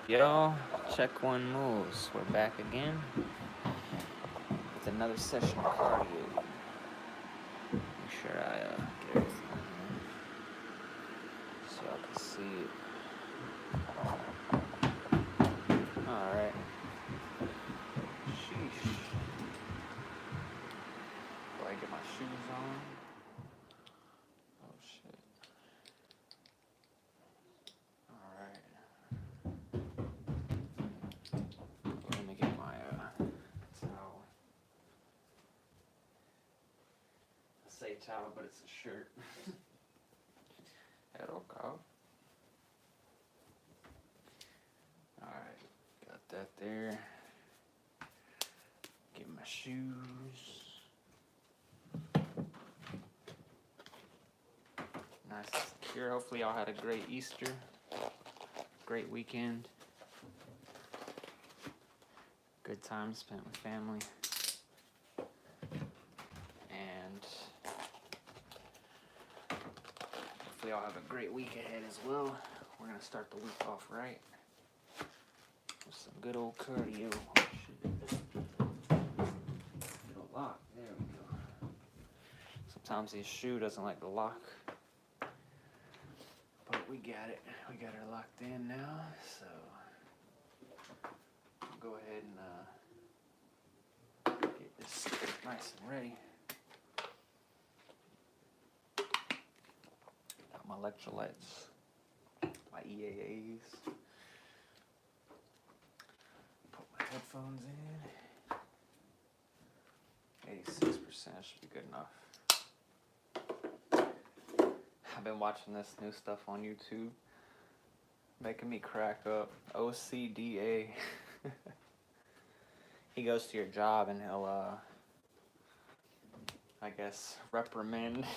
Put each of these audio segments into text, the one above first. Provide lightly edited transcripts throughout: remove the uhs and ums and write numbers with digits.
Yo, check one moves. We're back again with another session of cardio. Make sure I get everything in here so y'all can see it. Alright. Sheesh. Do I get my shoes on? Oh shit. Alright. Let me get my towel. I say towel, but it's a shirt. That'll go. Alright, got that there. Get my shoes. Nice and secure. Hopefully y'all had a great Easter. Great weekend. Good time spent with family. And hopefully y'all have a great week ahead as well. We're going to start the week off right with some good old cardio. It'll lock. There we go. Sometimes this shoe doesn't like the lock. But we got it. We got her locked in now. So we'll go ahead and get this nice and ready. Got my electrolytes, my EAAs. Put my headphones in. 86% should be good enough. I've been watching this new stuff on YouTube, making me crack up. OCDA. He goes to your job and he'll, I guess, reprimand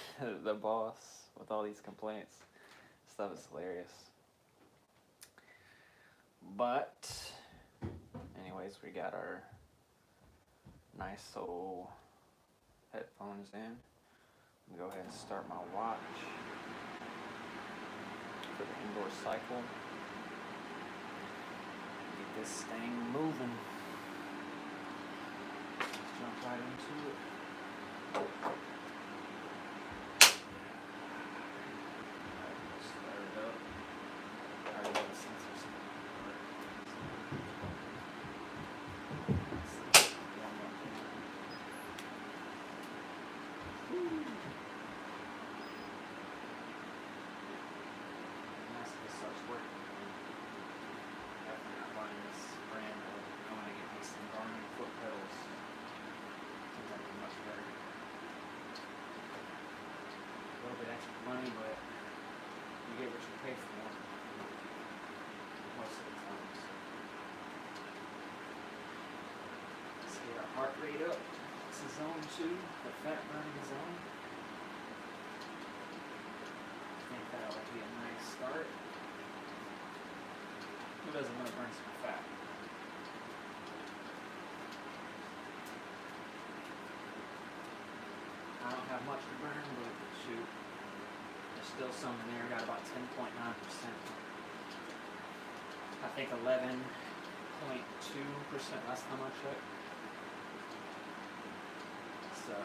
the boss with all these complaints. Stuff is hilarious. But, anyways, we got our nice old headphones in. Go ahead and start my watch for the indoor cycle. Get this thing moving. Let's jump right into it. Start it up. I already got the sensors. Money, but you get what you pay for most of the time. Let's get our heart rate up. This is zone 2, the fat burning zone. I think that would be a nice start. Who doesn't want to burn some fat? I don't have much to burn, but shoot. There's still some in there. I got about 10.9%. I think 11.2% last time I checked. So,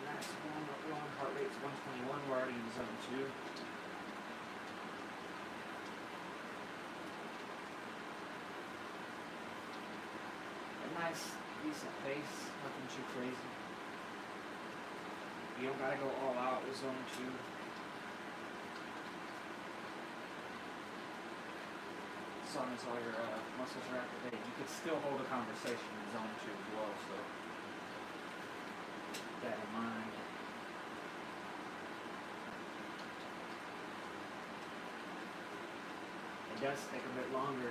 nice warm up one. Heart rate's 121. We're already in zone 2. A nice, decent pace. Nothing too crazy. You don't gotta go all out with zone 2. As long as all your muscles are activated, you could still hold a conversation in zone 2 as well, so keep that in mind. It does take a bit longer.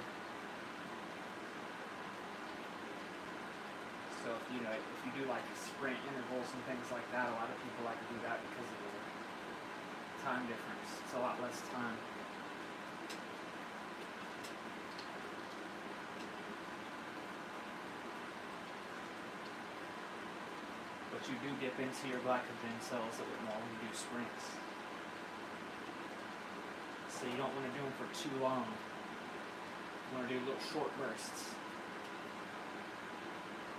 So if you do like sprint intervals and things like that, a lot of people like to do that because of the time difference. It's a lot less time. But you do dip into your glycogen cells a bit more when you do sprints. So you don't want to do them for too long. You want to do little short bursts.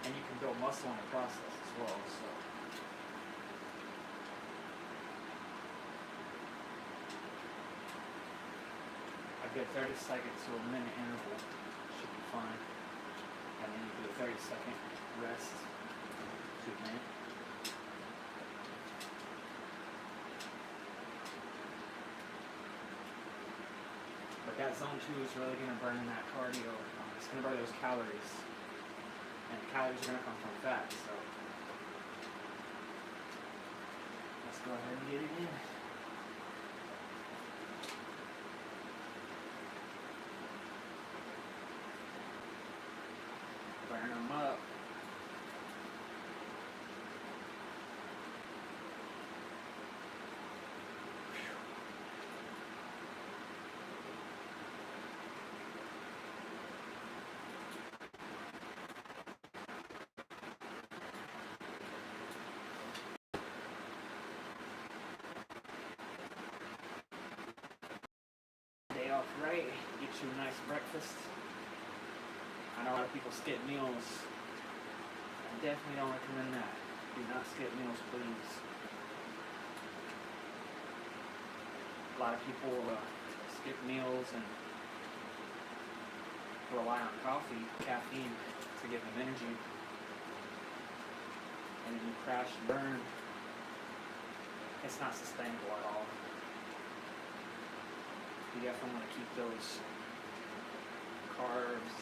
And you can build muscle in the process as well. So a good 30 seconds to a minute interval should be fine. And then you do a 30-second rest to a minute. But that zone 2 is really going to burn that cardio. It's going to burn those calories. And the calories are going to come from fat. So let's go ahead and get it in. Burn them up. Day off right, get you a nice breakfast. I know a lot of people skip meals. I definitely don't recommend that. Do not skip meals, please. A lot of people skip meals and rely on coffee, caffeine, to give them energy. And then you crash and burn. It's not sustainable at all. You definitely want to keep those carbs.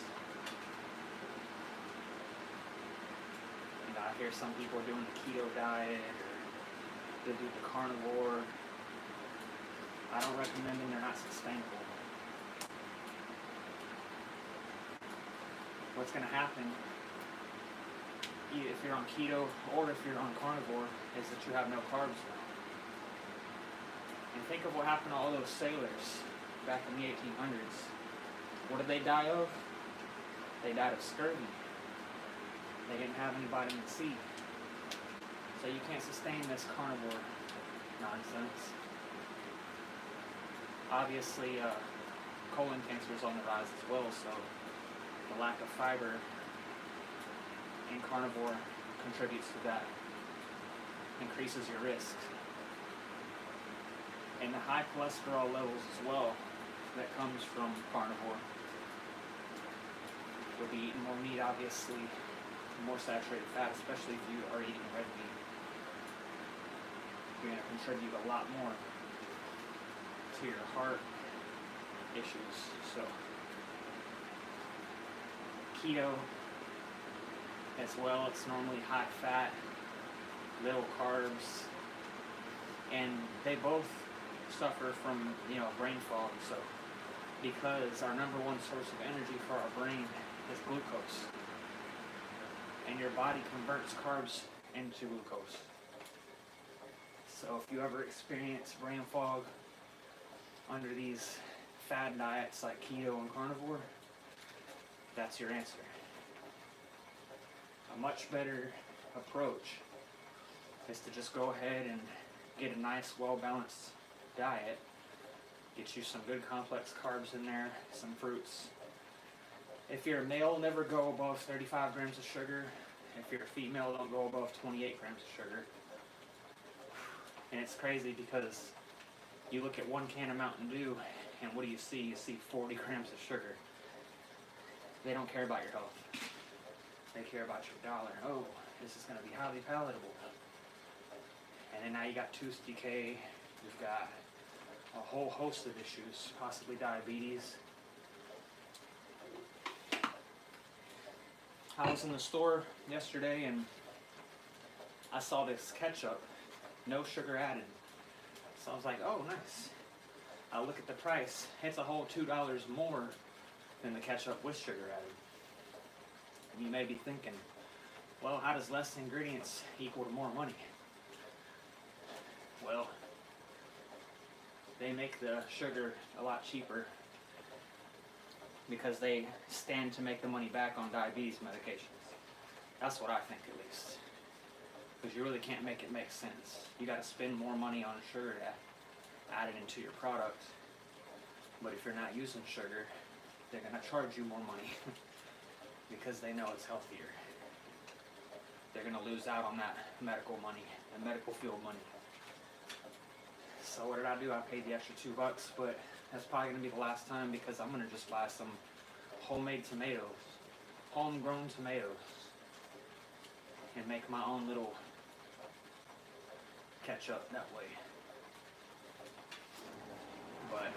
I hear some people are doing the keto diet, or they do the carnivore. I don't recommend them, they're not sustainable. What's going to happen, if you're on keto or if you're on carnivore, is that you have no carbs now. And think of what happened to all those sailors back in the 1800s. What did they die of? They died of scurvy. They didn't have any vitamin C. So you can't sustain this carnivore nonsense. Obviously, colon cancer is on the rise as well, so the lack of fiber in carnivore contributes to that. Increases your risk. And the high cholesterol levels as well that comes from carnivore. You'll be eating more meat, obviously, more saturated fat, especially if you are eating red meat. You're going to contribute a lot more to your heart issues. So keto as well, it's normally high fat, little carbs, and they both suffer from, brain fog. So because our number one source of energy for our brain is glucose, and your body converts carbs into glucose. So if you ever experience brain fog under these fad diets like keto and carnivore, that's your answer. A much better approach is to just go ahead and get a nice, well-balanced diet. Get you some good complex carbs in there, some fruits. If you're a male, never go above 35 grams of sugar. If you're a female, don't go above 28 grams of sugar. And it's crazy because you look at one can of Mountain Dew, and what do you see? You see 40 grams of sugar. They don't care about your health. They care about your dollar. Oh, this is going to be highly palatable. And then now you got tooth decay. You've got a whole host of issues, possibly diabetes. I was in the store yesterday and I saw this ketchup, no sugar added. So I was like, oh, nice. I look at the price. It's a whole $2 more than the ketchup with sugar added. And you may be thinking, well, how does less ingredients equal to more money? Well, they make the sugar a lot cheaper because they stand to make the money back on diabetes medications. That's what I think, at least. Because you really can't make it make sense. You got to spend more money on sugar to add it into your product. But if you're not using sugar, they're going to charge you more money because they know it's healthier. They're going to lose out on that medical money, the medical field money. So what did I do? I paid the extra $2, but that's probably going to be the last time because I'm going to just buy some homemade tomatoes, homegrown tomatoes, and make my own little ketchup that way. But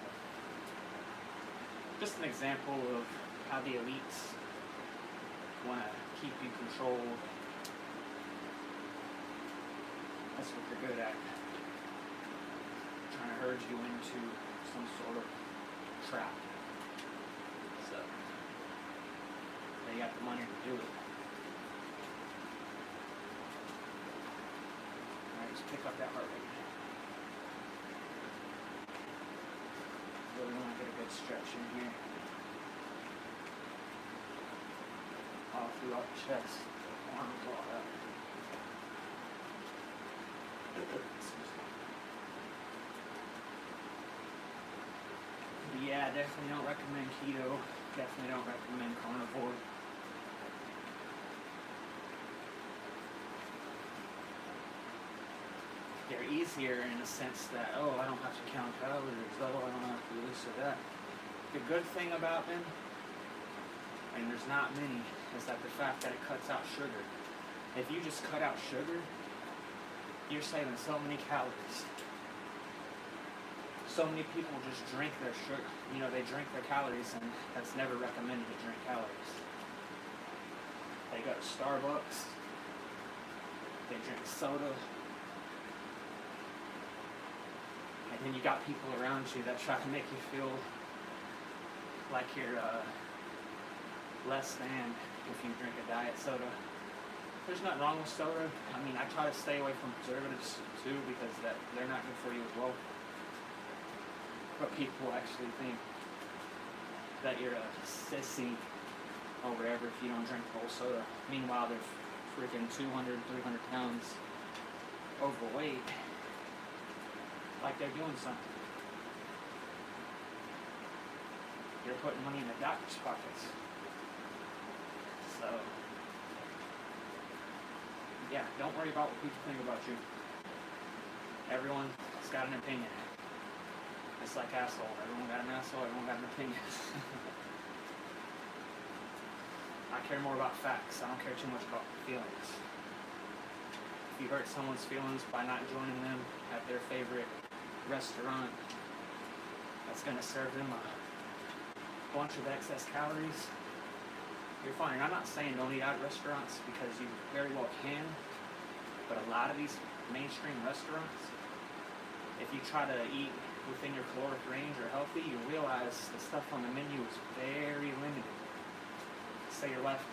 just an example of how the elites want to keep you controlled. That's what they're good at. Trying to herd you into some sort of trap. So they got the money to do it. Alright, just pick up that heart rate. Really want to get a good stretch in here. All throughout the chest, arms all up. Yeah, definitely don't recommend keto. Definitely don't recommend carnivore. They're easier in the sense that, oh, I don't have to count calories, oh, I don't have to do this or that. The good thing about them, and there's not many, is that the fact that it cuts out sugar. If you just cut out sugar, you're saving so many calories. So many people just drink their sugar, they drink their calories, and that's never recommended to drink calories. They go to Starbucks, they drink soda, and then you got people around you that try to make you feel like you're less than if you drink a diet soda. There's nothing wrong with soda. I mean, I try to stay away from preservatives too because they're not good for you as well. But people actually think that you're a sissy or whatever if you don't drink the whole soda. Meanwhile, they're freaking 200, 300 pounds overweight. Like they're doing something. You're putting money in the doctor's pockets. So, yeah, don't worry about what people think about you. Everyone's got an opinion. It's like asshole. Everyone got an asshole, everyone got an opinion. I care more about facts. I don't care too much about feelings. If you hurt someone's feelings by not joining them at their favorite restaurant that's going to serve them a bunch of excess calories, you're fine. I'm not saying don't eat out at restaurants because you very well can, but a lot of these mainstream restaurants, if you try to eat within your caloric range or healthy, you realize the stuff on the menu is very limited. Say you're left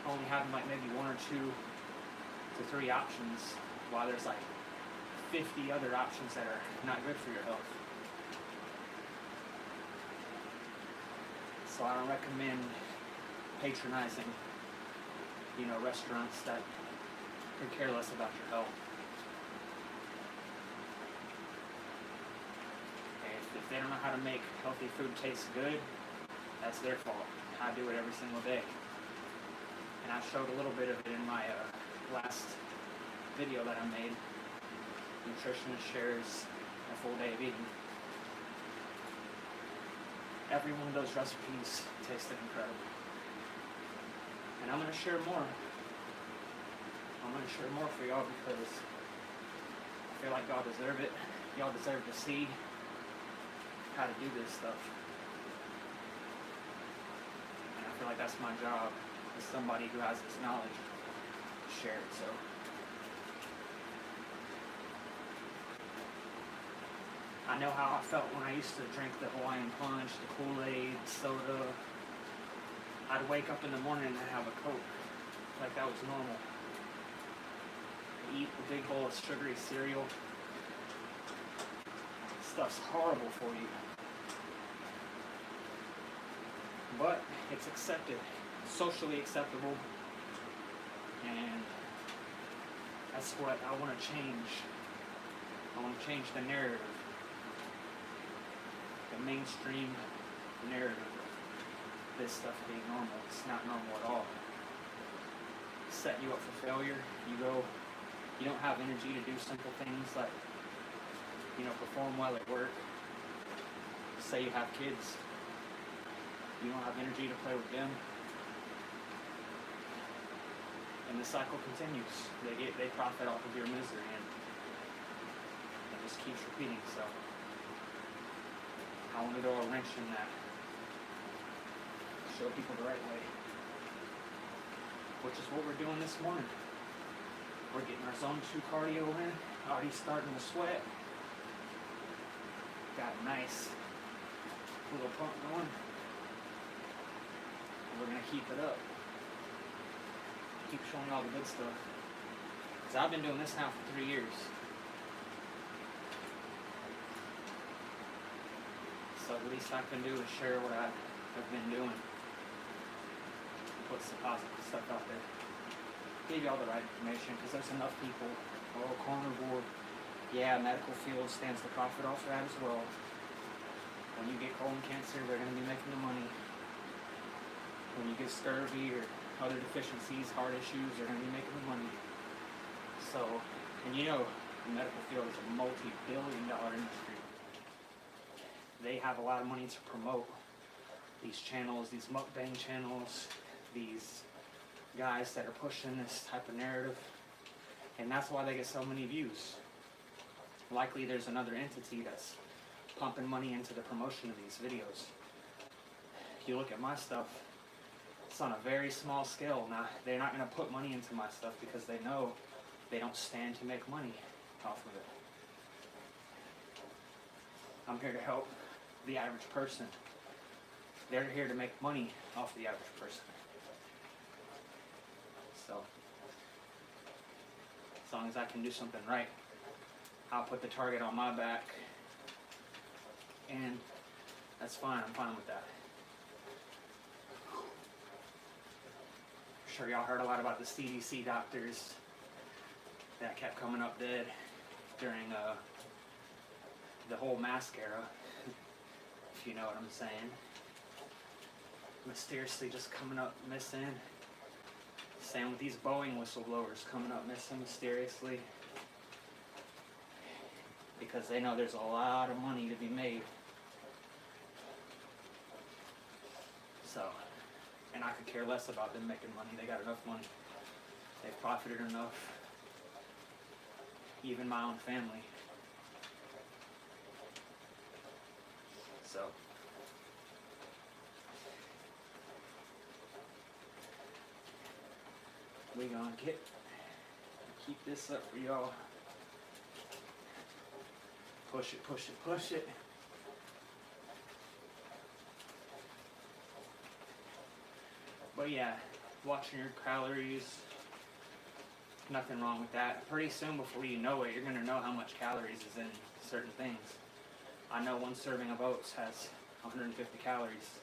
only having like maybe 1 or 2 to 3 options, while there's like 50 other options that are not good for your health. So I don't recommend patronizing, restaurants that could care less about your health. If they don't know how to make healthy food taste good, that's their fault. I do it every single day. And I showed a little bit of it in my last video that I made. Nutritionist shares a full day of eating. Every one of those recipes tasted incredible. And I'm going to share more. I'm going to share more for y'all because I feel like y'all deserve it. Y'all deserve to see how to do this stuff. And I feel like that's my job as somebody who has this knowledge to share it. So I know how I felt when I used to drink the Hawaiian Punch, the Kool-Aid, soda. I'd wake up in the morning and have a Coke like that was normal. Eat a big bowl of sugary cereal. Stuff's horrible for you. But it's accepted, socially acceptable, and that's what I want to change. I want to change the narrative. the mainstream narrative of this stuff being normal. It's not normal at all. Set you up for failure. You don't have energy to do simple things like, perform well at work. Say you have kids. You don't have energy to play with them. And the cycle continues. They profit off of your misery, and it just keeps repeating. So I want to throw a wrench in that. Show people the right way. Which is what we're doing this morning. We're getting our zone 2 cardio in. Already starting to sweat. Got a nice little pump going. And we're gonna keep it up. Keep showing all the good stuff. Because I've been doing this now for 3 years. So the least I can do is share what I have been doing. Put some positive stuff out there. Give you all the right information, because there's enough people. Oh, carnivore. Yeah, medical field stands to profit off that as well. When you get colon cancer, they're going to be making the money. When you get scurvy or other deficiencies, heart issues, they're going to be making the money. So, and the medical field is a multi-billion-dollar industry. They have a lot of money to promote these channels, these mukbang channels, these guys that are pushing this type of narrative, and that's why they get so many views. Likely there's another entity that's pumping money into the promotion of these videos. If you look at my stuff, it's on a very small scale. Now, they're not going to put money into my stuff because they know they don't stand to make money off of it. I'm here to help the average person. They're here to make money off the average person. So, as long as I can do something right, I'll put the target on my back, and that's fine. I'm fine with that. I'm sure y'all heard a lot about the CDC doctors that kept coming up dead during the whole mask era, if you know what I'm saying. Mysteriously just coming up missing. Same with these Boeing whistleblowers coming up missing mysteriously, because they know there's a lot of money to be made. So, and I could care less about them making money. They got enough money. They've profited enough. Even my own family. So, we're gonna keep this up for y'all. Push it, push it, push it. But yeah, watching your calories, nothing wrong with that. Pretty soon, before you know it, you're gonna know how much calories is in certain things. I know one serving of oats has 150 calories.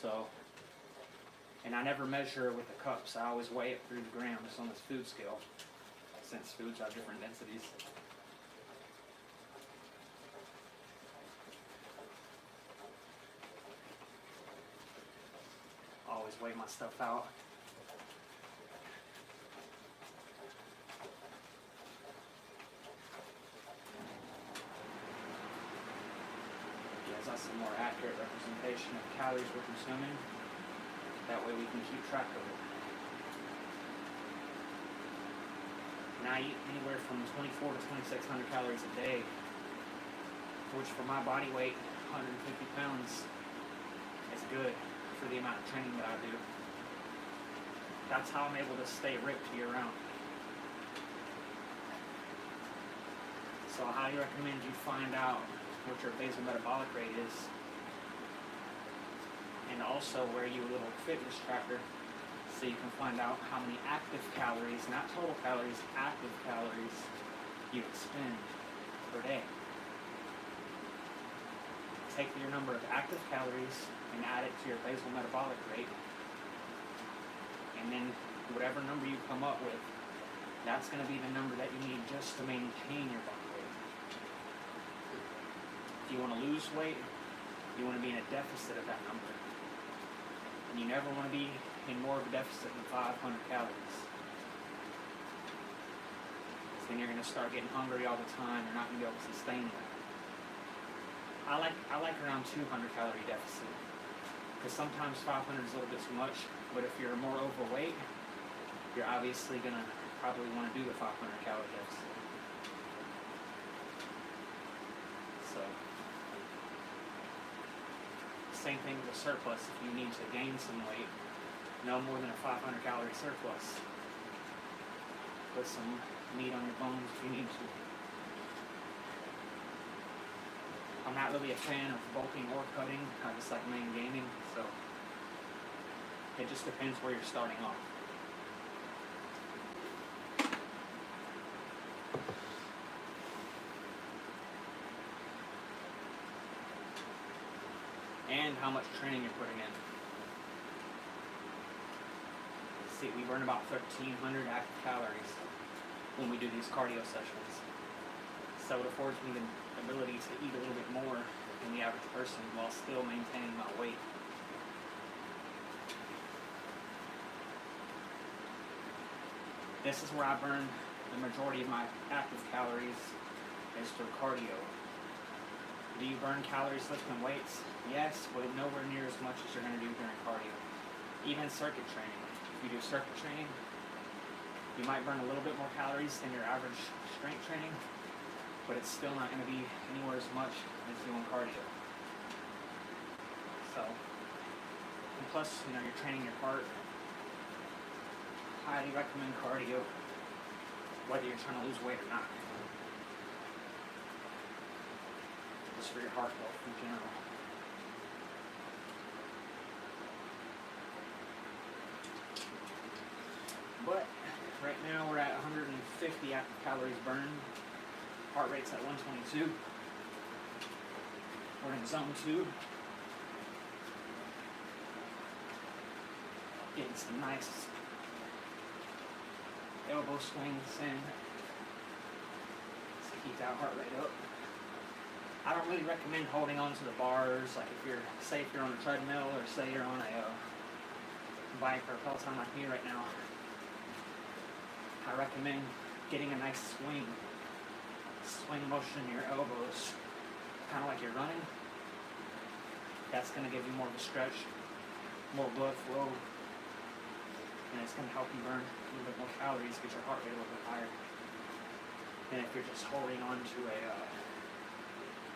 So, and I never measure with the cups. I always weigh it through the grams on this food scale, since foods have different densities. Always weigh my stuff out. Gives us a more accurate representation of calories we're consuming. That way we can keep track of it. And I eat anywhere from 24 to 2,600 calories a day, which for my body weight, 150 pounds, is good for the amount of training that I do. That's how I'm able to stay ripped year round. So I highly recommend you find out what your basal metabolic rate is, and also wear you a little fitness tracker so you can find out how many active calories, not total calories, active calories you expend per day. Take your number of active calories and add it to your basal metabolic rate, and then whatever number you come up with, that's going to be the number that you need just to maintain your body weight. If you want to lose weight, you want to be in a deficit of that number. And you never want to be in more of a deficit than 500 calories. So then you're going to start getting hungry all the time. You're not going to be able to sustain that. I like around 200 calorie deficit. Because sometimes 500 is a little bit too much. But if you're more overweight, you're obviously going to probably want to do the 500 calorie deficit. So, same thing with a surplus. If you need to gain some weight, no more than a 500 calorie surplus. Put some meat on your bones if you need to. I'm not really a fan of bulking or cutting. I just like main gaining, so it just depends where you're starting off. And how much training you're putting in. See, we burn about 1,300 active calories when we do these cardio sessions. So it affords me the ability to eat a little bit more than the average person while still maintaining my weight. This is where I burn the majority of my active calories is through cardio. Do you burn calories lifting weights? Yes, but nowhere near as much as you're going to do during cardio. Even circuit training. If you do circuit training, you might burn a little bit more calories than your average strength training, but it's still not going to be anywhere as much as doing cardio. So, and plus, you're training your heart. Highly recommend cardio, whether you're trying to lose weight or not. Just for your heart health in general. But right now we're at 150 active calories burned. Heart rate's at 122. We're in zone 2. Getting some nice elbow swings in to keep that heart rate up. I don't really recommend holding on to the bars, like if you're on a treadmill or say you're on a bike or a Peloton like me right now. I recommend getting a nice swing motion in your elbows, kind of like you're running. That's going to give you more of a stretch, more blood flow, and it's going to help you burn a little bit more calories, get your heart rate a little bit higher than if you're just holding on to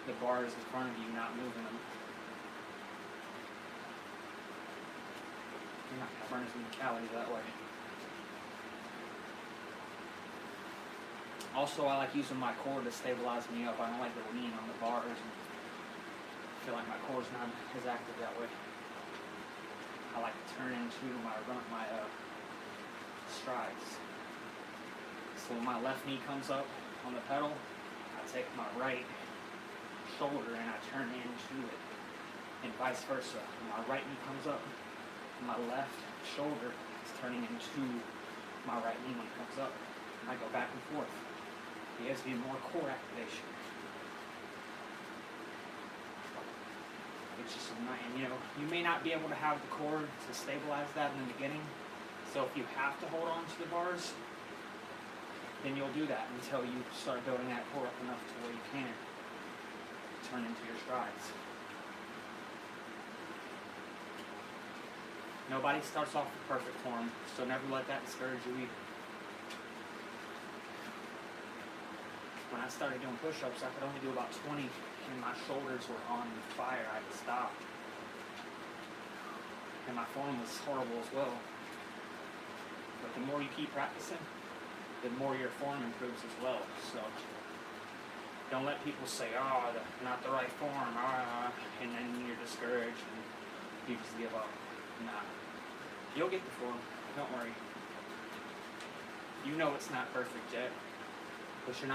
the bars in front of you, not moving them. You're not going to burn as many calories that way. Also, I like using my core to stabilize me up. I don't like to lean on the bars. And feel like my core's not as active that way. I like to turn into my strides. So when my left knee comes up on the pedal, I take my right shoulder and I turn into it, and vice versa. When my right knee comes up, my left shoulder is turning into my right knee when it comes up. And I go back and forth. It gives me more core activation. It's just you may not be able to have the core to stabilize that in the beginning. So if you have to hold on to the bars, then you'll do that until you start building that core up enough to where you can turn into your strides. Nobody starts off with perfect form, so never let that discourage you either. When I started doing push-ups, I could only do about 20, and my shoulders were on fire. I had to stop. And my form was horrible as well. But the more you keep practicing, the more your form improves as well. So don't let people say, oh, not the right form, and then you're discouraged and you just give up. Nah. You'll get the form. Don't worry. You know it's not perfect yet, but you're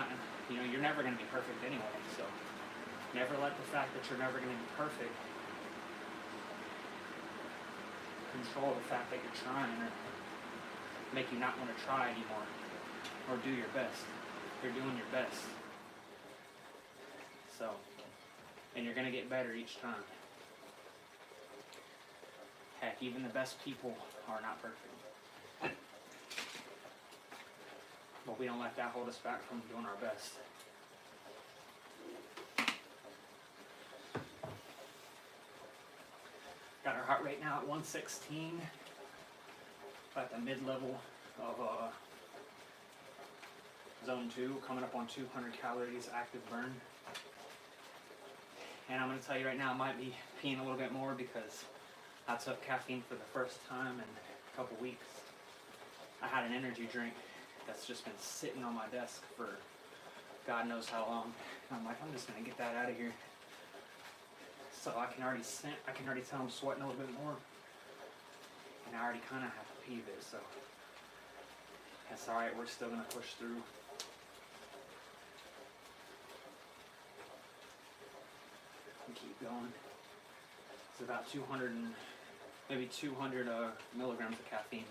never going to be perfect anyway. So never let the fact that you're never going to be perfect control the fact that you're trying or make you not want to try anymore or do your best. You're doing your best. So And you're gonna get better each time. Heck, even the best people are not perfect. But we don't let that hold us back from doing our best. Got our heart rate now at 116. At the mid-level of zone 2, coming up on 200 calories active burn. And I'm going to tell you right now, I might be peeing a little bit more because I took caffeine for the first time in a couple weeks. I had an energy drink that's just been sitting on my desk for God knows how long. And I'm like, I'm just going to get that out of here. So I can already tell I'm sweating a little bit more. And I already kind of have to pee a bit, so that's alright, we're still going to push through. And keep going. It's about 200 and maybe 200 milligrams of caffeine.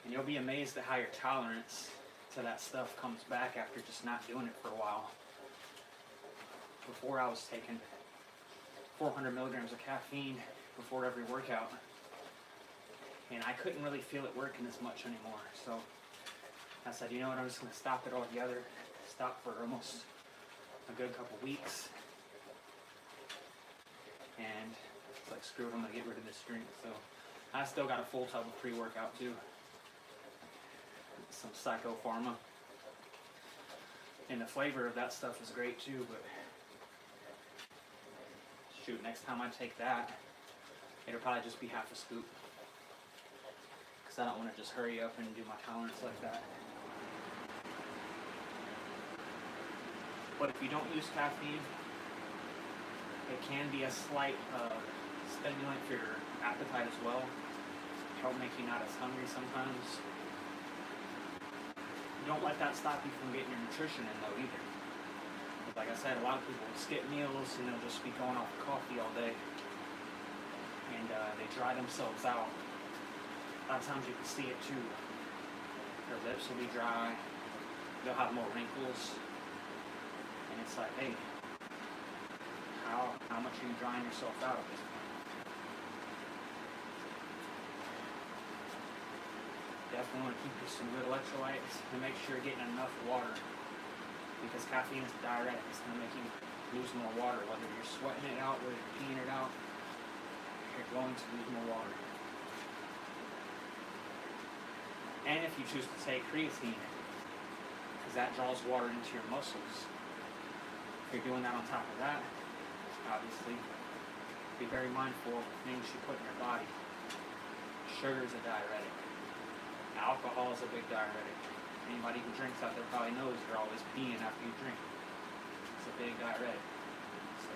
And you'll be amazed at how your tolerance to that stuff comes back after just not doing it for a while. Before I was taking 400 milligrams of caffeine before every workout, and I couldn't really feel it working as much anymore. So I said, you know what, I'm just going to stop it altogether. Stop for almost a good couple weeks. And it's like, screw it, I'm going to get rid of this drink. So I still got a full tub of pre-workout too. Some psychopharma. And the flavor of that stuff is great too, but shoot, next time I take that, it'll probably just be half a scoop. Because I don't want to just hurry up and do my tolerance like that. But if you don't use caffeine, it can be a slight stimulant for your appetite as well. Help make you not as hungry sometimes. Don't let that stop you from getting your nutrition in though either. But like I said, a lot of people will skip meals and they'll just be going off of coffee all day. And they dry themselves out. A lot of times you can see it too. Their lips will be dry. They'll have more wrinkles. And it's like, hey, how much are you drying yourself out at this point? Definitely want to keep you some good electrolytes and make sure you're getting enough water, because caffeine is a diuretic. It's going to make you lose more water, whether you're sweating it out, whether you're peeing it out, you're going to lose more water. And if you choose to take creatine, because that draws water into your muscles, if you're doing that on top of that, obviously, be very mindful of things you put in your body. Sugar is a diuretic. Alcohol is a big diuretic. Anybody who drinks out there probably knows you're always peeing after you drink. It's a big diuretic. So,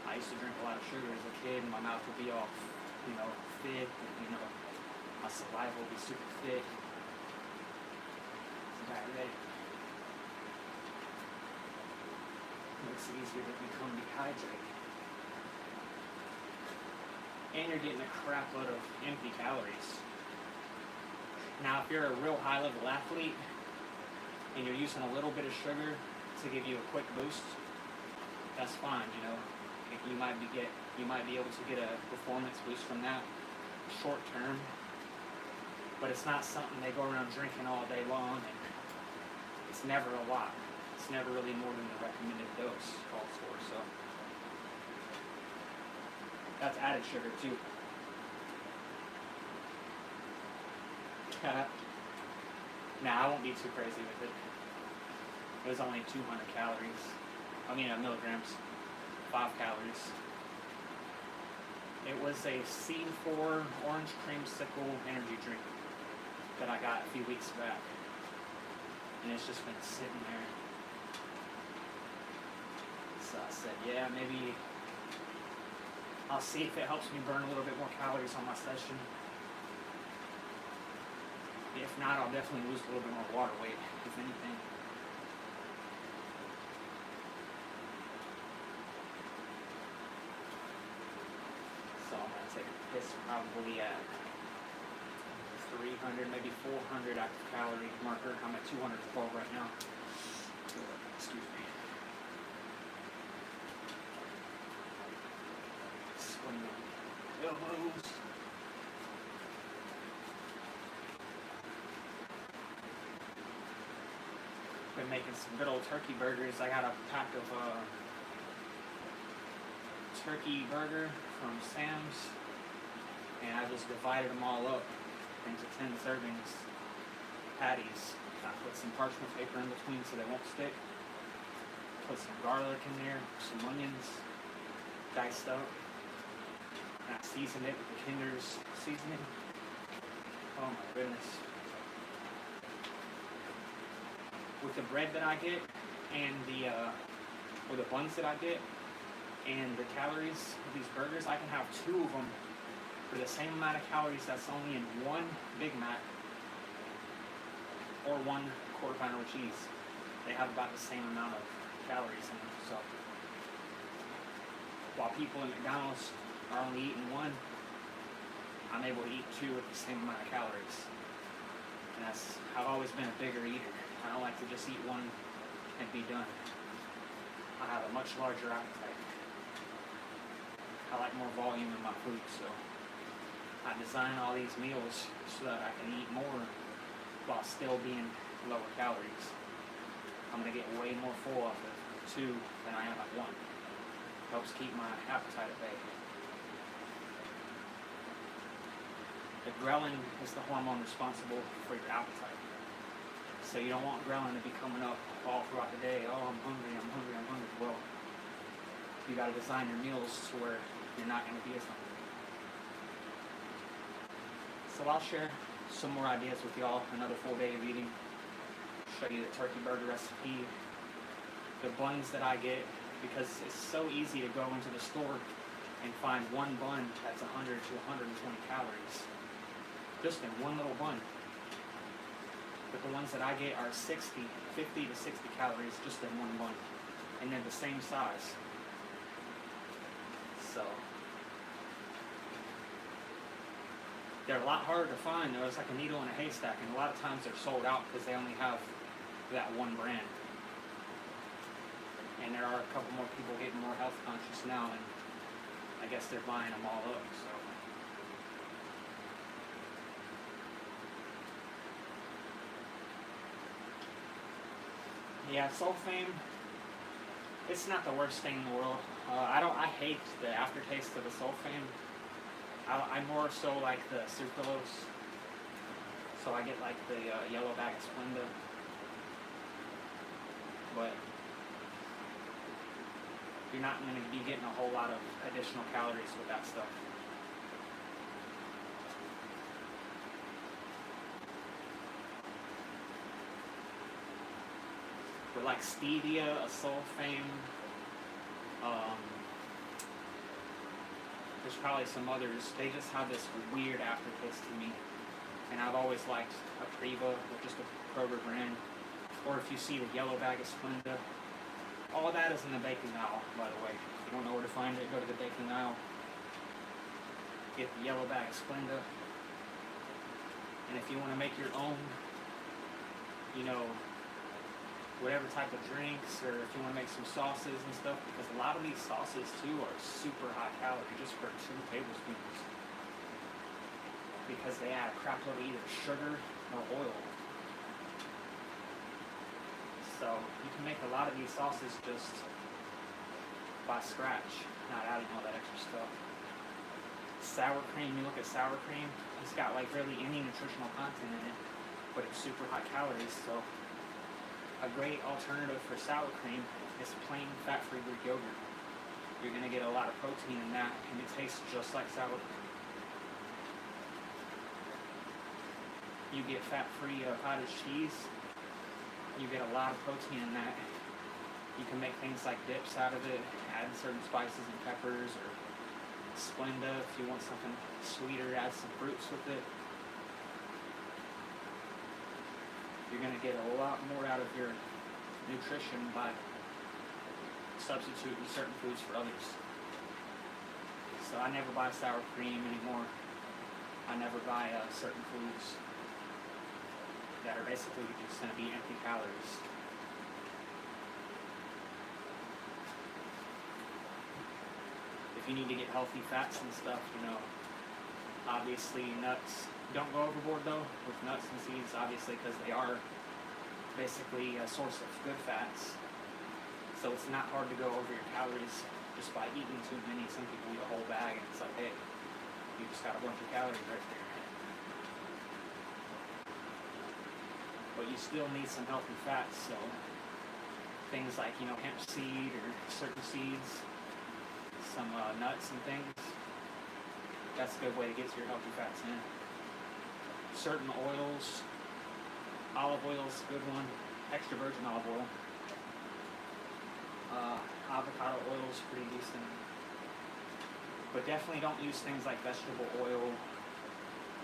I used to drink a lot of sugar as a kid, and my mouth would be all, thick, and, my saliva would be super thick. It's a diuretic. It makes it easier to become dehydrated. And you're getting a crap load of empty calories. Now, if you're a real high-level athlete and you're using a little bit of sugar to give you a quick boost, that's fine. You might be able to get a performance boost from that short term, but it's not something they go around drinking all day long, and it's never a lot. It's never really more than the recommended dose calls for. So. That's added sugar too. Nah, I won't be too crazy with it. It was only 200 calories. Milligrams. 5 calories. It was a C4 orange creamsicle energy drink that I got a few weeks back. And it's just been sitting there. So I said, yeah, maybe I'll see if it helps me burn a little bit more calories on my session. If not, I'll definitely lose a little bit more water weight, if anything. So I'm going to take a piss probably at 300, maybe 400 active calorie marker. I'm at 212 right now. Excuse me. Swing the elbows. Been making some good old turkey burgers. I got a pack of turkey burger from Sam's, and I just divided them all up into 10 servings patties. I put some parchment paper in between so they won't stick. Put some garlic in there, some onions diced up, and I seasoned it with the Kinder's seasoning. Oh my goodness. With the bread that I get and or the buns that I get and the calories of these burgers, I can have 2 of them for the same amount of calories that's only in 1 Big Mac or 1 quarter pounder with cheese. They have about the same amount of calories in them. So while people in McDonald's are only eating 1, I'm able to eat 2 with the same amount of calories. And I've always been a bigger eater. I don't like to just eat 1 and be done. I have a much larger appetite. I like more volume in my food, so I design all these meals so that I can eat more while still being lower calories. I'm going to get way more full off of 2 than I am at 1. Helps keep my appetite at bay. The ghrelin is the hormone responsible for your appetite. So you don't want ghrelin to be coming up all throughout the day. Oh, I'm hungry, I'm hungry, I'm hungry. Well, you got to design your meals to where you're not going to be as hungry. So I'll share some more ideas with y'all. Another full day of eating. Show you the turkey burger recipe. The buns that I get, because it's so easy to go into the store and find 1 bun that's 100 to 120 calories. Just in 1 little bun. But the ones that I get are 50 to 60 calories just in 1 bun. And they're the same size. So they're a lot harder to find. It's like a needle in a haystack, and a lot of times they're sold out because they only have that 1 brand. And there are a couple more people getting more health conscious now, and I guess they're buying them all up. So yeah, sulfame, it's not the worst thing in the world. I hate the aftertaste of the sulfame. I more so like the sucralose. So I get like the yellow bag of Splenda. But you're not going to be getting a whole lot of additional calories with that stuff. But like stevia, a sulfame, there's probably some others. They just have this weird aftertaste to me. And I've always liked a Priva with just a Kroger brand. Or if you see the yellow bag of Splenda, all of that is in the baking aisle, by the way. If you don't know where to find it, go to the baking aisle. Get the yellow bag of Splenda. And if you want to make your own, whatever type of drinks, or if you want to make some sauces and stuff, because a lot of these sauces too are super high calorie just for 2 tablespoons. Because they add a crap load of either sugar or oil. So you can make a lot of these sauces just by scratch, not adding all that extra stuff. Sour cream, you look at sour cream, it's got like really any nutritional content in it, but it's super high calories. So a great alternative for sour cream is plain fat-free Greek yogurt. You're going to get a lot of protein in that, and it tastes just like sour cream. You get fat-free cottage cheese, you get a lot of protein in that. You can make things like dips out of it, add certain spices and peppers, or Splenda if you want something sweeter, add some fruits with it. You're going to get a lot more out of your nutrition by substituting certain foods for others. So I never buy sour cream anymore. I never buy certain foods that are basically just going to be empty calories. if you need to get healthy fats and stuff, you know, obviously nuts. Don't go overboard though with nuts and seeds, obviously, because they are basically a source of good fats. So it's not hard to go over your calories just by eating too many. Some people eat a whole bag and it's like, hey, you just got a bunch of calories right there. But you still need some healthy fats, so things like, you know, hemp seed or certain seeds, some nuts and things, that's a good way to get your healthy fats in. Certain oils, olive oil is a good one, extra virgin olive oil. Avocado oil is pretty decent. But definitely don't use things like vegetable oil.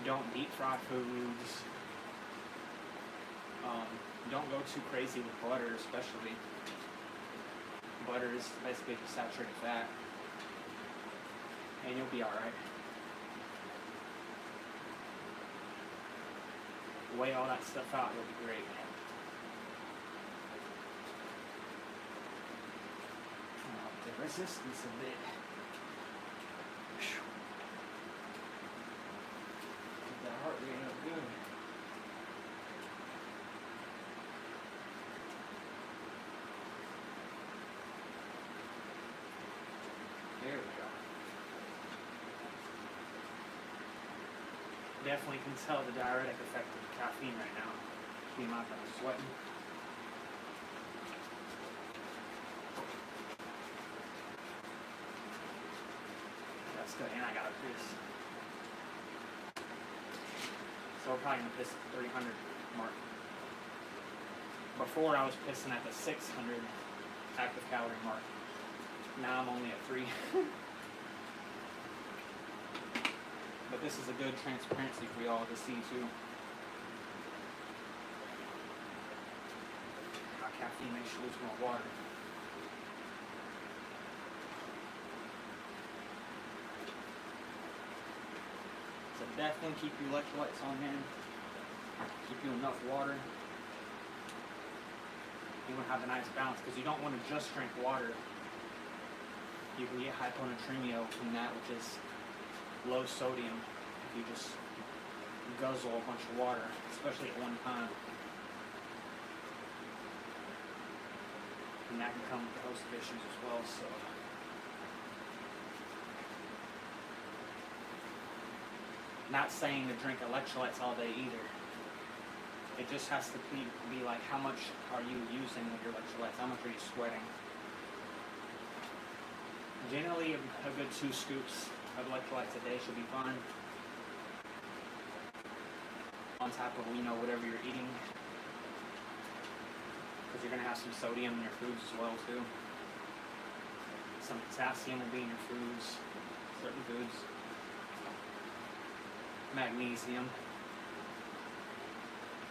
Don't deep fry foods. Don't go too crazy with butter, especially. Butter is basically just saturated fat. And you'll be alright. Weigh all that stuff out, you'll be great. The resistance of it. Get that heart rate up good. There we go. Definitely can tell the diuretic effect of the caffeine right now. The amount that I'm sweating. That's good, and I got a piss. So we're probably gonna piss at the 300 mark. Before I was pissing at the 600 active calorie mark. Now I'm only at 3. But this is a good transparency for y'all to see too. How caffeine makes you lose more water. So definitely keep your electrolytes on hand. Keep you enough water. You want to have a nice balance because you don't want to just drink water. You can get hyponatremia from that, which is low sodium. If you just guzzle a bunch of water, especially at one time. And that can come with host of issues as well, so. Not saying to drink electrolytes all day either. It just has to be like, how much are you using with your electrolytes? How much are you sweating? Generally, a good 2 scoops of electrolytes a day should be fine. On top of, you know, whatever you're eating. Because you're going to have some sodium in your foods as well, too. Some potassium will be in your foods, certain foods. Magnesium.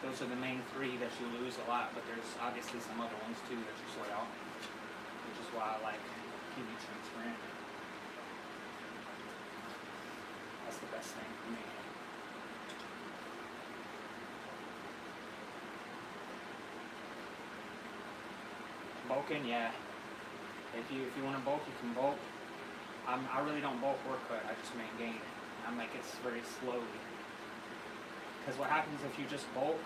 Those are the main 3 that you lose a lot, but there's obviously some other ones, too, that you sweat out. Which is why I like keep you transparent. That's the best thing for me. Bulking, yeah. If you want to bulk, you can bulk. I really don't bulk or cut. I just maintain. I make it very slowly. Because what happens if you just bulk,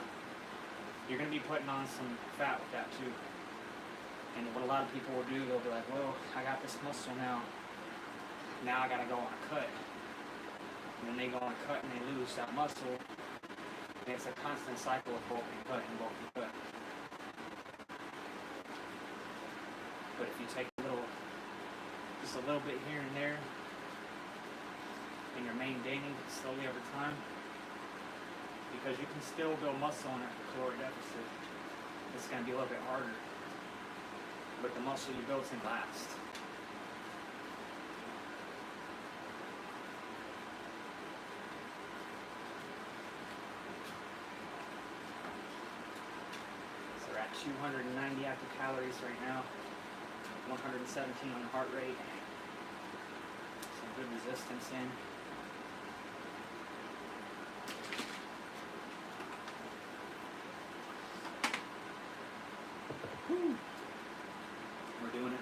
you're going to be putting on some fat with that too. And what a lot of people will do, they'll be like, well, I got this muscle now. Now I got to go on a cut. And then they go on a cut and they lose that muscle. And it's a constant cycle of bulk and cut and bulk and cut. But if you take just a little bit here and there, and you're maintaining it slowly over time, because you can still build muscle in a caloric deficit. It's going to be a little bit harder. But the muscle you build can last. So we're at 290 active calories right now. 117 on the heart rate. Some good resistance in. We're doing it.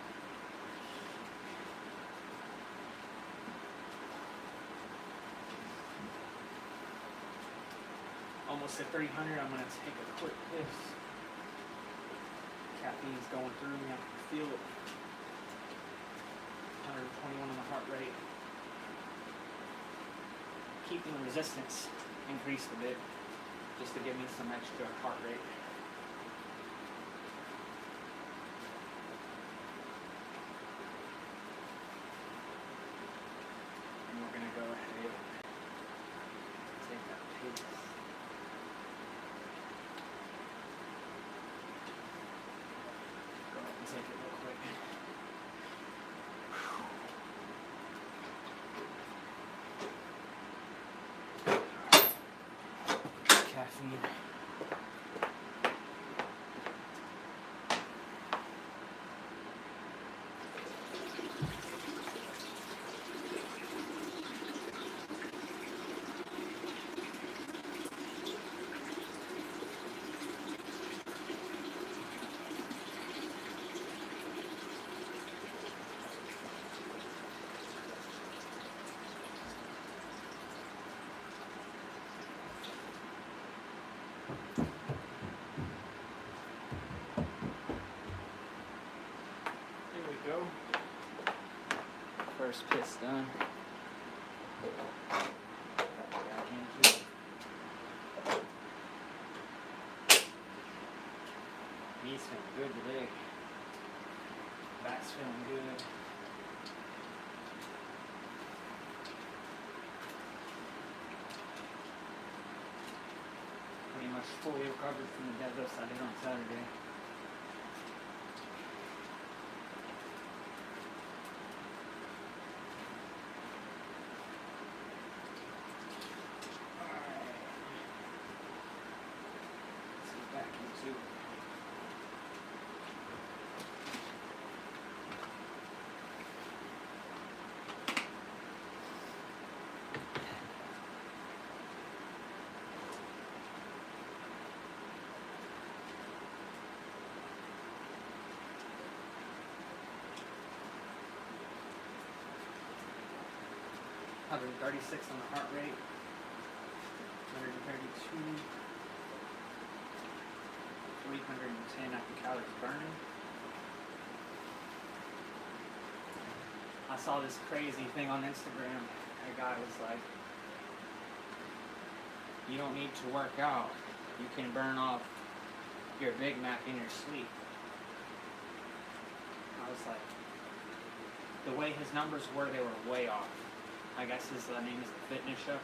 almost at 300. I'm gonna take a quick piss. Caffeine's going through me. I can feel it. 121 on the heart rate. Keeping the resistance increased a bit, just to give me some extra heart rate. And we're gonna go ahead and take that pace. Go ahead and take it real quick. Caffeine. Here we go. First piss done. Back into it. Knees feeling good today. Back's feeling good. Pretty much fully recovered from the deadlifts I did on Saturday. Let's get back into it. On the heart rate, 132, 310 active calories burning. I saw this crazy thing on Instagram. A guy was like, you don't need to work out. You can burn off your Big Mac in your sleep. I was like, the way his numbers were, they were way off. I guess his name is The Fitness Show.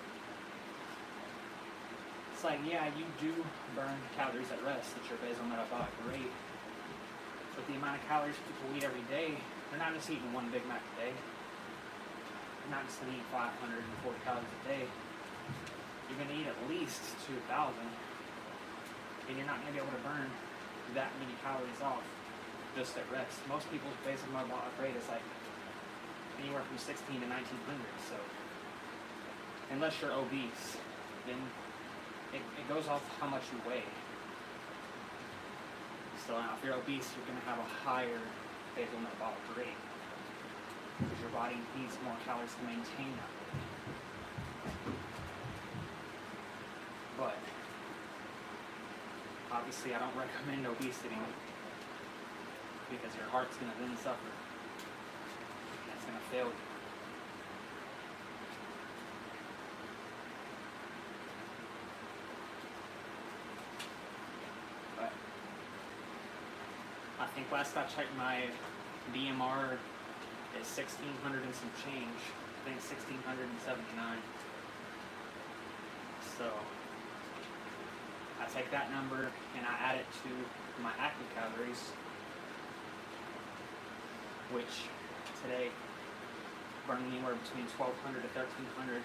It's like, yeah, you do burn calories at rest at your basal metabolic rate. But the amount of calories people eat every day, they're not just eating one Big Mac a day. They're not just going to eat 540 calories a day. You're going to eat at least 2,000. And you're not going to be able to burn that many calories off just at rest. Most people's basal metabolic rate is like anywhere from 16 to 1900. So unless you're obese, then it goes off how much you weigh. So now if you're obese, you're going to have a higher basal metabolic rate because your body needs more calories to maintain that weight. But obviously I don't recommend obesity because your heart's going to then suffer. It's going to fail you. But I think last I checked, my BMR is 1,600 and some change. I think 1,679. So I take that number and I add it to my active calories, which today burn anywhere between 1,200 to 1,300.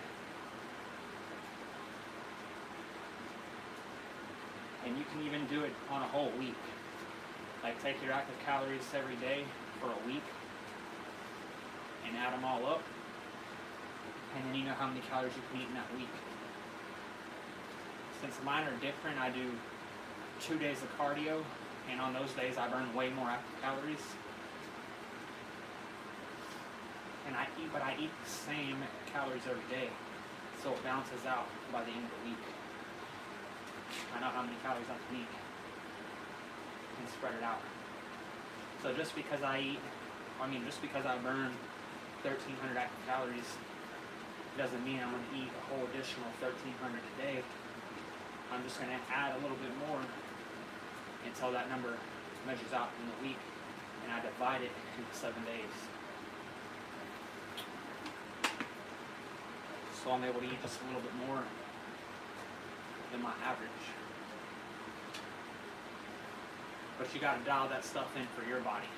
And you can even do it on a whole week. Like take your active calories every day for a week and add them all up. And then you know how many calories you can eat in that week. Since mine are different, I do 2 days of cardio, and on those days I burn way more active calories. And I eat the same calories every day, so it balances out by the end of the week. I know how many calories I can eat and spread it out. So just because I burn 1,300 active calories doesn't mean I'm going to eat a whole additional 1,300 a day. I'm just going to add a little bit more until that number measures out in the week, and I divide it into 7 days. So I'm able to eat just a little bit more than my average. But you got to dial that stuff in for your body.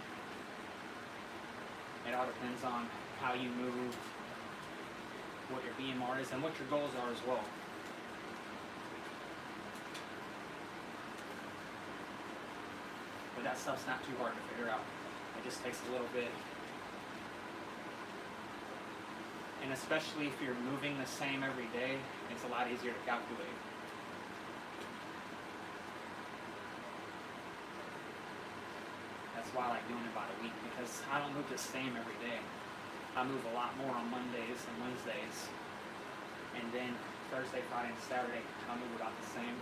It all depends on how you move, what your BMR is, and what your goals are as well. But that stuff's not too hard to figure out. It just takes a little bit. And especially if you're moving the same every day, it's a lot easier to calculate. That's why I like doing it by the week, because I don't move the same every day. I move a lot more on Mondays and Wednesdays. And then Thursday, Friday, and Saturday, I move about the same.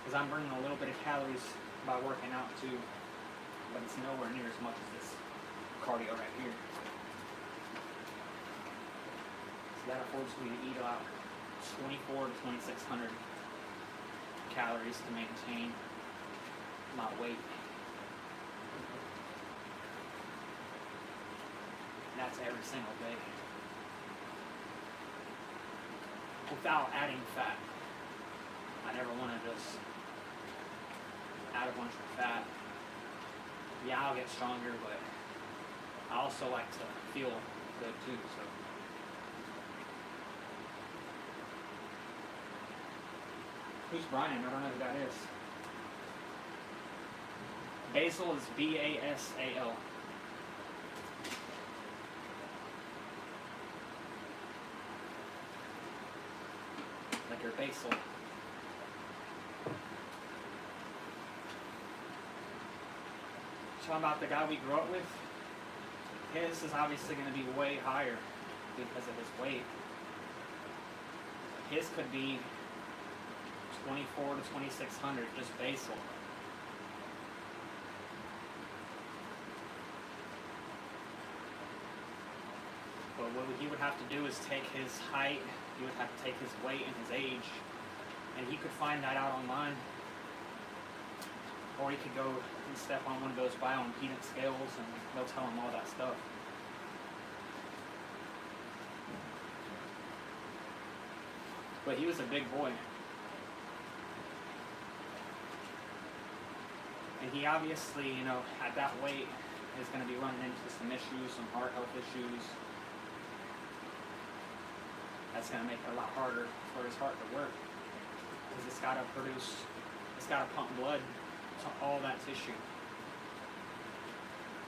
Because I'm burning a little bit of calories by working out too, but it's nowhere near as much as this cardio right here. So that affords me to eat about 2,400 to 2,600 calories to maintain my weight. And that's every single day. Without adding fat. I never want to just add a bunch of fat. Yeah, I'll get stronger, but I also like to feel good too. So who's Brian? I don't know who that is. Basal is B-A-S-A-L. Like your basal. Talking about the guy we grew up with, his is obviously going to be way higher because of his weight. His could be 2,400 to 2,600 just basal. But what he would have to do is take his height, he would have to take his weight and his age, and he could find that out online. Or he could go and step on one of those bioimpedance scales and they'll tell him all that stuff. But he was a big boy. And he obviously, at that weight is going to be running into some issues, some heart health issues. That's going to make it a lot harder for his heart to work. Because it's got to pump blood to all that tissue.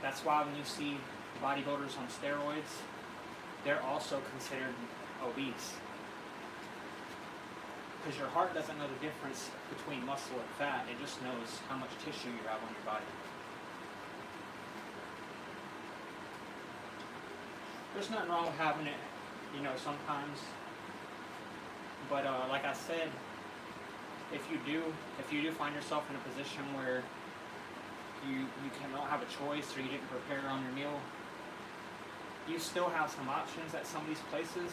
That's why when you see bodybuilders on steroids, they're also considered obese. Because your heart doesn't know the difference between muscle and fat, it just knows how much tissue you have on your body. There's nothing wrong with having it, sometimes. But like I said, if you do find yourself in a position where you cannot have a choice or you didn't prepare on your meal, you still have some options at some of these places,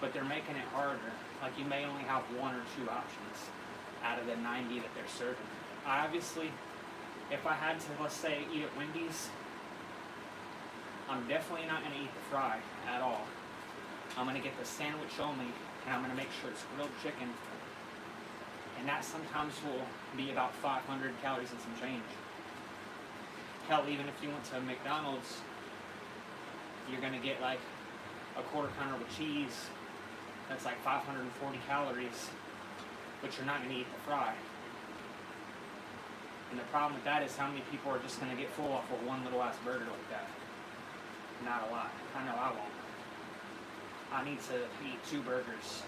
but they're making it harder. Like you may only have one or two options out of the 90 that they're serving. Obviously, if I had to, let's say, eat at Wendy's, I'm definitely not going to eat the fry at all. I'm going to get the sandwich only, and I'm going to make sure it's grilled chicken. And that sometimes will be about 500 calories and some change. Hell, even if you went to McDonald's, you're going to get like a quarter pounder with cheese. That's like 540 calories, but you're not going to eat the fry. And the problem with that is how many people are just going to get full off of one little ass burger like that. Not a lot. I know I won't. I need to eat 2 burgers.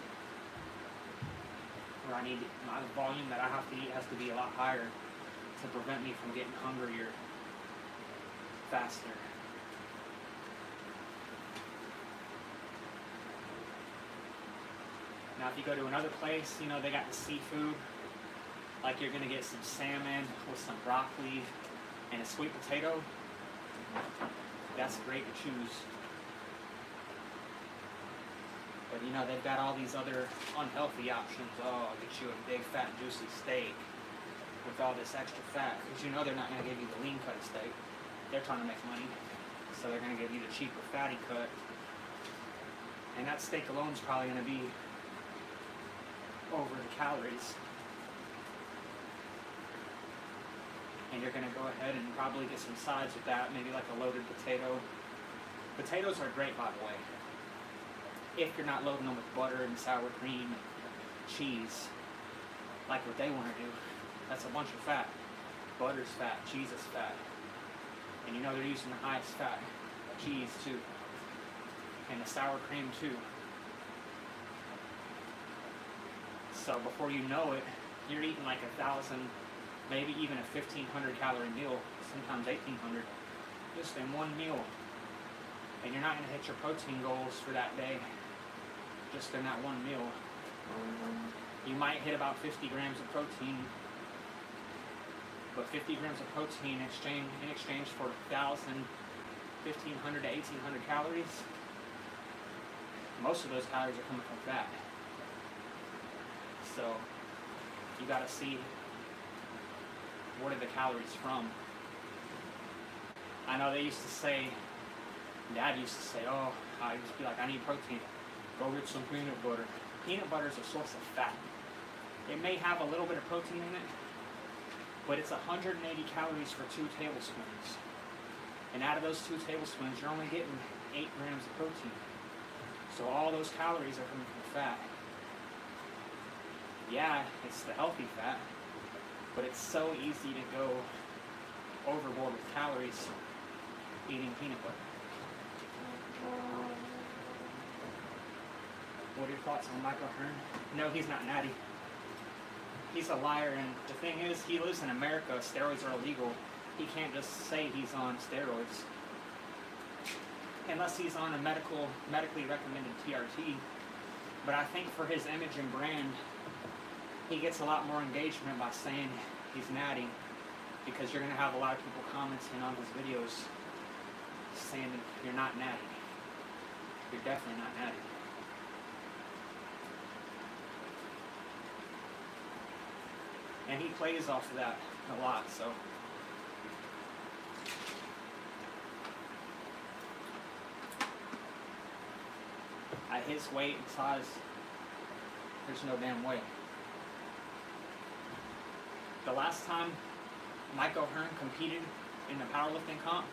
Or my volume that I have to eat has to be a lot higher to prevent me from getting hungrier faster. Now if you go to another place, you know, they got the seafood, like you're gonna get some salmon with some broccoli and a sweet potato. That's great to choose. But you know, they've got all these other unhealthy options. Oh, I'll get you a big fat juicy steak with all this extra fat, because you know they're not gonna give you the lean cut steak. They're trying to make money, so they're gonna give you the cheaper fatty cut. And that steak alone is probably gonna be over the calories. And you're gonna go ahead and probably get some sides with that, maybe like a loaded potato. Potatoes are great, by the way, if you're not loading them with butter and sour cream and cheese, like what they want to do. That's a bunch of fat. Butter's fat, cheese is fat. And you know they're using the highest fat cheese too. And the sour cream too. So before you know it, you're eating like 1,000, maybe even a 1,500 calorie meal, sometimes 1,800, just in one meal. And you're not gonna hit your protein goals for that day, just in that one meal. You might hit about 50 grams of protein, but 50 grams of protein in exchange for 1,000, 1,500 to 1,800 calories, most of those calories are coming from fat. So you gotta see, what are the calories from? I know they used to say, Dad used to say, oh, I used to be like, I need protein. Go get some peanut butter. Peanut butter is a source of fat. It may have a little bit of protein in it, but it's 180 calories for 2 tablespoons. And out of those 2 tablespoons, you're only getting 8 grams of protein. So all those calories are coming from fat. Yeah, it's the healthy fat, but it's so easy to go overboard with calories eating peanut butter. What are your thoughts on Michael Hearn? No, he's not natty. He's a liar, and the thing is, he lives in America. Steroids are illegal. He can't just say he's on steroids. Unless he's on a medically recommended TRT. But I think for his image and brand, he gets a lot more engagement by saying he's natty, because you're going to have a lot of people commenting on his videos saying that you're not natty. You're definitely not natty. And he plays off of that a lot, so. At his weight and size, there's no damn way. The last time Mike O'Hearn competed in the powerlifting comp,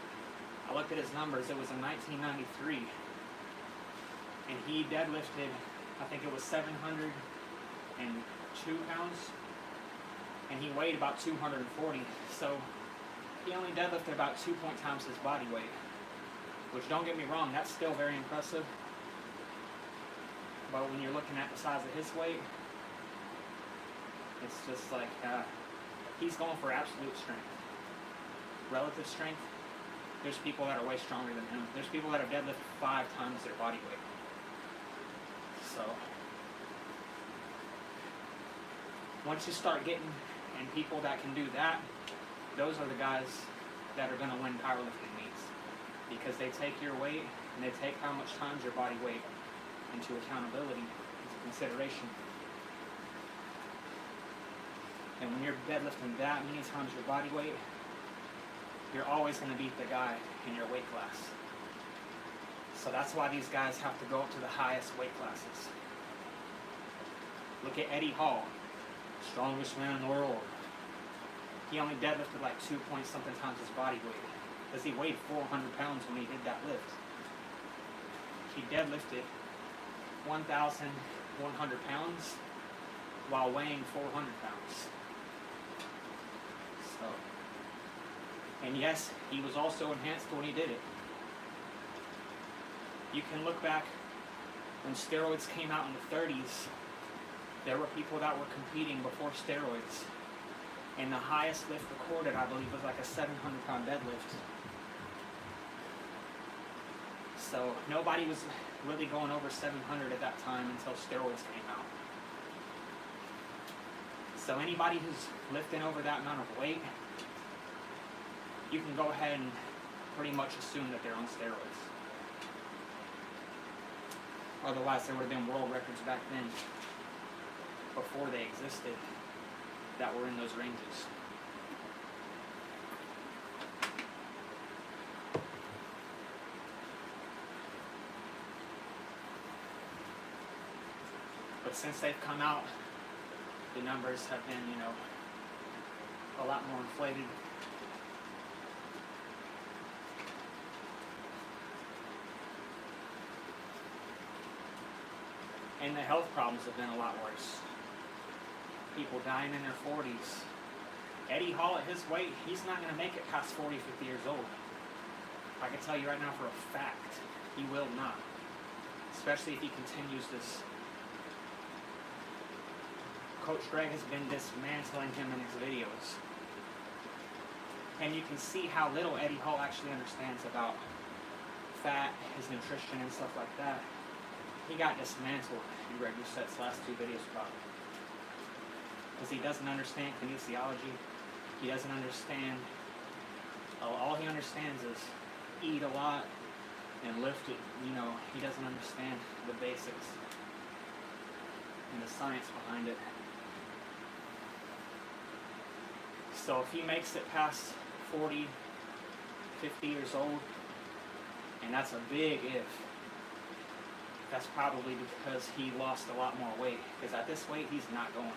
I looked at his numbers, it was in 1993. And he deadlifted, I think it was 702 pounds. And he weighed about 240. So he only deadlifted about 2 times his body weight. Which, don't get me wrong, that's still very impressive. But when you're looking at the size of his weight, it's just like, he's going for absolute strength. Relative strength, there's people that are way stronger than him. There's people that have deadlifted 5 times their body weight. So, once you start getting, and people that can do that, those are the guys that are going to win powerlifting meets. Because they take your weight, and they take how much times your body weight into accountability, into consideration. And when you're deadlifting that many times your body weight, you're always going to beat the guy in your weight class. So that's why these guys have to go up to the highest weight classes. Look at Eddie Hall, strongest man in the world. He only deadlifted like 2 point something times his body weight, because he weighed 400 pounds when he did that lift. He deadlifted 1,100 pounds while weighing 400 pounds. So, and yes, he was also enhanced when he did it. You can look back when steroids came out in the 30s, there were people that were competing before steroids. And the highest lift recorded, I believe, was like a 700-pound deadlift. So nobody was really going over 700 at that time until steroids came out. So anybody who's lifting over that amount of weight, you can go ahead and pretty much assume that they're on steroids. Otherwise, there would have been world records back then, before they existed, that were in those ranges. But since they've come out, the numbers have been, you know, a lot more inflated. And the health problems have been a lot worse. People dying in their 40s. Eddie Hall at his weight, he's not going to make it past 40, 50 years old. I can tell you right now for a fact, he will not. Especially if he continues this. Coach Greg has been dismantling him in his videos. And you can see how little Eddie Hall actually understands about fat, his nutrition, and stuff like that. He got dismantled in Greg Roussette's last 2 videos about it. Because he doesn't understand kinesiology. He doesn't understand. All he understands is eat a lot and lift it. You know, he doesn't understand the basics and the science behind it. So if he makes it past 40, 50 years old, and that's a big if, that's probably because he lost a lot more weight. Because at this weight, he's not going to.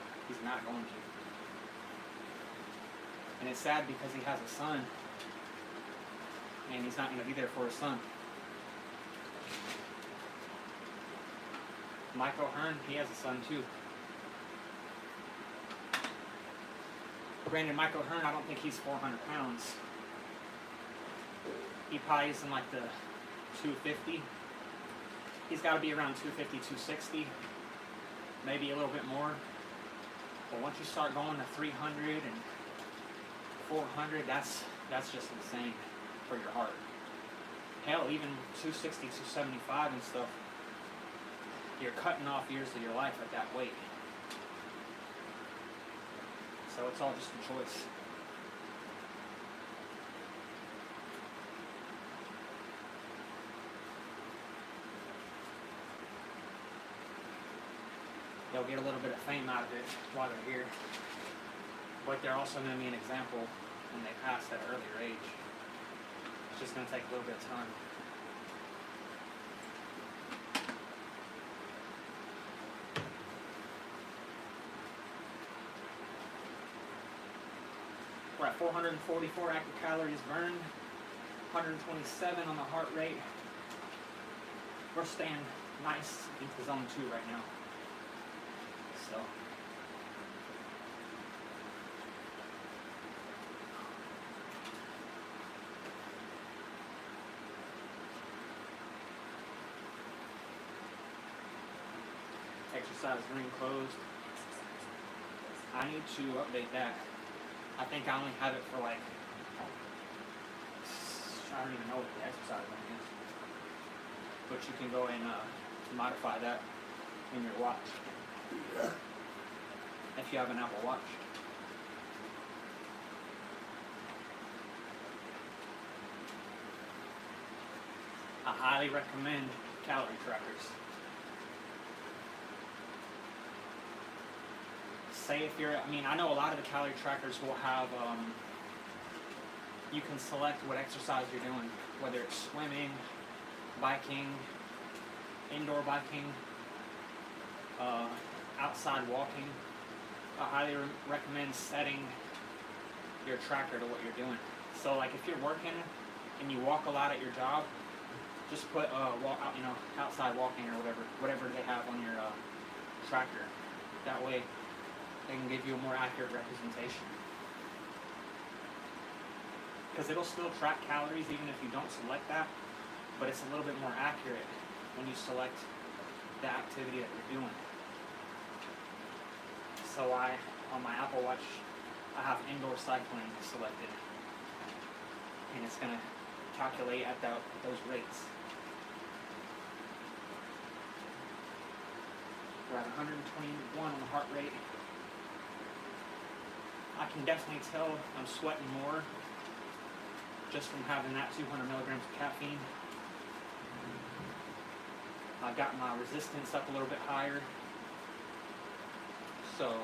And it's sad because he has a son, and he's not going to be there for his son. Mike O'Hearn, he has a son too. Granted, Mike O'Hearn, I don't think he's 400 pounds. He probably is in like the 250. He's got to be around 250, 260, maybe a little bit more. But once you start going to 300 and 400, that's just insane for your heart. Hell, even 260, 275 and stuff, you're cutting off years of your life at that weight. So it's all just a choice. They'll get a little bit of fame out of it while they're here. But they're also going to be an example when they pass at an earlier age. It's just going to take a little bit of time. We're at 444 active calories burned, 127 on the heart rate. We're staying nice into zone 2 right now. So exercise ring closed. I need to update that. I think I only have it for like, I don't even know what the exercise ring is. But you can go and modify that in your watch. If you have an Apple Watch. I highly recommend calorie trackers. Say if you're, I know a lot of the calorie trackers will have, you can select what exercise you're doing, whether it's swimming, biking, indoor biking, outside walking. I highly recommend setting your tracker to what you're doing. So like if you're working and you walk a lot at your job, just put outside walking or whatever they have on your tracker. That way they can give you a more accurate representation. Because it'll still track calories even if you don't select that, but it's a little bit more accurate when you select the activity that you're doing. So on my Apple Watch, I have indoor cycling selected. And it's going to calculate at those rates. We're at 121 on the heart rate. I can definitely tell I'm sweating more just from having that 200 milligrams of caffeine. I've got my resistance up a little bit higher. So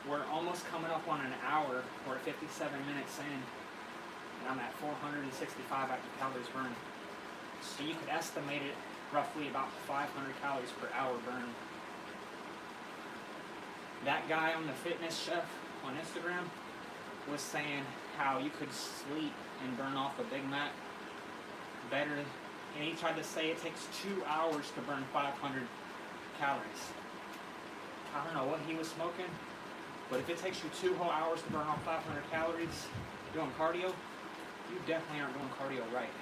we're almost coming up on an hour. We're at 57 minutes in, and I'm at 465 active calories burned. So you could estimate it roughly about 500 calories per hour burn. That guy on the Fitness Chef on Instagram was saying how you could sleep and burn off a Big Mac better, and he tried to say it takes 2 hours to burn 500 calories. I don't know what he was smoking, but if it takes you 2 whole hours to burn off 500 calories doing cardio, you definitely aren't doing cardio right.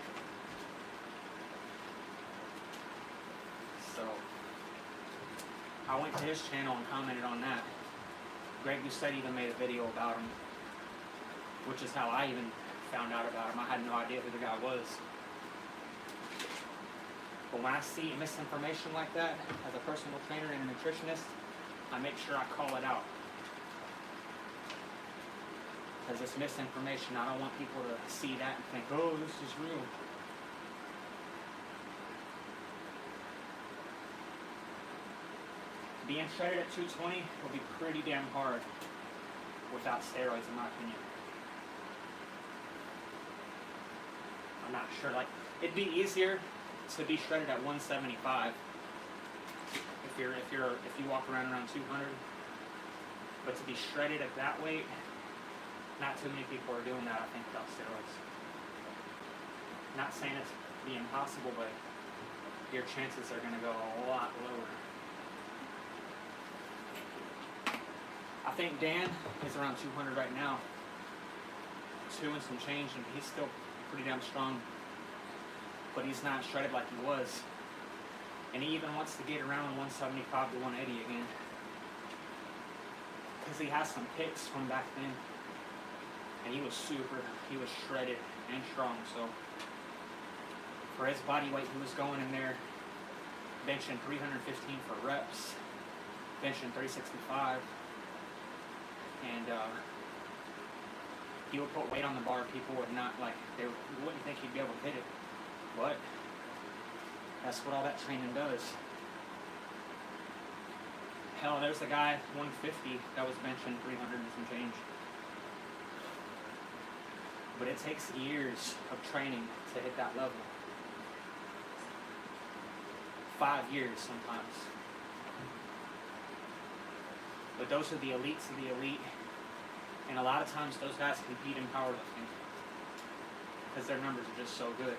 So I went to his channel and commented on that. Greg Doucette even made a video about him, which is how I even found out about him. I had no idea who the guy was. But when I see misinformation like that, as a personal trainer and a nutritionist, I make sure I call it out. Because it's misinformation. I don't want people to see that and think, oh, this is real. Being shredded at 220 will be pretty damn hard without steroids, in my opinion. I'm not sure, like, it'd be easier to be shredded at 175 if you walk around 200. But to be shredded at that weight, not too many people are doing that, I think, without steroids. Not saying it's be impossible, but your chances are going to go a lot lower. I think Dan is around 200 right now. 2 and some change, and he's still pretty damn strong. But he's not shredded like he was. And he even wants to get around 175 to 180 again. Because he has some pics from back then. And he was shredded and strong. So for his body weight, he was going in there benching 315 for reps, benching 365. And he would put weight on the bar. People would not, like, they wouldn't think he'd be able to hit it. But that's what all that training does. Hell, there's a guy, 150, that was benching 300 and some change. But it takes years of training to hit that level. 5 years sometimes. But those are the elites of the elite. And a lot of times those guys compete in powerlifting because their numbers are just so good.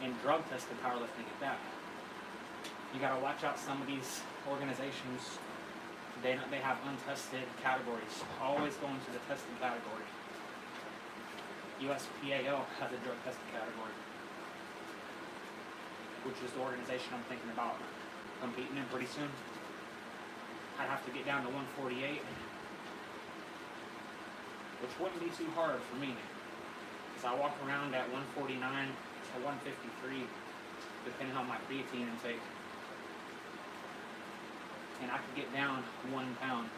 And drug tested powerlifting at that. You gotta watch out some of these organizations. They have untested categories. Always going to the tested category. USPAO has a drug tested category, which is the organization I'm thinking about competing in pretty soon. I'd have to get down to 148, which wouldn't be too hard for me, because I walk around at 149 to 153, depending on my creatine intake, and I could get down 1 pound,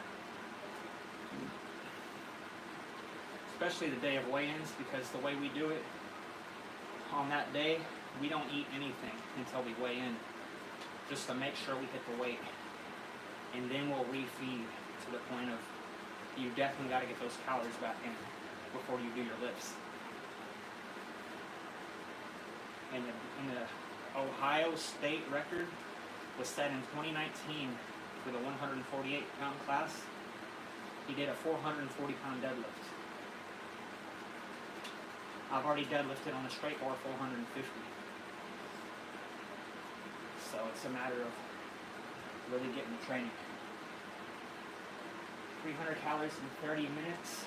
especially the day of weigh-ins, because the way we do it on that day, we don't eat anything until we weigh in, just to make sure we hit the weight. And then we'll refeed to the point of you definitely got to get those calories back in before you do your lifts. And the Ohio State record was set in 2019 for the 148-pound class. He did a 440-pound deadlift. I've already deadlifted on the straight bar 450. So it's a matter of really getting the training. 300 calories in 30 minutes.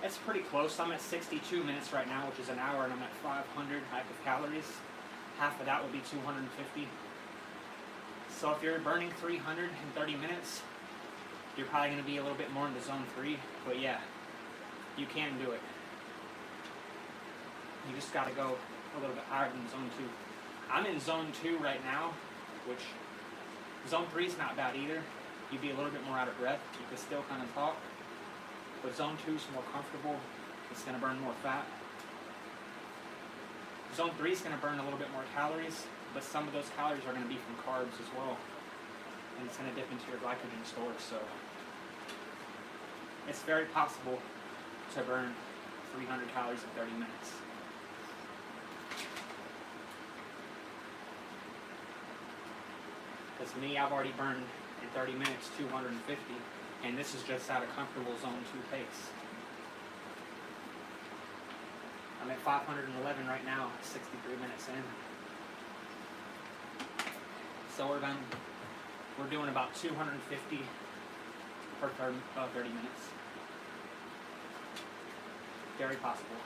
It's pretty close. I'm at 62 minutes right now, which is an hour, and I'm at 500 active calories. Half of that would be 250. So if you're burning 300 in 30 minutes, you're probably going to be a little bit more into zone 3. But yeah, you can do it. You just got to go a little bit higher than zone 2. I'm in zone 2 right now, which Zone 3 is not bad either. You'd be a little bit more out of breath. You could still kind of talk. But Zone 2 is more comfortable. It's going to burn more fat. Zone 3 is going to burn a little bit more calories, but some of those calories are going to be from carbs as well. And it's going to dip into your glycogen stores. So it's very possible to burn 300 calories in 30 minutes. Because me, I've already burned in 30 minutes 250, and this is just at a comfortable Zone 2 pace. I'm at 511 right now, 63 minutes in. So we're doing about 250 per 30 minutes. Very possible.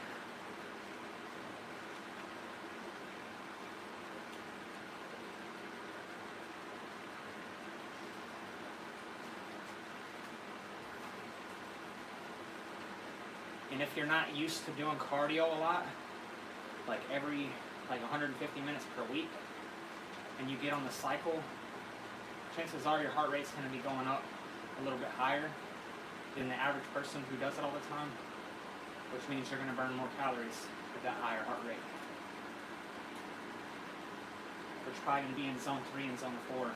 And if you're not used to doing cardio a lot, like 150 minutes per week, and you get on the cycle, chances are your heart rate's going to be going up a little bit higher than the average person who does it all the time, which means you're going to burn more calories at that higher heart rate. Which is probably going to be in Zone 3 and Zone 4.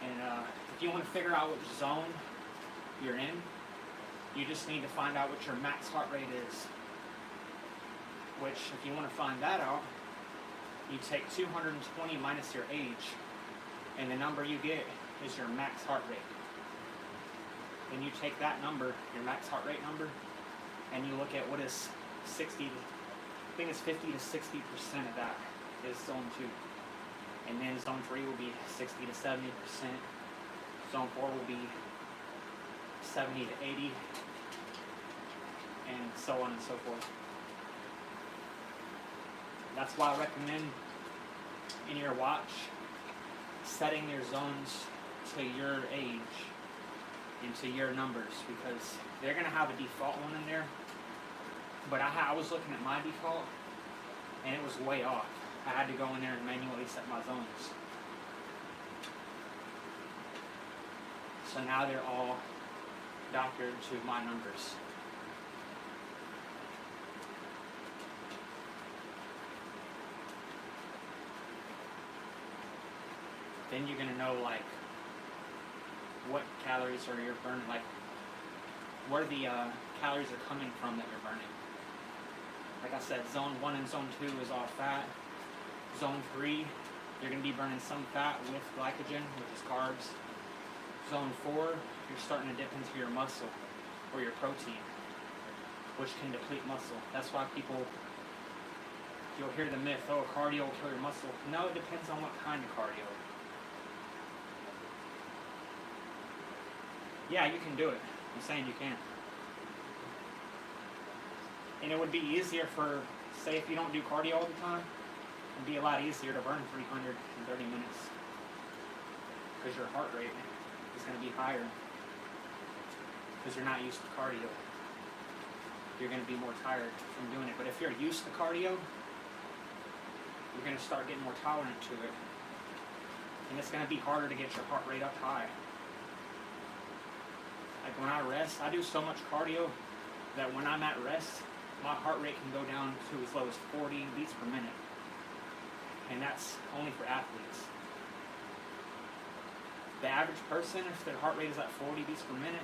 And if you want to figure out which zone you're in, you just need to find out what your max heart rate is. Which, if you want to find that out, you take 220 minus your age, and the number you get is your max heart rate. Then you take that number, your max heart rate number, and you look at what is 50 to 60% of that is Zone 2. And then Zone 3 will be 60 to 70%. Zone 4 will be 70 to 80, and so on and so forth. That's why I recommend in your watch setting your zones to your age and to your numbers, because they're going to have a default one in there. But I was looking at my default, and it was way off. I had to go in there and manually set my zones. So now they're all doctored to my numbers. Then you're gonna know like what calories are you're burning, like where the calories are coming from that you're burning. Like I said, Zone 1 and Zone 2 is all fat. Zone 3, you're going to be burning some fat with glycogen, which is carbs. Zone 4, you're starting to dip into your muscle or your protein, which can deplete muscle. That's why you'll hear the myth, oh, cardio will kill your muscle. No, it depends on what kind of cardio. Yeah, you can do it. I'm saying you can. And it would be easier for, say, if you don't do cardio all the time, it'd be a lot easier to burn 300 in 30 minutes. Because your heart rate is going to be higher. Because you're not used to cardio. You're going to be more tired from doing it. But if you're used to cardio, you're going to start getting more tolerant to it. And it's going to be harder to get your heart rate up high. Like when I rest, I do so much cardio that when I'm at rest, my heart rate can go down to as low as 40 beats per minute. And that's only for athletes. The average person, if their heart rate is at 40 beats per minute,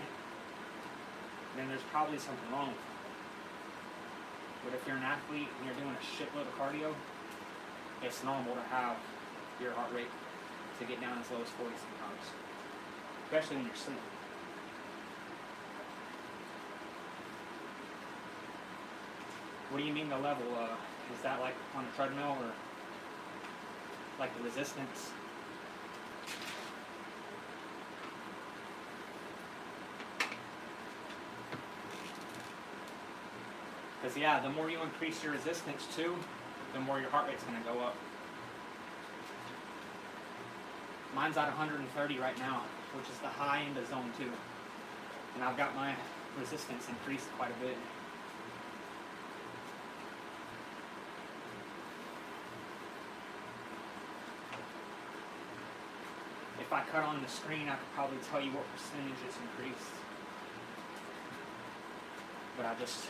then there's probably something wrong with them. But if you're an athlete and you're doing a shitload of cardio, it's normal to have your heart rate to get down as low as 40 sometimes. Especially when you're sleeping. What do you mean the level? Is that like on a treadmill or like the resistance? Because yeah, the more you increase your resistance too, the more your heart rate's going to go up. Mine's at 130 right now, which is the high end of Zone 2. And I've got my resistance increased quite a bit. if I cut on the screen, I could probably tell you what percentage it's increased. But I just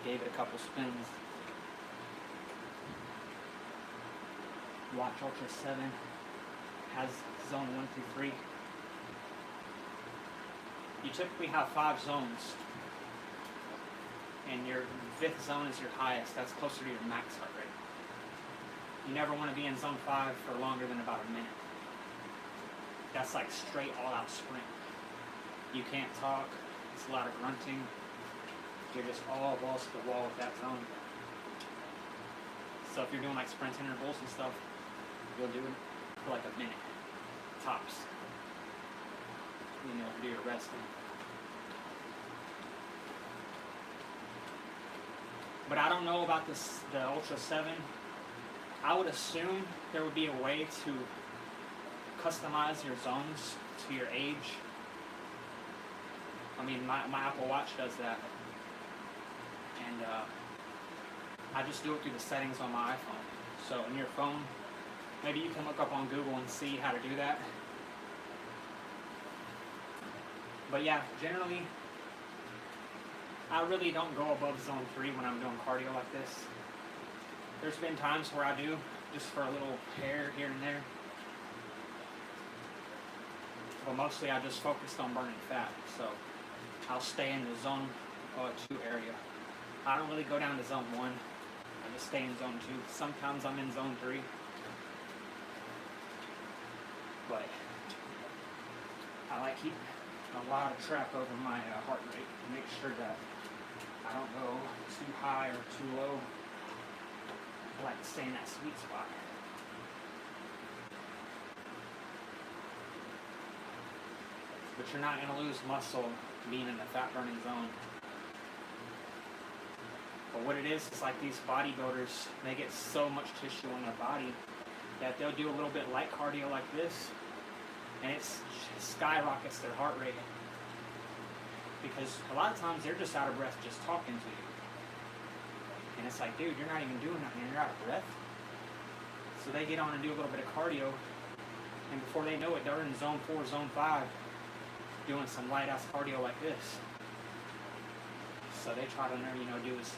gave it a couple spins. Watch Ultra 7 has zone 1 through 3. You typically have 5 zones, and your 5th zone is your highest. That's closer to your max heart rate. You never want to be in zone 5 for longer than about a minute. That's like straight all-out sprint. You can't talk. It's a lot of grunting. You're just all balls to the wall with that zone. So if you're doing like sprint intervals and stuff, you'll do it for like a minute, tops. You know, do your resting. But I don't know about this, the Ultra 7. I would assume there would be a way to customize your zones to your age. I mean, my Apple Watch does that. And I just do it through the settings on my iPhone. So in your phone, maybe you can look up on Google and see how to do that. But yeah, generally, I really don't go above zone 3 when I'm doing cardio like this. There's been times where I do, just for a little hair here and there. But mostly I just focused on burning fat. So I'll stay in the zone 2 area. I don't really go down to zone 1. I just stay in zone 2. Sometimes I'm in zone 3. But I like keeping a lot of track over my heart rate to make sure that I don't go too high or too low. I like to stay in that sweet spot. But you're not going to lose muscle being in the fat burning zone. But what it is like these bodybuilders, they get so much tissue in their body that they'll do a little bit light cardio like this, and it skyrockets their heart rate. Because a lot of times they're just out of breath just talking to you. And it's like, dude, you're not even doing nothing, you're out of breath. So they get on and do a little bit of cardio, and before they know it, they're in zone 4, zone 5, doing some light ass cardio like this. So they try to, do as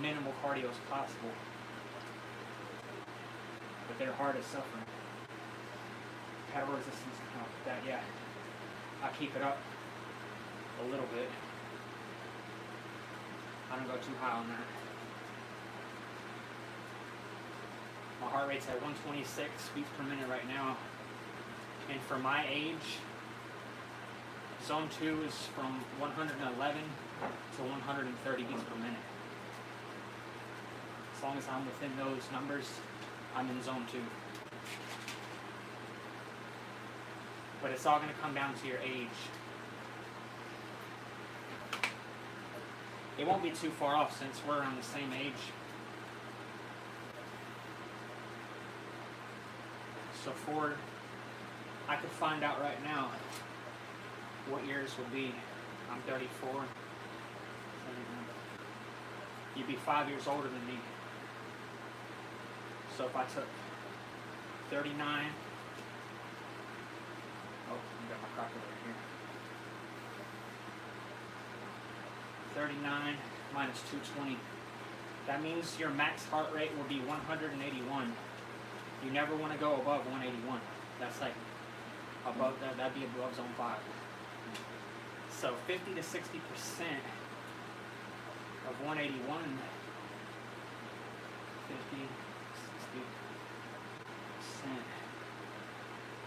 minimal cardio as possible. But their heart is suffering. Pedal resistance, that, yeah. I keep it up a little bit. I don't go too high on that. My heart rate's at 126 beats per minute right now. And for my age, zone 2 is from 111 to 130 beats per minute. As long as I'm within those numbers, I'm in zone 2. But it's all going to come down to your age. It won't be too far off since we're around the same age. So I could find out right now what yours will be. I'm 34. You'd be 5 years older than me. So if I took 39, oh, I got my calculator here. 39 minus 220. That means your max heart rate will be 181. You never want to go above 181. That's like above that. That'd be above zone 5. So 50 to 60% of 181. 50, 60%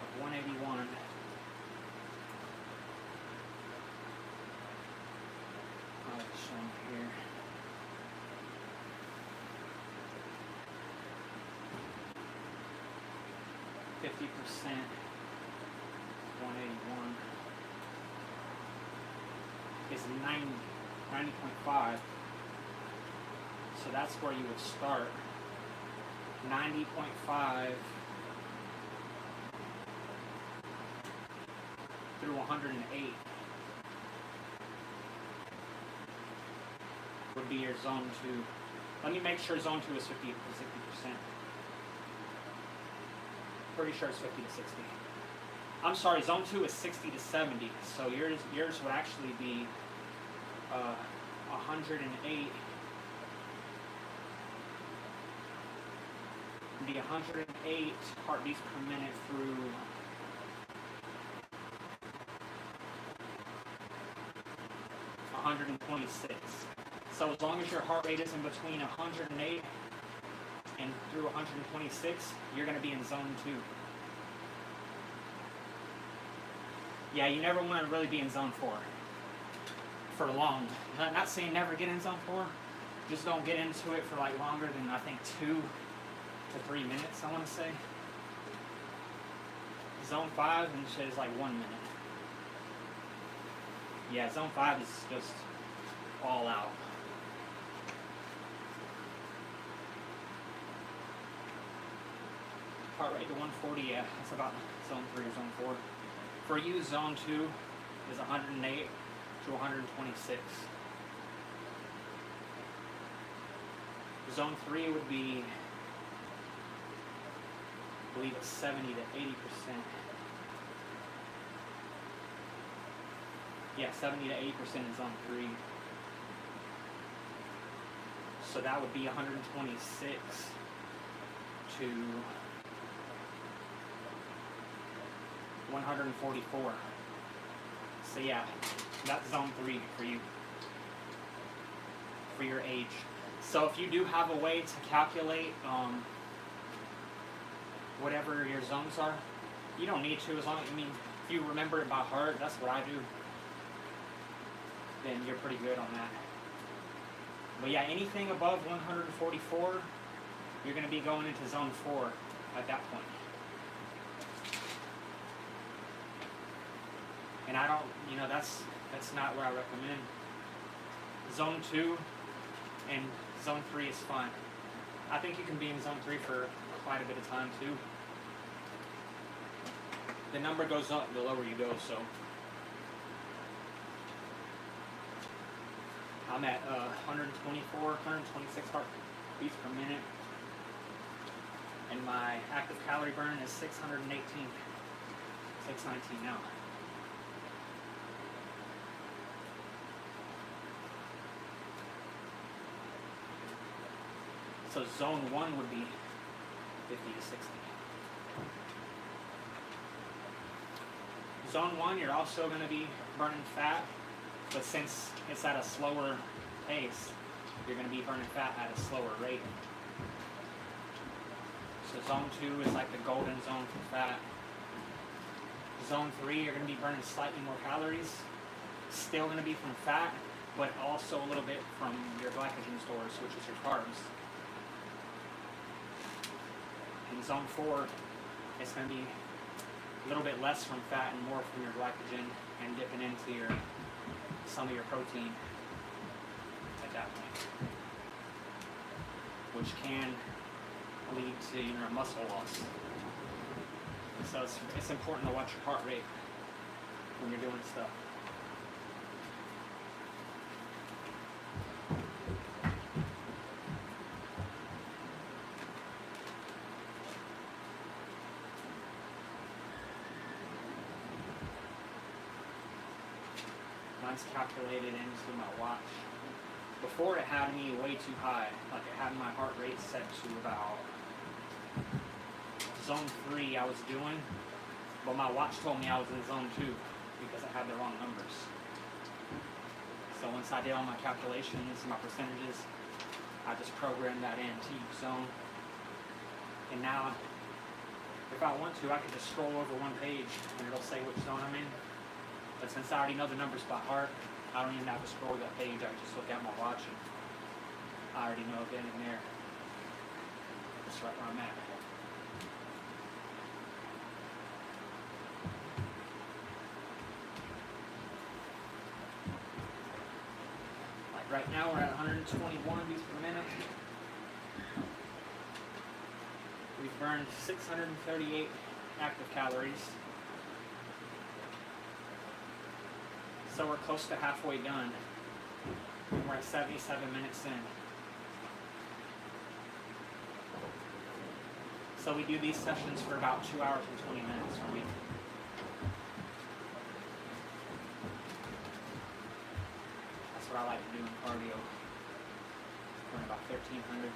of 181. Shown here. %, 181 is 90.5. So that's where you would start. 90.5 through 108 would be your zone 2. Let me make sure zone 2 is 50 to 60%. Pretty sure it's 50 to 60. I'm sorry, zone 2 is 60 to 70. So yours would actually be 108. Be 108 heartbeats per minute through 126. So as long as your heart rate is in between 108 and through 126, you're going to be in zone 2. Yeah, you never want to really be in zone 4 for long. Not saying never get in zone 4, just don't get into it for like longer than I think 2 to 3 minutes, I want to say. Zone 5 and shit is like 1 minute. Yeah, zone 5 is just all out. Heart rate to 140, yeah, that's about zone 3 or zone 4. For you, zone 2 is 108 to 126. Zone 3 would be, I believe it's 70 to 80%. Yeah, 70 to 80% in zone 3. So that would be 126 to 144. So yeah, that's zone 3 for you, for your age. So if you do have a way to calculate whatever your zones are, you don't need to, as long as, I mean, if you remember it by heart, that's what I do, then you're pretty good on that. But yeah, anything above 144, you're going to be going into zone 4 at that point. And I don't, you know, that's not where I recommend. Zone 2 and zone 3 is fine. I think you can be in zone 3 for quite a bit of time too. The number goes up the lower you go, so. I'm at 124, 126 heartbeats per minute. And my active calorie burn is 618, 619 now. So zone 1 would be 50 to 60. Zone 1, you're also going to be burning fat, but since it's at a slower pace, you're going to be burning fat at a slower rate. So zone 2 is like the golden zone for fat. Zone 3, you're going to be burning slightly more calories, still going to be from fat, but also a little bit from your glycogen stores, which is your carbs. In zone 4, it's going to be a little bit less from fat and more from your glycogen, and dipping into some of your protein at that point, which can lead to your muscle loss. So it's important to watch your heart rate when you're doing stuff. Mine's calculated into my watch. Before, it had me way too high. Like, it had my heart rate set to about zone 3 I was doing, but my watch told me I was in zone 2 because I had the wrong numbers. So once I did all my calculations, my percentages, I just programmed that into each zone. And now, if I want to, I could just scroll over one page and it'll say which zone I'm in. But since I already know the numbers by heart, I don't even have to scroll that page. I just look at my watch and I already know then and there. That's right where I'm at. Like right now we're at 121 beats per minute. We've burned 638 active calories. So we're close to halfway done. We're at 77 minutes in. So we do these sessions for about 2 hours and 20 minutes per week. what I like to do in cardio. Run about 1,300.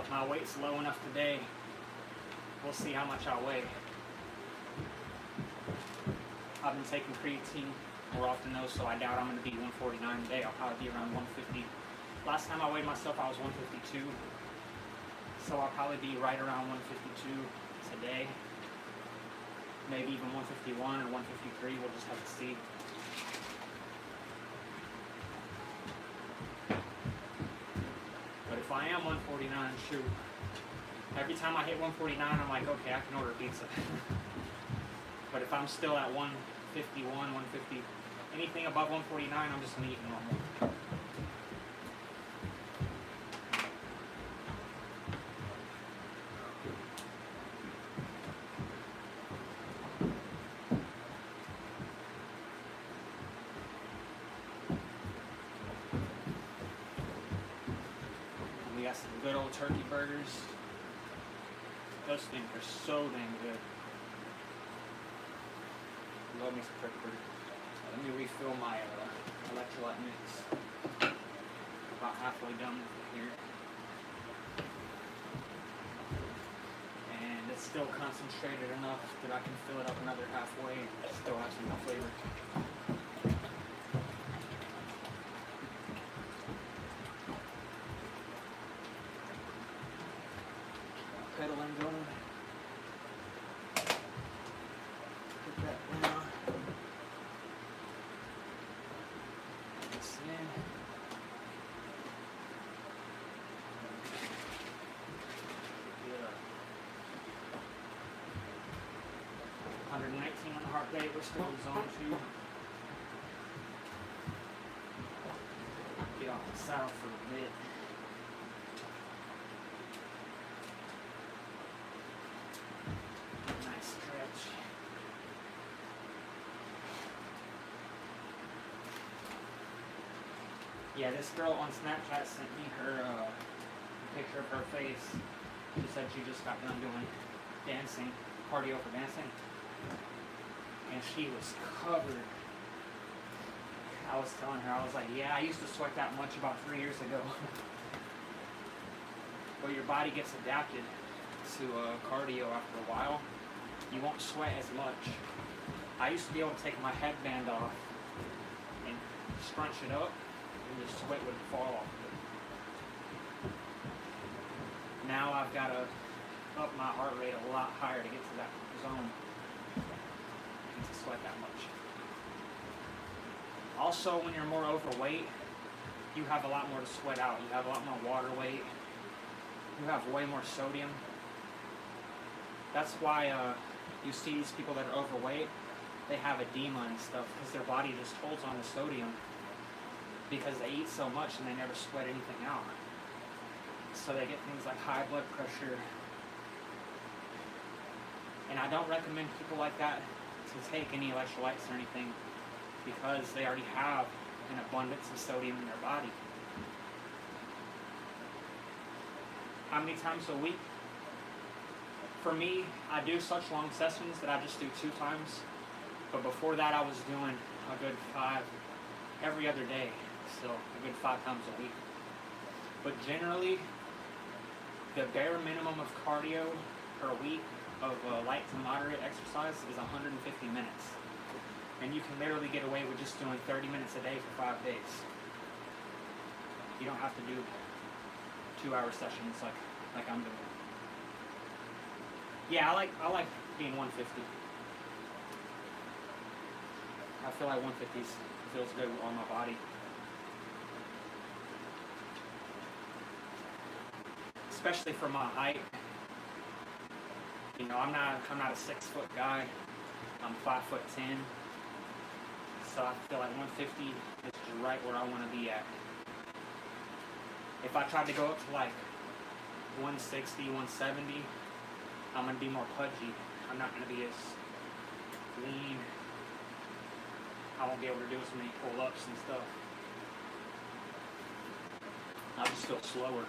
My weight's low enough today. We'll see how much I weigh. I've been taking creatine more often though, so I doubt I'm going to be 149 today. I'll probably be around 150. Last time I weighed myself, I was 152. So I'll probably be right around 152 today. Maybe even 151 or 153. We'll just have to see. But if I am 149, shoot. Every time I hit 149, I'm like, okay, I can order pizza. But if I'm still at 151, 150, anything above 149, I'm just going to eat normal. We got some good old turkey burgers. Those things are so dang good. Love me some turkey burgers. Let me refill my electrolyte mix. About halfway done with it here. And it's still concentrated enough that I can fill it up another halfway and still have some flavor. Pedaling going. Put that one on. This in. Yeah. 119 on the heart rate. We're still in zone 2. Get off the saddle for a bit. Nice stretch. Yeah, this girl on Snapchat sent me her picture of her face. She said she just got done doing dancing, cardio for dancing, and she was covered. I was telling her, I was like, yeah, I used to sweat that much about 3 years ago. But your body gets adapted to cardio after a while. You won't sweat as much. I used to be able to take my headband off and scrunch it up, and the sweat would fall off of it. Now I've got to up my heart rate a lot higher to get to that zone and to sweat that much. Also, when you're more overweight, you have a lot more to sweat out. You have a lot more water weight. You have way more sodium. That's why you see these people that are overweight, they have edema and stuff because their body just holds on to sodium because they eat so much and they never sweat anything out. So they get things like high blood pressure. And I don't recommend people like that to take any electrolytes or anything because they already have an abundance of sodium in their body. How many times a week? For me, I do such long sessions that I just do 2 times. But before that, I was doing a good 5 every other day. So a good 5 times a week. But generally, the bare minimum of cardio per week of light to moderate exercise is 150 minutes. And you can literally get away with just doing 30 minutes a day for 5 days. You don't have to do 2-hour sessions like I'm doing. Yeah, I like being 150. I feel like 150 feels good on my body. Especially for my height. You know, I'm not a 6-foot guy. I'm 5'10". So I feel like 150 is just right where I want to be at. If I tried to go up to like 160, 170, I'm going to be more pudgy. I'm not going to be as lean. I won't be able to do as many pull-ups and stuff. I'll just feel slower.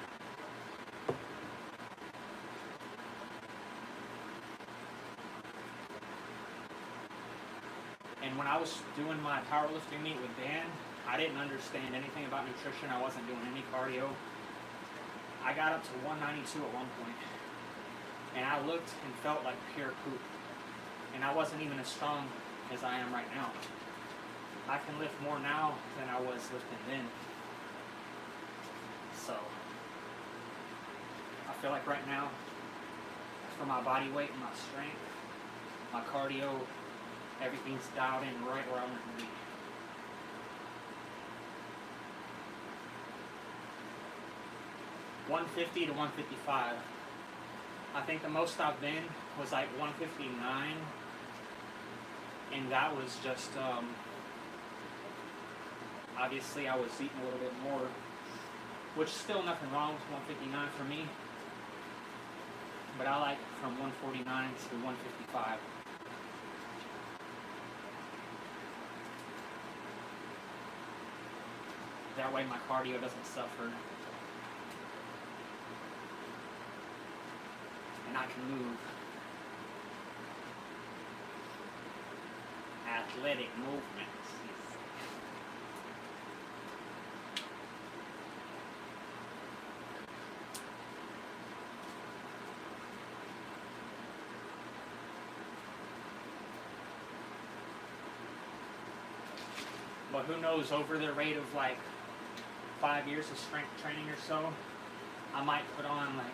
when I was doing my powerlifting meet with Dan, I didn't understand anything about nutrition. I wasn't doing any cardio. I got up to 192 at one point, and I looked and felt like pure poop. And I wasn't even as strong as I am right now. I can lift more now than I was lifting then. So, I feel like right now, for my body weight and my strength, my cardio, everything's dialed in right where I want it to be. $150 to $155. I think the most I've been was like $159, and that was just obviously I was eating a little bit more, which is still nothing wrong with $159 for me. But I like from $149 to $155. That way my cardio doesn't suffer. And I can move. Athletic movements. But who knows, over the rate of like 5 years of strength training or so, I might put on like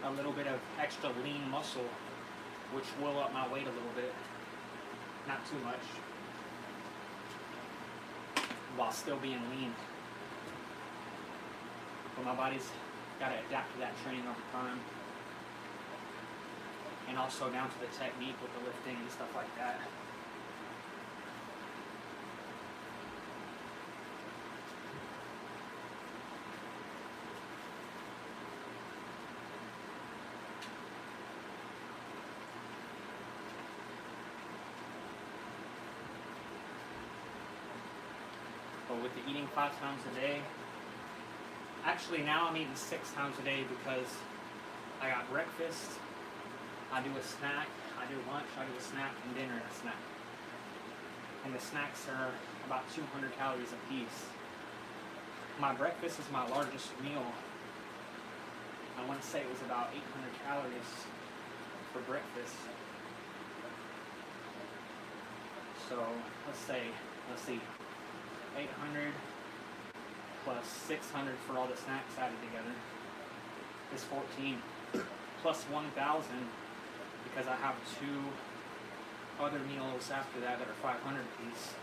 a little bit of extra lean muscle, which will up my weight a little bit. Not too much, while still being lean. But my body's got to adapt to that training over time. And also down to the technique with the lifting and stuff like that. But with the eating 5 times a day, actually now I'm eating 6 times a day because I got breakfast, I do a snack, I do lunch, I do a snack, and dinner and a snack. And the snacks are about 200 calories a piece. My breakfast is my largest meal. I want to say it was about 800 calories for breakfast. So let's see. 800 plus 600 for all the snacks added together is 14, plus 1,000 because I have 2 other meals after that are 500 apiece.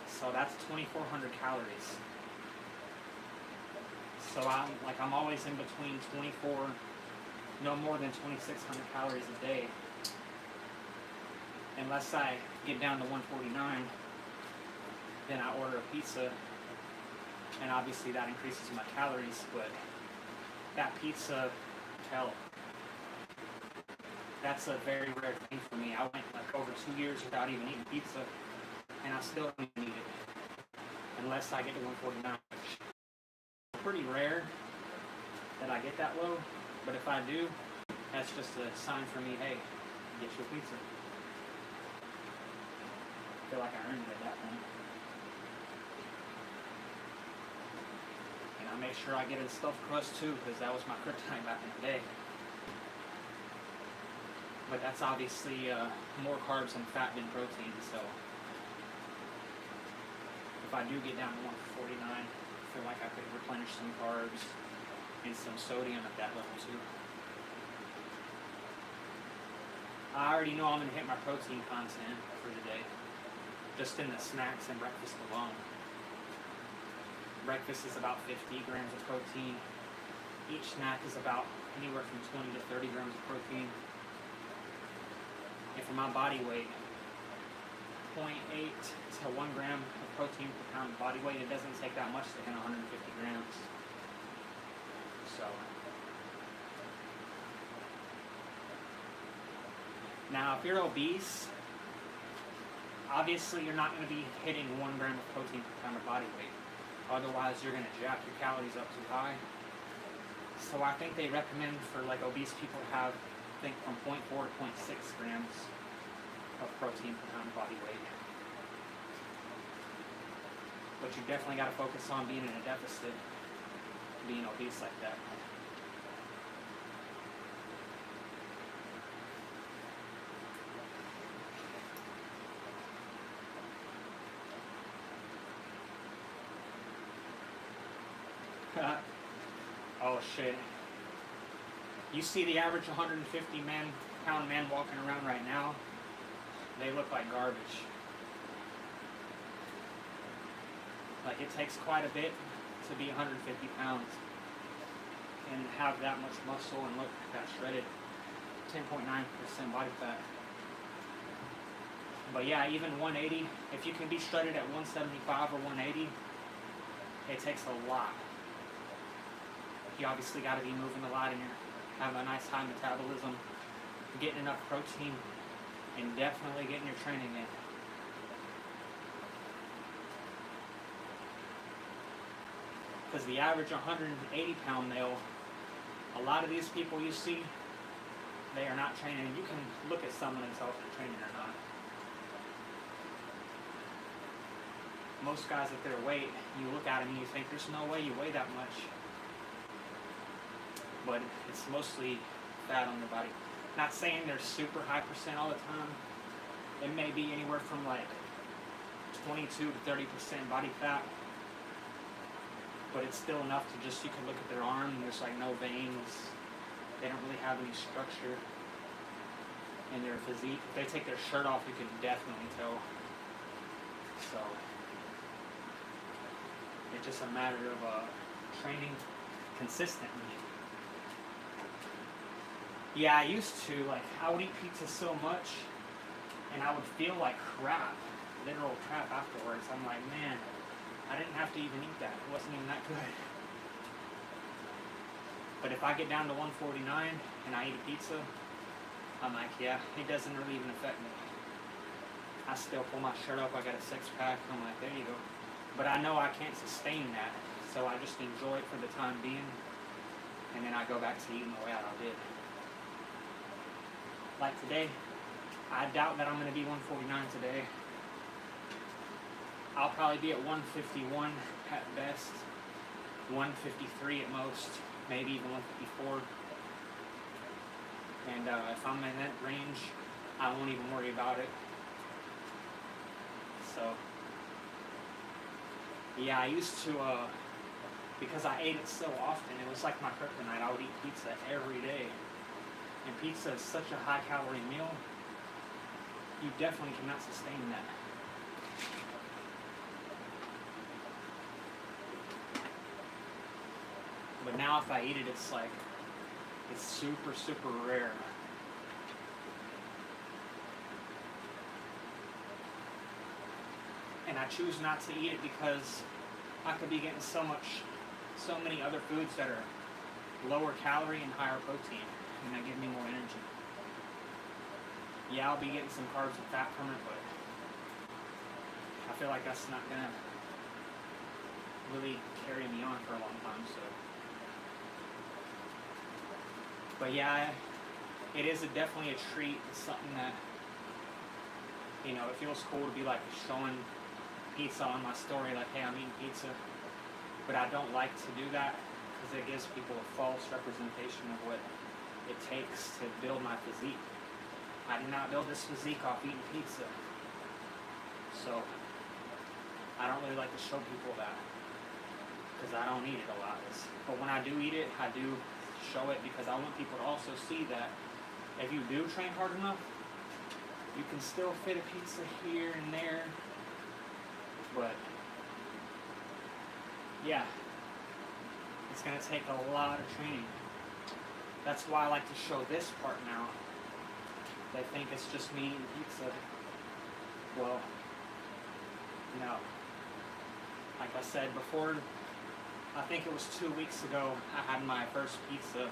So that's 2,400 calories. So I'm always in between 24, no more than 2,600 calories a day, unless I get down to 149. Then I order a pizza, and obviously that increases my calories, but that pizza, hell, that's a very rare thing for me. I went like over 2 years without even eating pizza, and I still don't even eat it, unless I get to 149. Pretty rare that I get that low, but if I do, that's just a sign for me, hey, get your pizza. I feel like I earned it at that point. And I make sure I get a stuffed crust too, because that was my kryptonite back in the day. But that's obviously more carbs and fat than protein, so if I do get down to 149, I feel like I could replenish some carbs and some sodium at that level too. I already know I'm going to hit my protein content for the day, just in the snacks and breakfast alone. Breakfast is about 50 grams of protein. Each snack is about anywhere from 20 to 30 grams of protein. And for my body weight, 0.8 to 1 gram of protein per pound of body weight, it doesn't take that much to hit 150 grams. So, now if you're obese, obviously you're not going to be hitting 1 gram of protein per pound of body weight. Otherwise, you're going to jack your calories up too high. So I think they recommend for like obese people to have, I think, from 0.4 to 0.6 grams of protein per pound of body weight. But you definitely got to focus on being in a deficit, being obese like that. Oh shit. You see the average 150-pound man walking around right now, they look like garbage. Like, it takes quite a bit to be 150 pounds and have that much muscle and look that shredded. 10.9% body fat. But yeah, even 180, if you can be shredded at 175 or 180, it takes a lot. You obviously got to be moving a lot and having a nice high metabolism, getting enough protein, and definitely getting your training in. Because the average 180-pound male, a lot of these people you see, they are not training. You can look at someone and tell if they're training or not. Most guys at their weight, you look at them and you think, there's no way you weigh that much. But it's mostly fat on their body. Not saying they're super high percent all the time. It may be anywhere from like 22 to 30% body fat. But it's still enough to just, you can look at their arm, there's like no veins. They don't really have any structure in their physique. If they take their shirt off, you can definitely tell. So, it's just a matter of training consistently. Yeah, I used to, like, I would eat pizza so much, and I would feel like crap, literal crap afterwards. I'm like, man, I didn't have to even eat that. It wasn't even that good. But if I get down to 149 and I eat a pizza, I'm like, yeah, it doesn't really even affect me. I still pull my shirt up, I got a six-pack, I'm like, there you go. But I know I can't sustain that, so I just enjoy it for the time being, and then I go back to eating the way I did. Like today, I doubt that I'm going to be 149 today. I'll probably be at 151 at best, 153 at most, maybe even 154. And if I'm in that range, I won't even worry about it. So, yeah, I used to, because I ate it so often, it was like my kryptonite. I would eat pizza every day. And pizza is such a high-calorie meal, you definitely cannot sustain that. But now if I eat it, it's like, it's super, super rare. And I choose not to eat it because I could be getting so many other foods that are lower calorie and higher protein, and that give me more energy. Yeah, I'll be getting some carbs and fat from it, but I feel like that's not gonna really carry me on for a long time, so. But yeah, it is definitely a treat. It's something that, you know, it feels cool to be like showing pizza on my story, like, hey, I'm eating pizza. But I don't like to do that because it gives people a false representation of what it takes to build my physique. I did not build this physique off eating pizza. So I don't really like to show people that because I don't eat it a lot. But when I do eat it, I do show it because I want people to also see that if you do train hard enough, you can still fit a pizza here and there. But yeah, it's going to take a lot of training. That's why I like to show this part now. They think it's just me eating pizza. Well, no. Like I said before, I think it was 2 weeks ago I had my first pizza,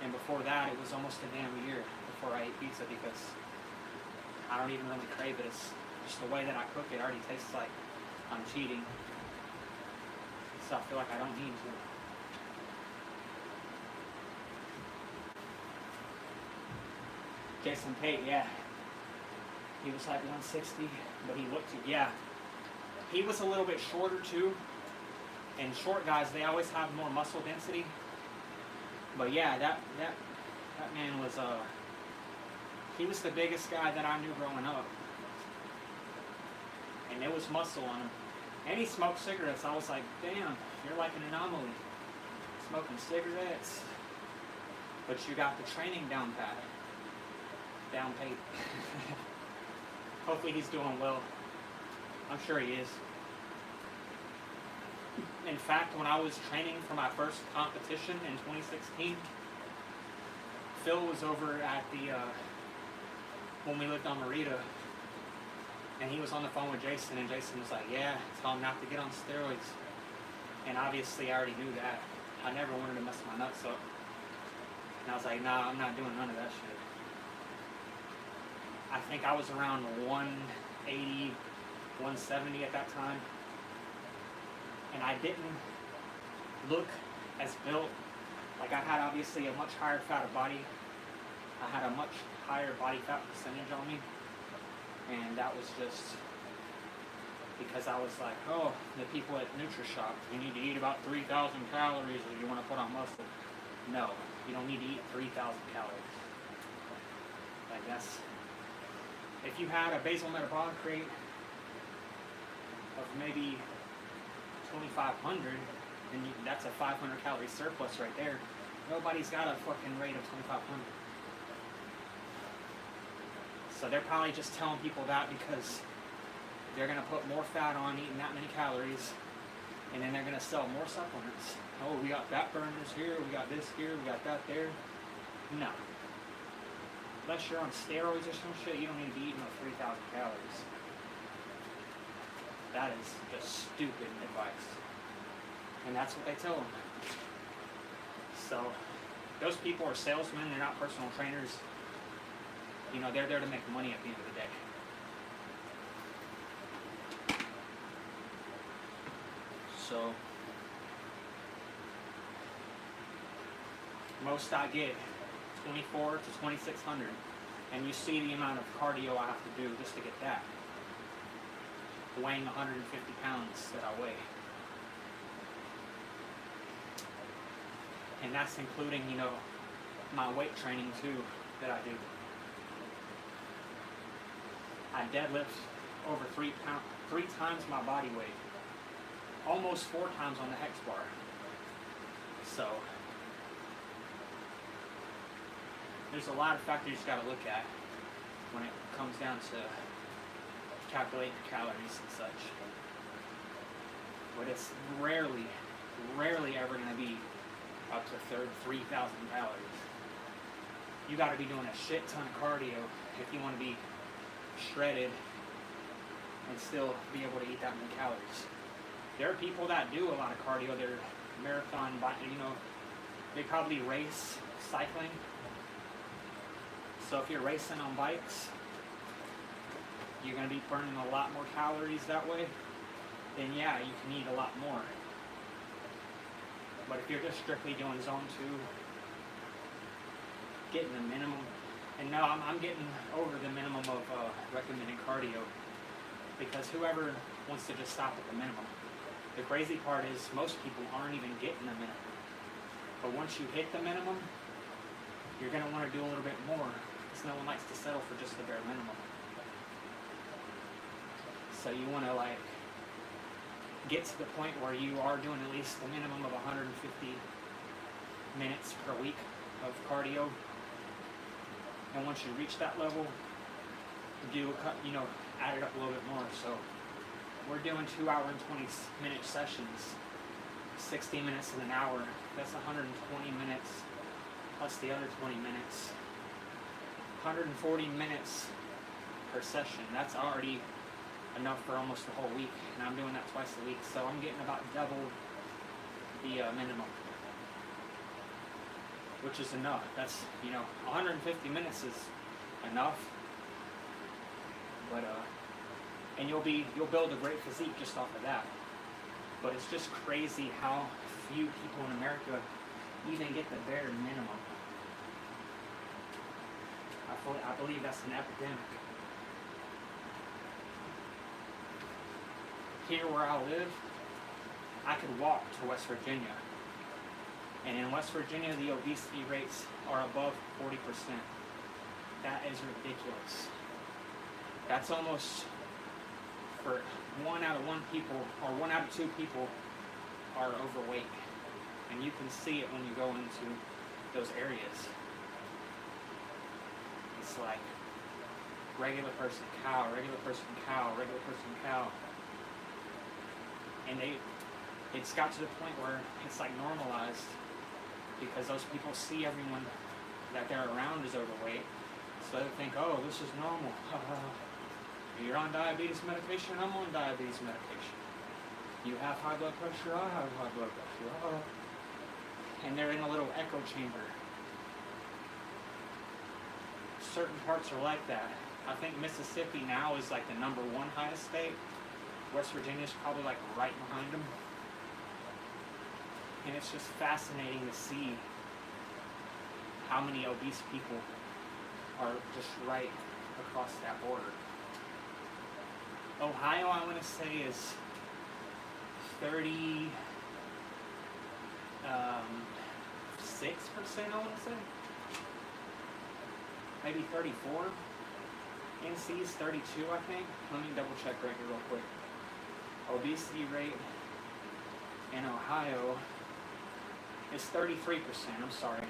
and before that it was almost a damn year before I ate pizza because I don't even really crave it. It's just the way that I cook it already tastes like I'm cheating. So I feel like I don't need to. Jason Tate, yeah. He was like 160, but he looked, yeah. He was a little bit shorter too, and short guys, they always have more muscle density. But yeah, that man was he was the biggest guy that I knew growing up, and there was muscle on him. And he smoked cigarettes. I was like, damn, you're like an anomaly, smoking cigarettes, but you got the training down pat, down paid. Hopefully he's doing well. I'm sure he is. In fact, when I was training for my first competition in 2016, Phil was over at the, when we lived on Merida, and he was on the phone with Jason, and Jason was like, yeah, tell him not to get on steroids. And obviously I already knew that. I never wanted to mess my nuts up. And I was like, nah, I'm not doing none of that shit. I think I was around 180, 170 at that time. And I didn't look as built. Like, I had obviously a much higher fat of body. I had a much higher body fat percentage on me. And that was just because I was like, oh, the people at NutriShop, you need to eat about 3,000 calories if you want to put on muscle. No, you don't need to eat 3,000 calories. Like, that's, if you had a basal metabolic rate of maybe 2,500, and that's a 500 calorie surplus right there. Nobody's got a fucking rate of 2,500. So they're probably just telling people that because they're gonna put more fat on eating that many calories, and then they're gonna sell more supplements. Oh, we got fat burners here, we got this here, we got that there. No. Unless you're on steroids or some shit, you don't need to be eating no 3,000 calories. That is just stupid advice. And that's what they tell them. So, those people are salesmen, they're not personal trainers. You know, they're there to make money at the end of the day. So, most I get 24 to 2,600. And you see the amount of cardio I have to do just to get that. Weighing 150 pounds that I weigh. And that's including, you know, my weight training too that I do. I deadlift over 3 times my body weight. Almost 4 times on the hex bar. So, there's a lot of factors you gotta look at when it comes down to calculate your calories and such. But it's rarely ever going to be up to 3,000 calories. You got to be doing a shit ton of cardio if you want to be shredded and still be able to eat that many calories. There are people that do a lot of cardio. They're marathon, you know, they probably race cycling. So if you're racing on bikes, you're going to be burning a lot more calories that way, then yeah, you can eat a lot more. But if you're just strictly doing zone 2, getting the minimum, and no, I'm getting over the minimum of recommended cardio, because whoever wants to just stop at the minimum. The crazy part is most people aren't even getting the minimum. But once you hit the minimum, you're going to want to do a little bit more, because no one likes to settle for just the bare minimum. So you want to like get to the point where you are doing at least a minimum of 150 minutes per week of cardio. And once you reach that level, add it up a little bit more. So we're doing 2 hour and 20-minute sessions, 60 minutes in an hour. That's 120 minutes plus the other 20 minutes. 140 minutes per session. That's already enough for almost the whole week, and I'm doing that twice a week, so I'm getting about double the minimum, which is enough. That's, 150 minutes is enough, but and you'll build a great physique just off of that. But it's just crazy how few people in America even get the bare minimum. I believe that's an epidemic. here where I live, I could walk to West Virginia. And in West Virginia, the obesity rates are above 40%. That is ridiculous. That's almost for 1 out of 1 people, or 1 out of 2 people are overweight. And you can see it when you go into those areas. It's like regular person cow, regular person cow, regular person cow. And it's got to the point where it's like normalized, because those people see everyone that they're around is overweight. So they think, oh, this is normal. You're on diabetes medication, I'm on diabetes medication. You have high blood pressure, I have high blood pressure. And they're in a little echo chamber. Certain parts are like that. I think Mississippi now is like the #1 highest state. West Virginia is probably like right behind them. And it's just fascinating to see how many obese people are just right across that border. Ohio, I want to say, is 36%, I want to say. Maybe 34. NC is 32, I think. Let me double check right here real quick. Obesity rate in Ohio is 33%, I'm sorry.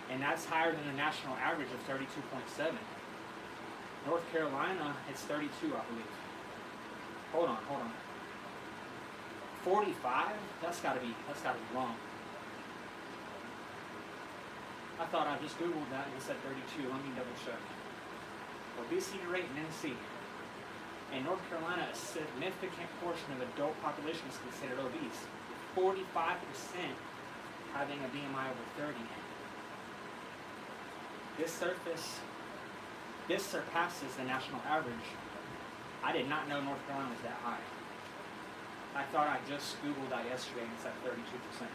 And that's higher than the national average of 32.7. North Carolina, it's 32, I believe. Hold on. 45? That's gotta be wrong. I thought I just Googled that and it said 32. Let me double check. Obesity rate in NC. In North Carolina, a significant portion of the adult population is considered obese. 45% having a BMI over 30. This surpasses the national average. I did not know North Carolina was that high. I thought I just Googled that yesterday and it said 32%.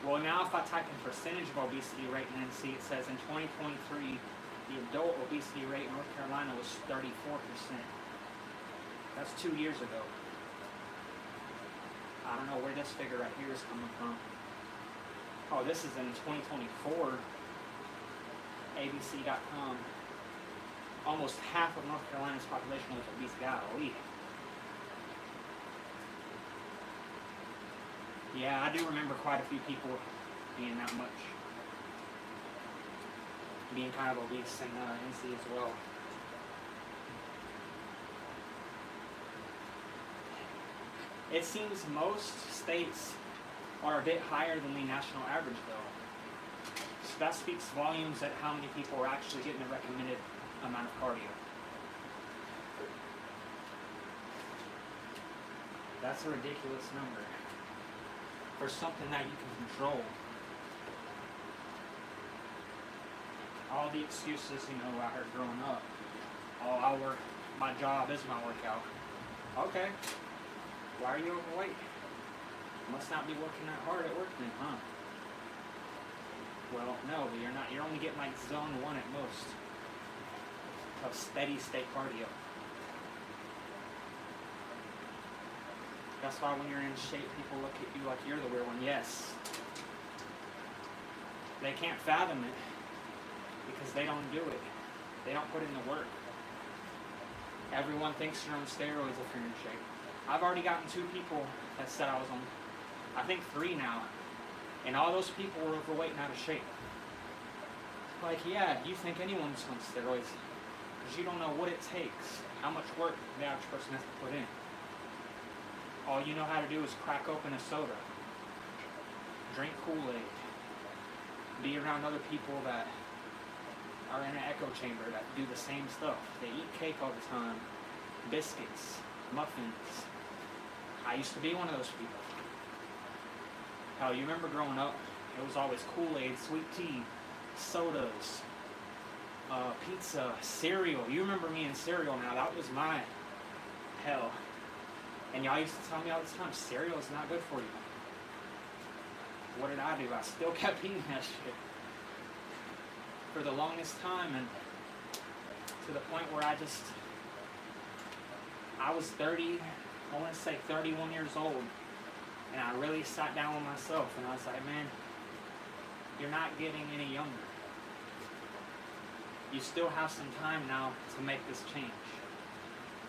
Well, now if I type in percentage of obesity rate in NC, it says in 2023, the adult obesity rate in North Carolina was 34%. That's 2 years ago. I don't know where this figure right here is coming from. Oh, this is in 2024. ABC.com. Almost half of North Carolina's population was obese. Golly. Yeah, I do remember quite a few people being that much. Being kind of obese in NC as well. It seems most states are a bit higher than the national average, though. So that speaks volumes at how many people are actually getting the recommended amount of cardio. That's a ridiculous number for something that you can control. All the excuses, I heard growing up. Oh, I work, my job is my workout. Okay. Why are you overweight? You must not be working that hard at work then, huh? Well, no, you're not. You're only getting like zone 1 at most of steady state cardio. That's why when you're in shape, people look at you like you're the weird one. Yes. They can't fathom it because they don't do it. They don't put in the work. Everyone thinks you're on steroids if you're in shape. I've already gotten 2 people that said I was on, I think 3 now. And all those people were overweight and out of shape. Like, yeah, you think anyone's on steroids because you don't know what it takes, how much work the average person has to put in. All you know how to do is crack open a soda, drink Kool-Aid, be around other people that are in an echo chamber that do the same stuff. They eat cake all the time, biscuits, muffins. I used to be one of those people. Hell, you remember growing up, it was always Kool-Aid, sweet tea, sodas, pizza, cereal. You remember me and cereal now. That was my hell. And y'all used to tell me all the time, cereal is not good for you. what did I do? I still kept eating that shit for the longest time, and to the point where I was 30, I want to say 31 years old, and I really sat down with myself and I was like, man, you're not getting any younger. You still have some time now to make this change.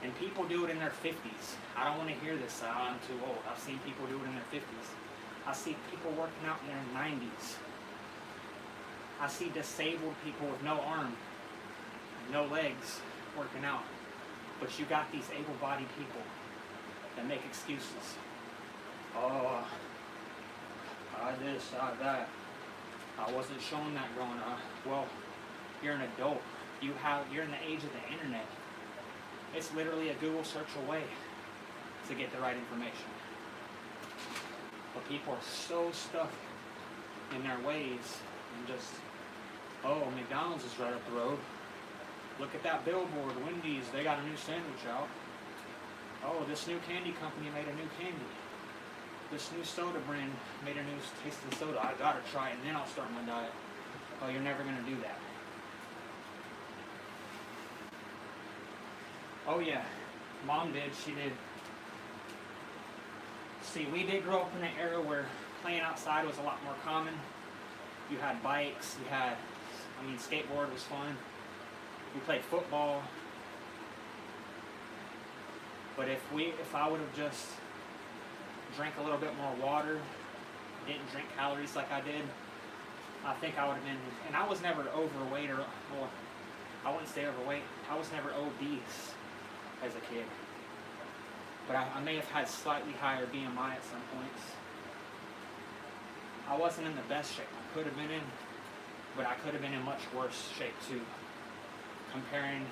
And people do it in their 50s. I don't want to hear this, I'm too old. I've seen people do it in their 50s. I see people working out in their 90s. I see disabled people with no arm, no legs working out. But you got these able-bodied people that make excuses. Oh, I this, I that. I wasn't shown that growing up. Well, you're an adult. You're in the age of the internet. It's literally a Google search away to get the right information. But people are so stuck in their ways and just, oh, McDonald's is right up the road. Look at that billboard, Wendy's, they got a new sandwich out. Oh, this new candy company made a new candy. This new soda brand made a new tasting soda. I gotta try it and then I'll start my diet. Oh, you're never gonna do that. Oh yeah, Mom did, she did. See, we did grow up in an era where playing outside was a lot more common. You had bikes, skateboard was fun. We played football. But if I would have just drank a little bit more water, didn't drink calories like I did, I think I would have been, and I was never overweight well, I wouldn't say overweight, I was never obese as a kid. But I may have had slightly higher BMI at some points. I wasn't in the best shape I could have been in, but I could have been in much worse shape too, comparing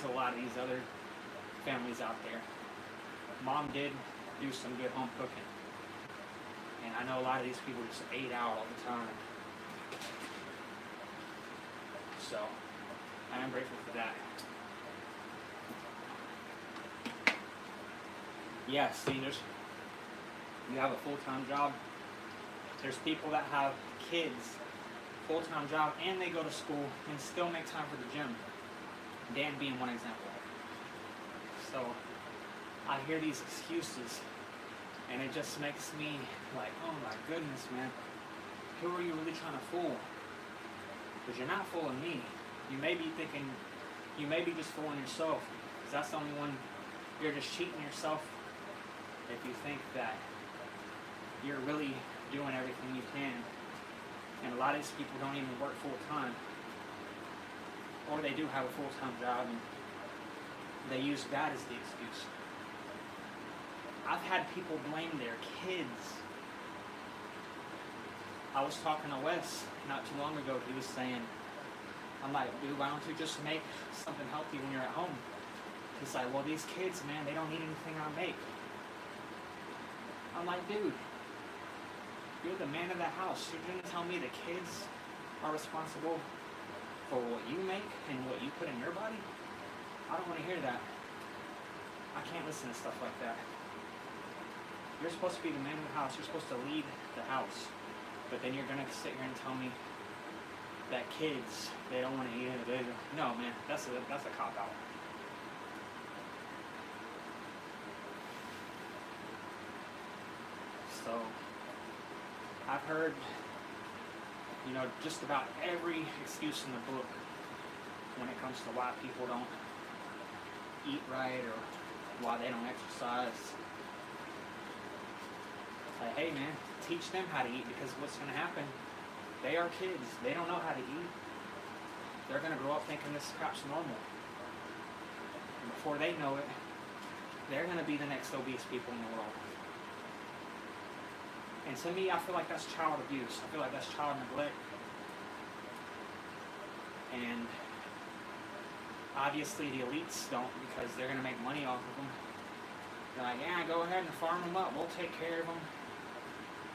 to a lot of these other families out there. Mom did do some good home cooking. And I know a lot of these people just ate out all the time. So, I am grateful for that. Yeah, see, you have a full-time job. There's people that have kids, full-time job, and they go to school and still make time for the gym. Dan being one example. So, I hear these excuses, and it just makes me like, oh my goodness, man. Who are you really trying to fool? Because you're not fooling me. You may be thinking, you may be just fooling yourself. Because that's the only one, you're just cheating yourself if you think that you're really doing everything you can. And a lot of these people don't even work full-time. Or they do have a full-time job and they use that as the excuse. I've had people blame their kids. I was talking to Wes not too long ago. He was saying, I'm like, dude, why don't you just make something healthy when you're at home? He's like, well, these kids, man, they don't need anything I make. I'm like, dude, you're the man of the house. You're going to tell me the kids are responsible for what you make and what you put in your body? I don't want to hear that. I can't listen to stuff like that. You're supposed to be the man of the house. You're supposed to lead the house. But then you're going to sit here and tell me that kids, they don't want to eat it. No, man, that's a cop-out. So, I've heard, just about every excuse in the book when it comes to why people don't eat right or why they don't exercise. Like, hey man, teach them how to eat, because what's going to happen, they are kids, they don't know how to eat. They're going to grow up thinking this crap's normal. And before they know it, they're going to be the next obese people in the world. And to me, I feel like that's child abuse. I feel like that's child neglect. And obviously the elites don't, because they're going to make money off of them. They're like, yeah, go ahead and farm them up. We'll take care of them.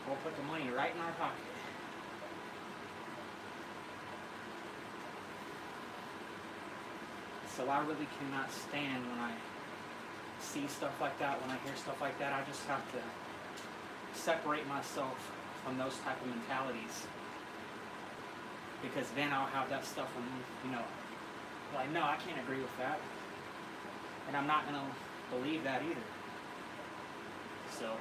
We'll put the money right in our pocket. So I really cannot stand when I see stuff like that, when I hear stuff like that. I just have to separate myself from those type of mentalities. Because then I'll have that stuff from, like, no, I can't agree with that. And I'm not going to believe that either. So,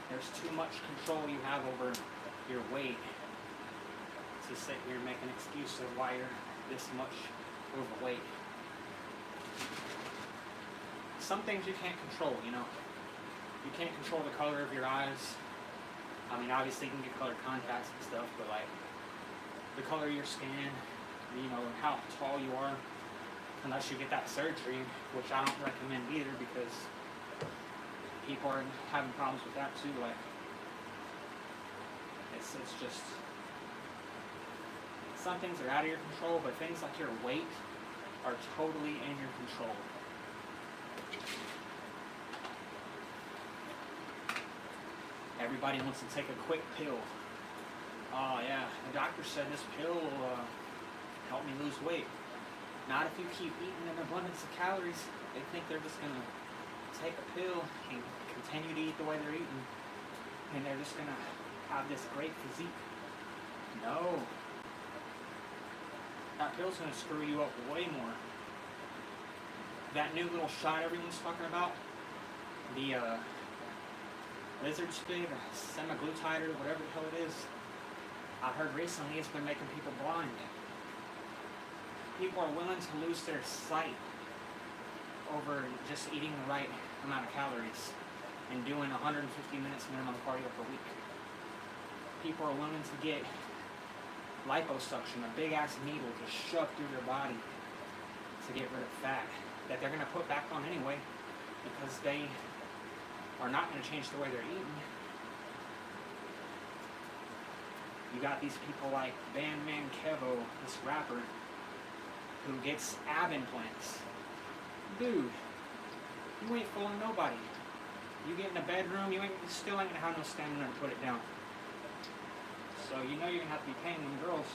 there's too much control you have over your weight to sit here and make an excuse of why you're this much overweight. Some things you can't control, You can't control the color of your eyes. I mean, obviously you can get colored contacts and stuff, but like the color of your skin, how tall you are, unless you get that surgery, which I don't recommend either because people are having problems with that too. Like, it's just, some things are out of your control, but things like your weight are totally in your control. Everybody wants to take a quick pill. Oh yeah, the doctor said this pill will help me lose weight. Not if you keep eating an abundance of calories. They think they're just going to take a pill and continue to eat the way they're eating, and they're just going to have this great physique. No. That pill's going to screw you up way more. That new little shot everyone's talking about, the lizard spit, semaglutide, or whatever the hell it is, I heard recently it's been making people blind. People are willing to lose their sight over just eating the right amount of calories and doing 150 minutes minimum cardio per week. People are willing to get liposuction, a big ass needle just shoved through their body to get rid of fat that they're going to put back on anyway because they are not going to change the way they're eating. You got these people like Bandman Kevo, this rapper, who gets ab implants. Dude, you ain't fooling nobody. You get in a bedroom, you still ain't gonna have no stamina to put it down. So you're gonna have to be paying them girls.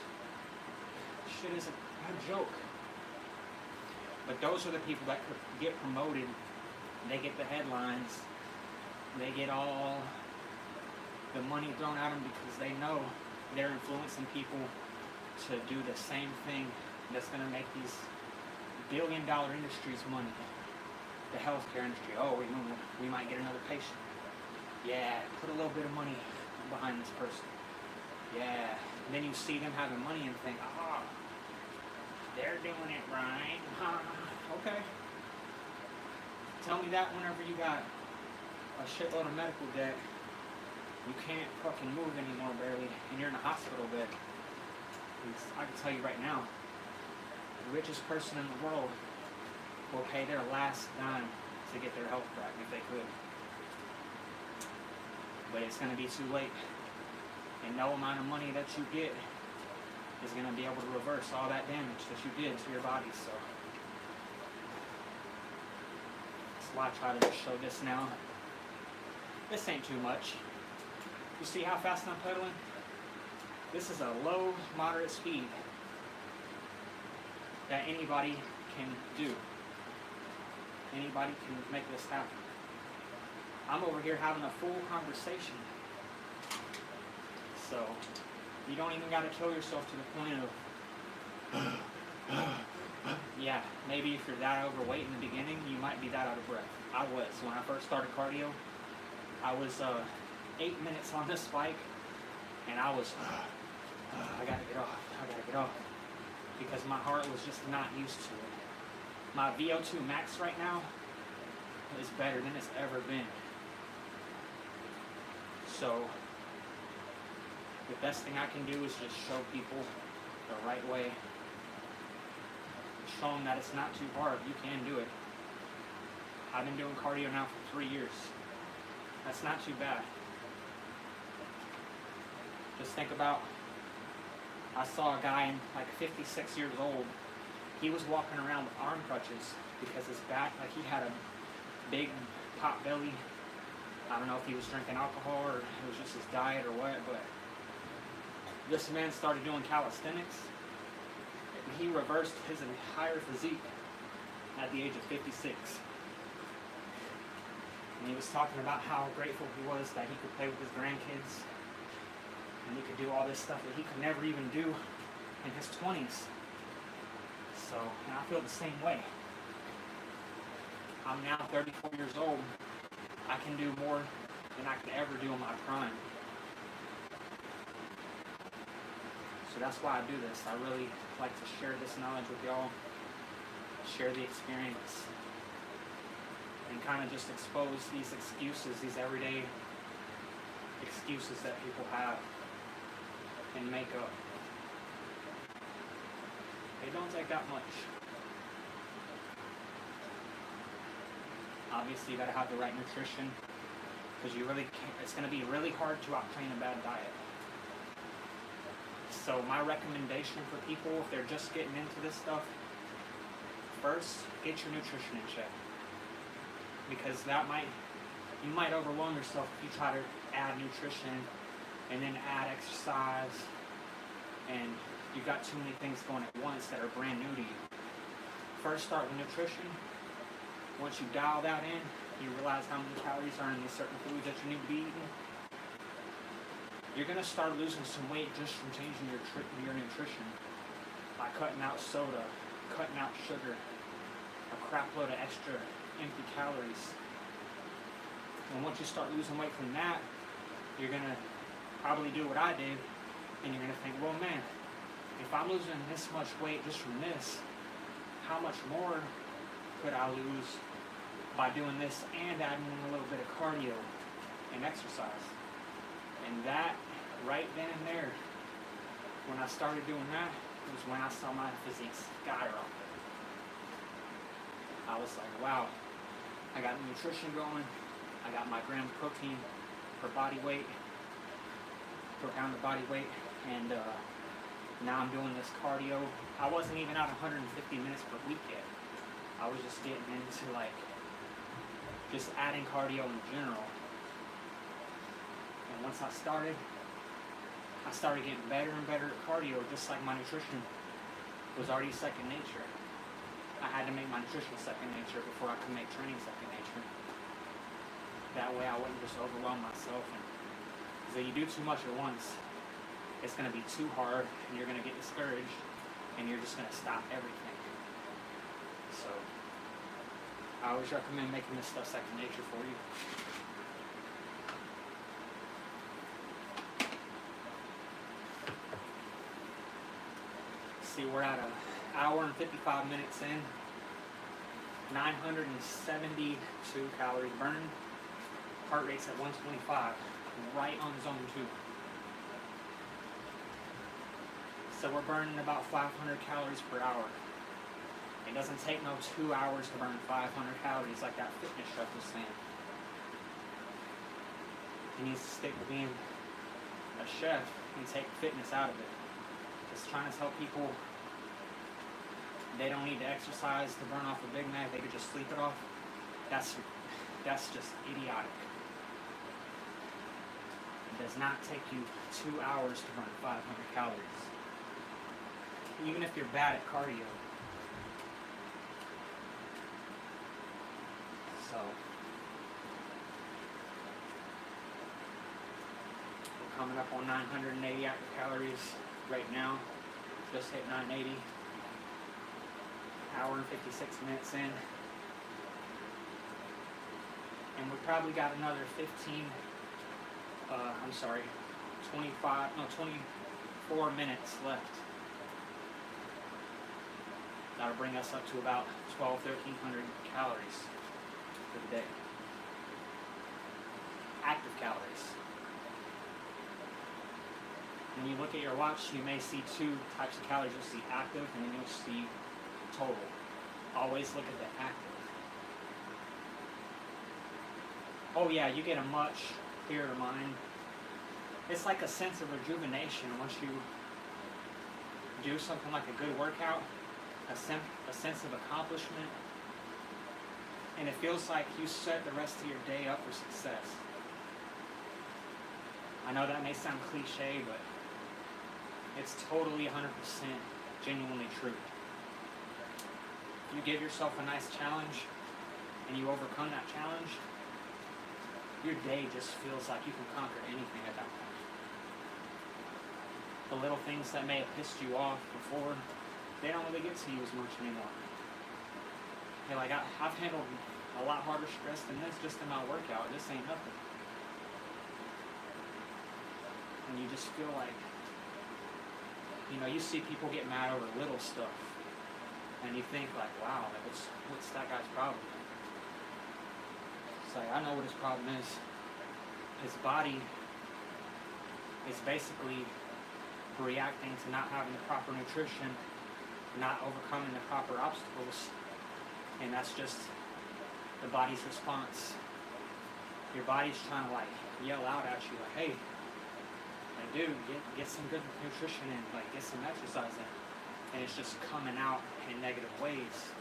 Shit is a joke. But those are the people that get promoted. They get the headlines. They get all the money thrown at them because they know they're influencing people to do the same thing that's going to make these billion-dollar industries money. The healthcare industry. Oh, we might get another patient. Yeah, put a little bit of money behind this person. Yeah. And then you see them having money and think, they're doing it right. Okay. Tell me that whenever you got a shitload of medical debt, you can't fucking move anymore barely, and you're in a hospital bed. I can tell you right now, the richest person in the world will pay their last dime to get their health back if they could. But it's going to be too late. And no amount of money that you get is going to be able to reverse all that damage that you did to your body. So that's why I try to just show this now. This ain't too much. You see how fast I'm pedaling? This is a low, moderate speed that anybody can do. Anybody can make this happen. I'm over here having a full conversation. So you don't even got to kill yourself to the point of, yeah, maybe if you're that overweight in the beginning, you might be that out of breath. I was. When I first started cardio, I was 8 minutes on this bike, and I was, I gotta get off, because my heart was just not used to it. My VO2 max right now is better than it's ever been. So the best thing I can do is just show people the right way. Show them that it's not too hard. You can do it. I've been doing cardio now for 3 years. That's not too bad. Just think about, I saw a guy in like 56 years old. He was walking around with arm crutches because his back, like he had a big pot belly. I don't know if he was drinking alcohol or it was just his diet or what, but this man started doing calisthenics. He reversed his entire physique at the age of 56. And he was talking about how grateful he was that he could play with his grandkids and he could do all this stuff that he could never even do in his 20s. So, and I feel the same way. I'm now 34 years old. I can do more than I could ever do in my prime. So that's why I do this. I really like to share this knowledge with y'all, share the experience, and kind of just expose these excuses, these everyday excuses that people have and make up. They don't take that much. Obviously, you gotta have the right nutrition, because you really can't, it's gonna be really hard to outtrain a bad diet. So my recommendation for people, if they're just getting into this stuff, first, get your nutrition in check. Because you might overwhelm yourself if you try to add nutrition and then add exercise, and you've got too many things going at once that are brand new to you. First, start with nutrition. Once you dial that in, you realize how many calories are in these certain foods that you need to be eating. You're going to start losing some weight just from changing your nutrition by cutting out soda, cutting out sugar, a crap load of extra empty calories. And once you start losing weight from that, you're going to probably do what I did, and you're going to think, well, man, if I'm losing this much weight just from this, how much more could I lose by doing this and adding in a little bit of cardio and exercise? And that, right then and there, when I started doing that, was when I saw my physique skyrocket. I was like, wow, I got nutrition going, I got my gram of protein per body weight, per pound of body weight, and now I'm doing this cardio. I wasn't even at 150 minutes per week yet. I was just getting into just adding cardio in general. And once I started getting better and better at cardio, just like my nutrition was already second nature. I had to make my nutrition second nature before I could make training second nature. That way I wouldn't just overwhelm myself. Because if you do too much at once, it's going to be too hard, and you're going to get discouraged, and you're just going to stop everything. So I always recommend making this stuff second nature for you. See, we're at an hour and 55 minutes in, 972 calories burned, heart rate's at 125, right on zone 2. So we're burning about 500 calories per hour. It doesn't take no 2 hours to burn 500 calories like that fitness chef was saying. He needs to stick to being a chef and take fitness out of it. Just trying to tell people they don't need to exercise to burn off a Big Mac, they could just sleep it off. That's just idiotic. It does not take you 2 hours to burn 500 calories. Even if you're bad at cardio. So we're coming up on 980 active calories right now. Just hit 980. Hour and 56 minutes in. And we probably got another 24 minutes left. That'll bring us up to about 1,300 calories for the day. Active calories. When you look at your watch, you may see two types of calories. You'll see active, and then you'll see total. Always look at the active. Oh yeah, you get a much clearer mind. It's like a sense of rejuvenation once you do something like a good workout, a sense of accomplishment, and it feels like you set the rest of your day up for success. I know that may sound cliche, but it's totally 100% genuinely true. If you give yourself a nice challenge and you overcome that challenge, your day just feels like you can conquer anything at that point. The little things that may have pissed you off before, they don't really get to you as much anymore. Hey, like I've handled a lot harder stress than this just in my workout. This ain't nothing. And you just feel like, you know, you see people get mad over little stuff, and you think like, wow, like what's that guy's problem? It's like, I know what his problem is. His body is basically reacting to not having the proper nutrition, not overcoming the proper obstacles, and that's just the body's response. Your body's trying to like yell out at you like, hey, like, dude, get some good nutrition in, like get some exercise in. And it's just coming out in negative ways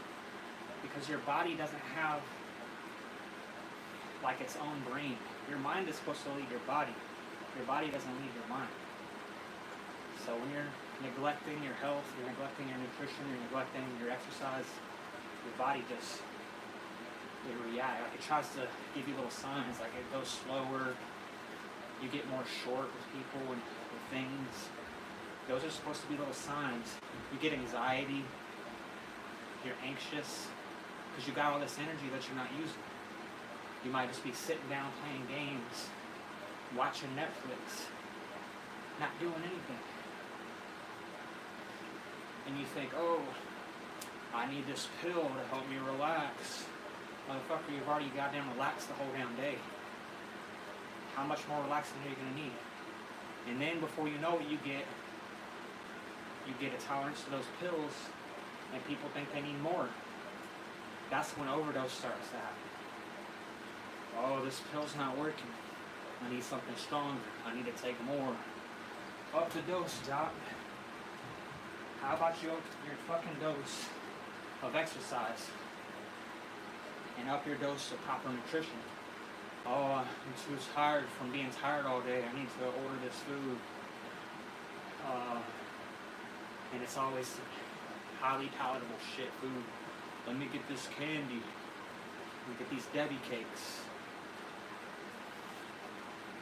because your body doesn't have like its own brain. Your mind is supposed to lead your body. Your body doesn't lead your mind. So when you're neglecting your health, you're neglecting your nutrition, you're neglecting your exercise, your body just, it reacts. Like it tries to give you little signs, like it goes slower, you get more short with people and with things. Those are supposed to be little signs. You get anxiety, you're anxious, because you got all this energy that you're not using. You might just be sitting down playing games, watching Netflix, not doing anything. And you think, oh, I need this pill to help me relax. Motherfucker, you've already goddamn relaxed the whole damn day. How much more relaxing are you going to need? And then before you know it, you get a tolerance to those pills, and people think they need more. That's when overdose starts to happen. Oh, this pill's not working. I need something stronger. I need to take more. Up the dose, doc. How about you up your fucking dose of exercise and up your dose of proper nutrition? Oh, I'm too tired from being tired all day. I need to order this food. And it's always highly palatable shit food. Let me get this candy. Let me get these Debbie cakes.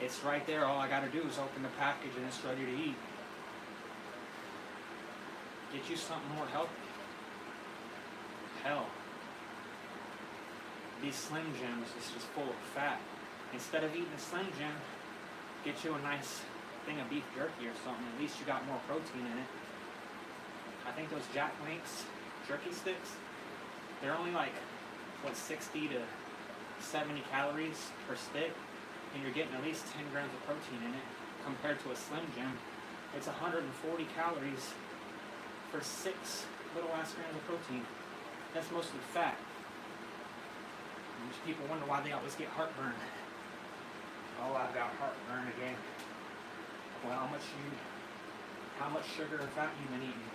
It's right there. All I gotta do is open the package and it's ready to eat. Get you something more healthy. Hell, these Slim Jims is just full of fat. Instead of eating a Slim Jim, get you a nice thing of beef jerky or something. At least you got more protein in it. I think those Jack Link's jerky sticks, they're only like, 60 to 70 calories per stick, and you're getting at least 10 grams of protein in it. Compared to a Slim Jim, it's 140 calories for 6 little ass grams of protein. That's mostly fat. And people wonder why they always get heartburn. Oh, I've got heartburn again. Well, how much sugar and fat you been eating?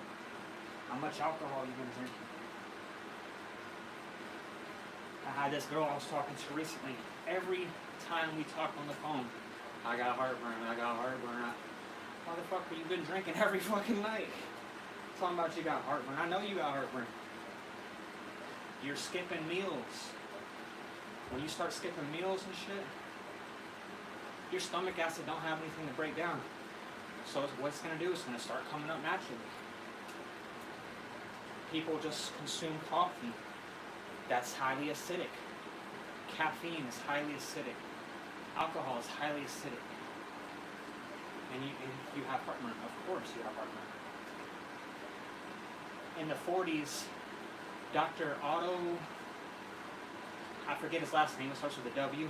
How much alcohol you been drinking? I had this girl I was talking to recently. Every time we talk on the phone, I got heartburn. Motherfucker, you've been drinking every fucking night. Talking about you got heartburn. I know you got heartburn. You're skipping meals. When you start skipping meals and shit, your stomach acid don't have anything to break down. So what it's going to do is going to start coming up naturally. People just consume coffee. That's highly acidic. Caffeine is highly acidic. Alcohol is highly acidic. And you have heartburn. Of course you have heartburn. In the 40s, Dr. Otto, I forget his last name, it starts with a W,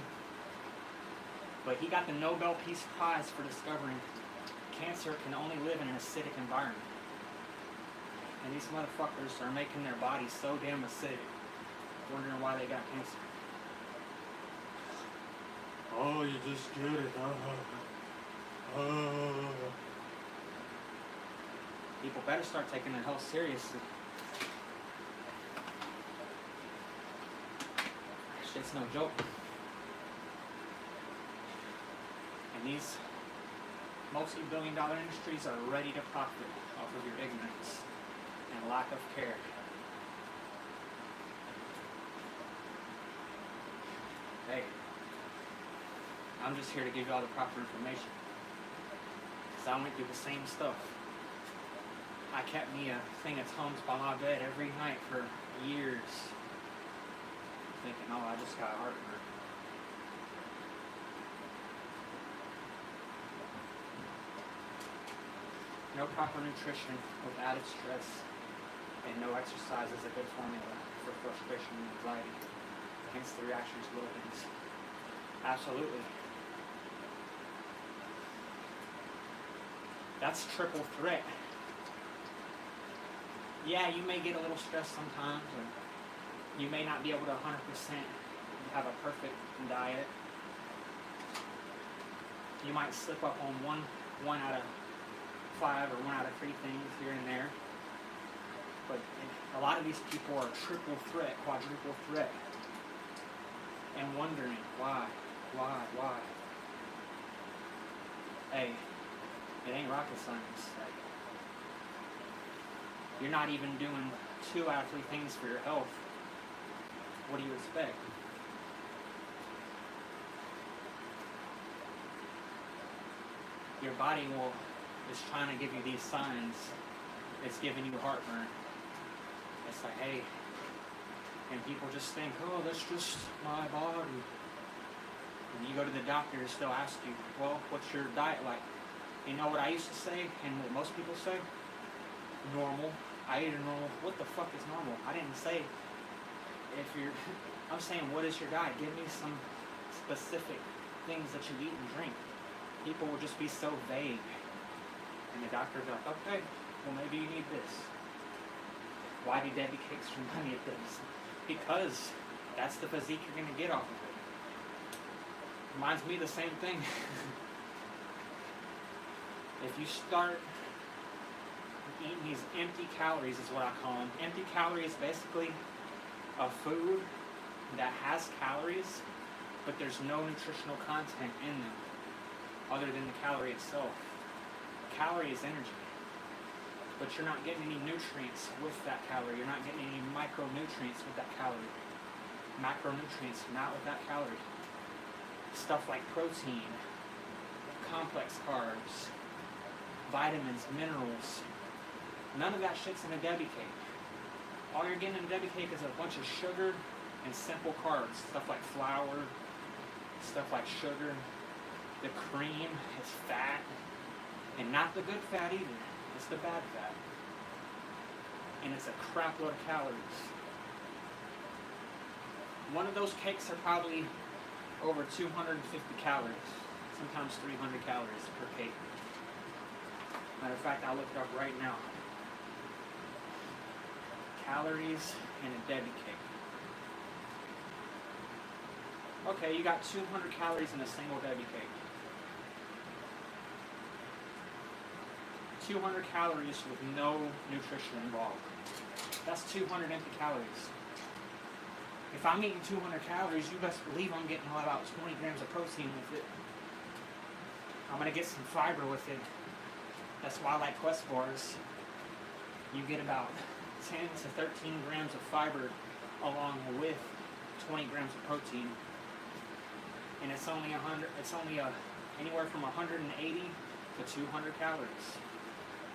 but he got the Nobel Peace Prize for discovering cancer can only live in an acidic environment. And these motherfuckers are making their bodies so damn acidic, wondering why they got cancer. Oh, you just get it. People better start taking their health seriously. Shit's no joke. And these multi-billion-dollar industries are ready to profit off of your ignorance and lack of care. Hey, I'm just here to give you all the proper information. Because I went through the same stuff. I kept me a thing of Tums by my bed every night for years. Thinking, oh, I just got heartburn. No proper nutrition with added stress and no exercise is a good formula for frustration and anxiety. Hence the reaction to little things. Absolutely. That's triple threat. Yeah, you may get a little stressed sometimes, or you may not be able to 100% have a perfect diet. You might slip up on one out of 5 or 1 out of 3 things here and there. But a lot of these people are triple threat, quadruple threat, and wondering why. Hey, it ain't rocket science. Like, you're not even doing 2 out of 3 things for your health. What do you expect? Your body is trying to give you these signs. It's giving you heartburn. It's like, hey, and people just think, oh, that's just my body. And you go to the doctors, they'll ask you, well, what's your diet like? You know what I used to say, and what most people say? Normal. I eat a normal. What the fuck is normal? I didn't say I'm saying, what is your diet? Give me some specific things that you eat and drink. People will just be so vague. And the doctor's like, okay, well, maybe you need this. Why do Debbie Cakes remind me of this? Because that's the physique you're going to get off of it. Reminds me of the same thing. If you start eating these empty calories, is what I call them. Empty calories, basically a food that has calories, but there's no nutritional content in them other than the calorie itself. Calorie is energy, but you're not getting any nutrients with that calorie. You're not getting any micronutrients with that calorie. Macronutrients, not with that calorie. Stuff like protein, complex carbs, vitamins, minerals. None of that shit's in a Debbie cake. All you're getting in a Debbie cake is a bunch of sugar and simple carbs. Stuff like flour, stuff like sugar. The cream is fat. And not the good fat either. It's the bad fat. And it's a crap load of calories. One of those cakes are probably over 250 calories. Sometimes 300 calories per cake. Matter of fact, I'll look it up right now. Calories in a Debbie cake. Okay, you got 200 calories in a single Debbie cake. 200 calories with no nutrition involved. That's 200 empty calories. If I'm eating 200 calories, you best believe I'm getting about 20 grams of protein with it. I'm going to get some fiber with it. That's why I like Quest bars. You get about 10 to 13 grams of fiber along with 20 grams of protein. And it's only anywhere from 180 to 200 calories.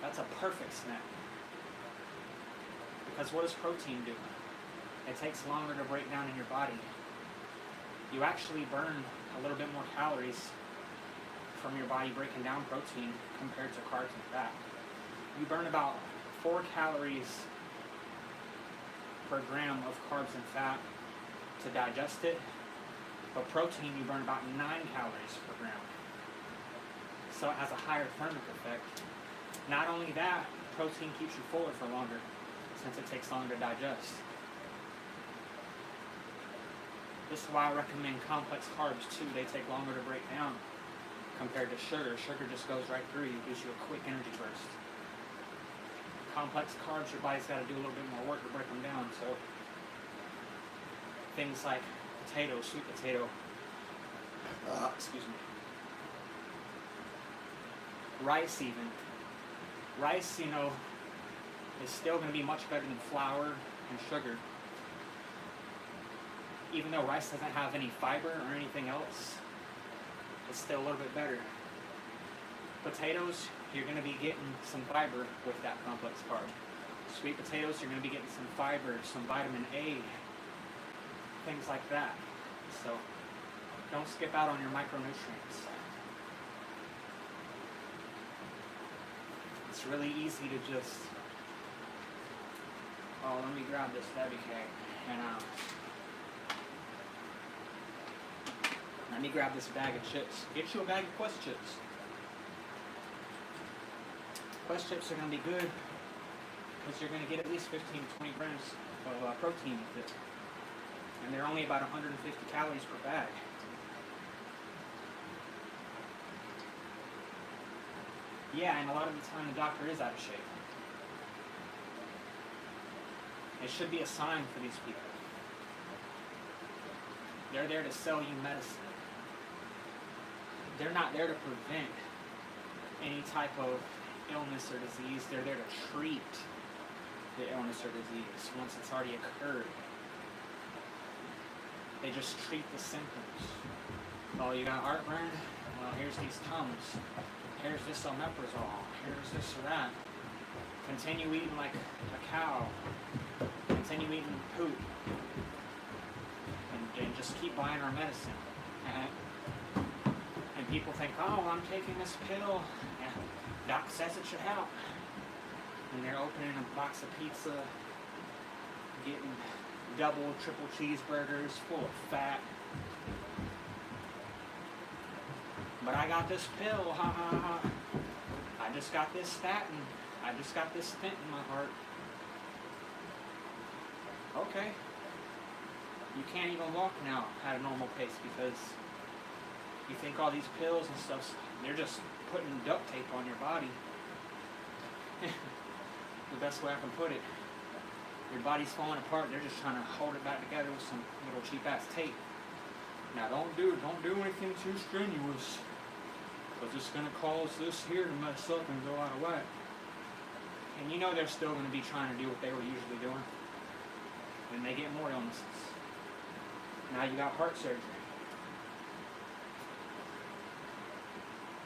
That's a perfect snack. Because what does protein do? It takes longer to break down in your body. You actually burn a little bit more calories from your body breaking down protein compared to carbs and fat. You burn about 4 calories per gram of carbs and fat to digest it, but protein you burn about 9 calories per gram. So it has a higher thermic effect. Not only that, protein keeps you fuller for longer since it takes longer to digest. This is why I recommend complex carbs too. They take longer to break down compared to sugar. Sugar just goes right through you, gives you a quick energy burst. Complex carbs, your body's got to do a little bit more work to break them down. So things like potato, sweet potato, excuse me, rice even. Rice, is still going to be much better than flour and sugar. Even though rice doesn't have any fiber or anything else, it's still a little bit better. Potatoes, you're going to be getting some fiber with that complex carb. Sweet potatoes, you're going to be getting some fiber, some vitamin A, things like that. So don't skip out on your micronutrients. It's really easy to just, oh, let me grab this baby cake and let me grab this bag of chips. Get you a bag of Quest chips. Quest chips are going to be good because you're going to get at least 15 to 20 grams of protein with it. And they're only about 150 calories per bag. Yeah, and a lot of the time the doctor is out of shape. It should be a sign for these people. They're there to sell you medicine. They're not there to prevent any type of illness or disease. They're there to treat the illness or disease once it's already occurred. They just treat the symptoms. Oh, you got heartburn? Well, here's these Tums. Here's this omeprazole. Here's this or that. Continue eating like a cow. Continue eating poop. And just keep buying our medicine. And people think, oh, I'm taking this pill. And doc says it should help. And they're opening a box of pizza, getting double, triple cheeseburgers full of fat. But I got this pill, ha ha ha. I just got this statin. I just got this stent in my heart. Okay. You can't even walk now at a normal pace because you think all these pills and stuff, they're just putting duct tape on your body. The best way I can put it. Your body's falling apart, they're just trying to hold it back together with some little cheap ass tape. Now don't do anything too strenuous, because it's gonna cause this here to mess up and go out of whack. And you know they're still gonna be trying to do what they were usually doing. And they get more illnesses. Now you got heart surgery.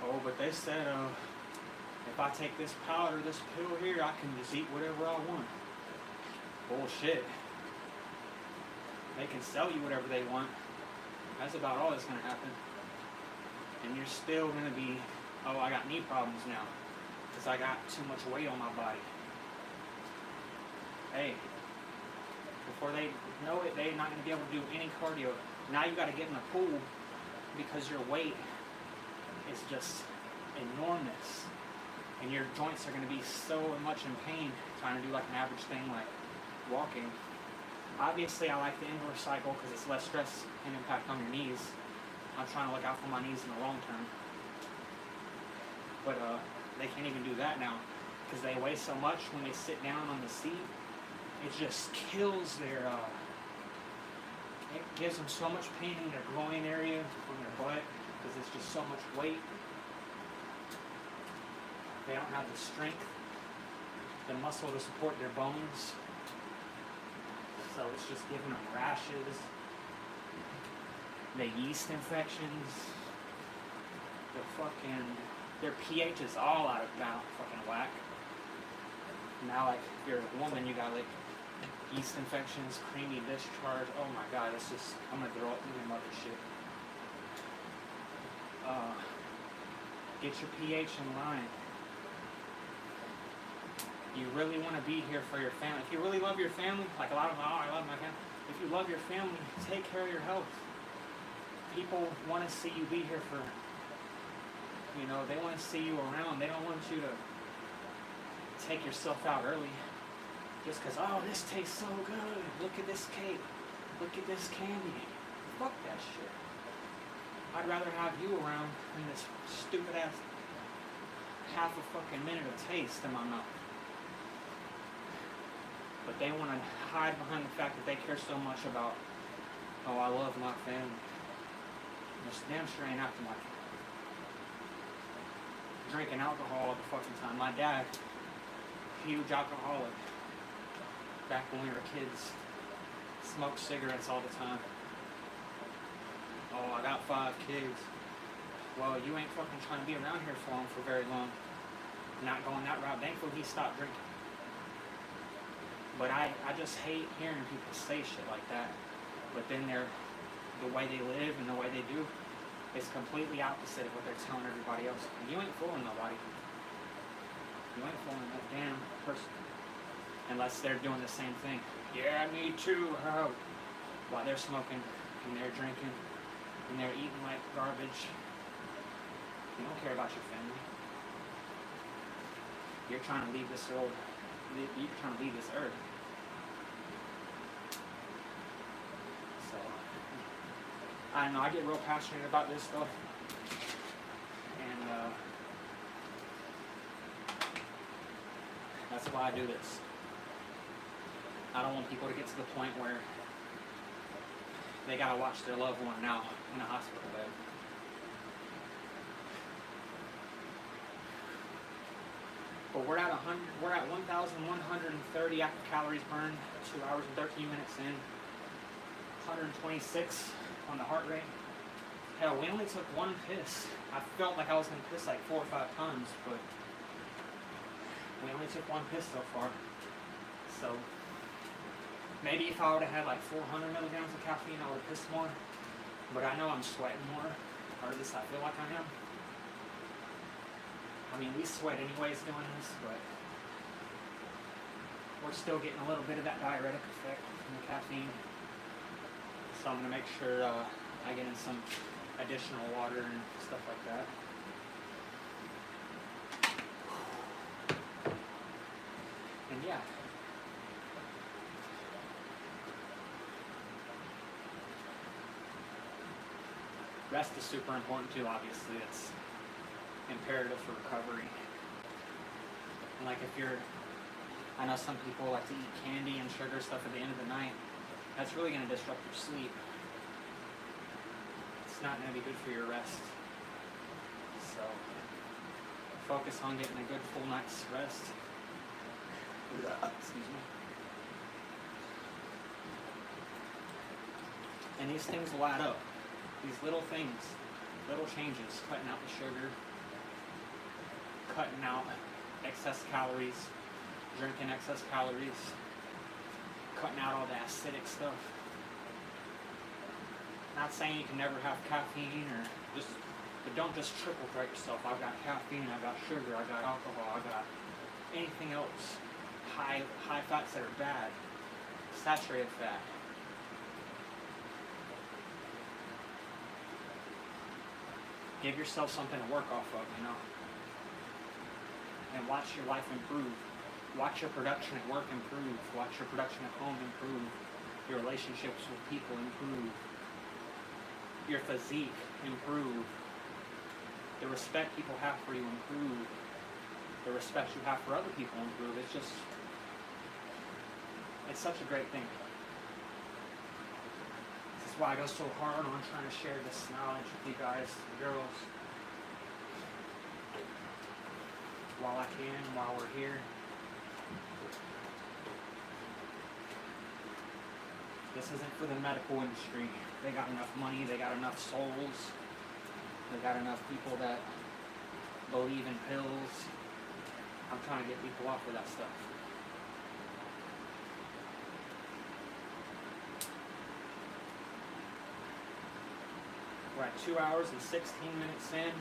Oh, but they said if I take this powder, this pill here, I can just eat whatever I want. Bullshit. They can sell you whatever they want. That's about all that's going to happen. And you're still going to be, oh, I got knee problems now because I got too much weight on my body. Hey, before they know it, they're not going to be able to do any cardio. Now you got to get in the pool because your weight is just enormous. And your joints are going to be so much in pain trying to do like an average thing like walking. Obviously, I like the indoor cycle because it's less stress and impact on your knees. I'm trying to look out for my knees in the long term. But they can't even do that now because they weigh so much when they sit down on the seat. It just kills their, it gives them so much pain in their groin area, on their butt, because it's just so much weight. They don't have the strength, the muscle to support their bones. So it's just giving them rashes, the yeast infections, their pH is all out of fucking whack. Now, like, if you're a woman, you got, like, yeast infections, creamy discharge. Oh my god, it's just, I'm gonna throw up in your mother shit. Get your pH in line. You really want to be here for your family. If you really love your family, like a lot of them, oh, I love my family. If you love your family, take care of your health. People want to see you be here for, you know, they want to see you around. They don't want you to take yourself out early just because, oh, this tastes so good. Look at this cake. Look at this candy. Fuck that shit. I'd rather have you around than this stupid ass half a fucking minute of taste in my mouth. But they want to hide behind the fact that they care so much about, oh, I love my family. This damn sure ain't acting like it. Drinking alcohol all the fucking time. My dad, huge alcoholic. Back when we were kids, smoked cigarettes all the time. Oh, I got 5 kids. Well, you ain't fucking trying to be around here for him for very long. Not going that route. Thankfully, he stopped drinking. But I just hate hearing people say shit like that. But then the way they live and the way they do is completely opposite of what they're telling everybody else. And you ain't fooling nobody. You ain't fooling that damn person. Unless they're doing the same thing. Yeah, me too. While they're smoking and they're drinking and they're eating like garbage. You don't care about your family. You're trying to leave this world. You're trying to leave this earth. So, I don't know. I get real passionate about this stuff, and that's why I do this. I don't want people to get to the point where they gotta watch their loved one now in a hospital bed. But we're at 1,130 active calories burned, 2 hours and 13 minutes in, 126 on the heart rate. Hell, we only took one piss. I felt like I was gonna piss like 4 or 5 times, but we only took one piss so far. So maybe if I would have had like 400 milligrams of caffeine, I would have pissed more. But I know I'm sweating more, or at least I feel like I am. I mean, we sweat anyways doing this, but we're still getting a little bit of that diuretic effect from the caffeine. So I'm going to make sure I get in some additional water and stuff like that. And yeah. Rest is super important too, obviously. It's imperative for recovery. And like I know some people like to eat candy and sugar stuff at the end of the night. That's really going to disrupt your sleep. It's not going to be good for your rest. So focus on getting a good full night's rest. Excuse me. And these things will add up. These little things, little changes, cutting out the sugar, cutting out excess calories, drinking excess calories, cutting out all the acidic stuff. Not saying you can never have caffeine but don't just triple threat yourself. I've got caffeine, I've got sugar, I've got alcohol, I've got anything else. High fats that are bad, saturated fat. Give yourself something to work off of, and watch your life improve. Watch your production at work improve. Watch your production at home improve. Your relationships with people improve. Your physique improve. The respect people have for you improve. The respect you have for other people improve. It's such a great thing. This is why I go so hard on trying to share this knowledge with you guys, girls, while I can, while we're here. This isn't for the medical industry. They got enough money, they got enough souls, they got enough people that believe in pills. I'm trying to get people off of that stuff. We're at 2 hours and 16 minutes in,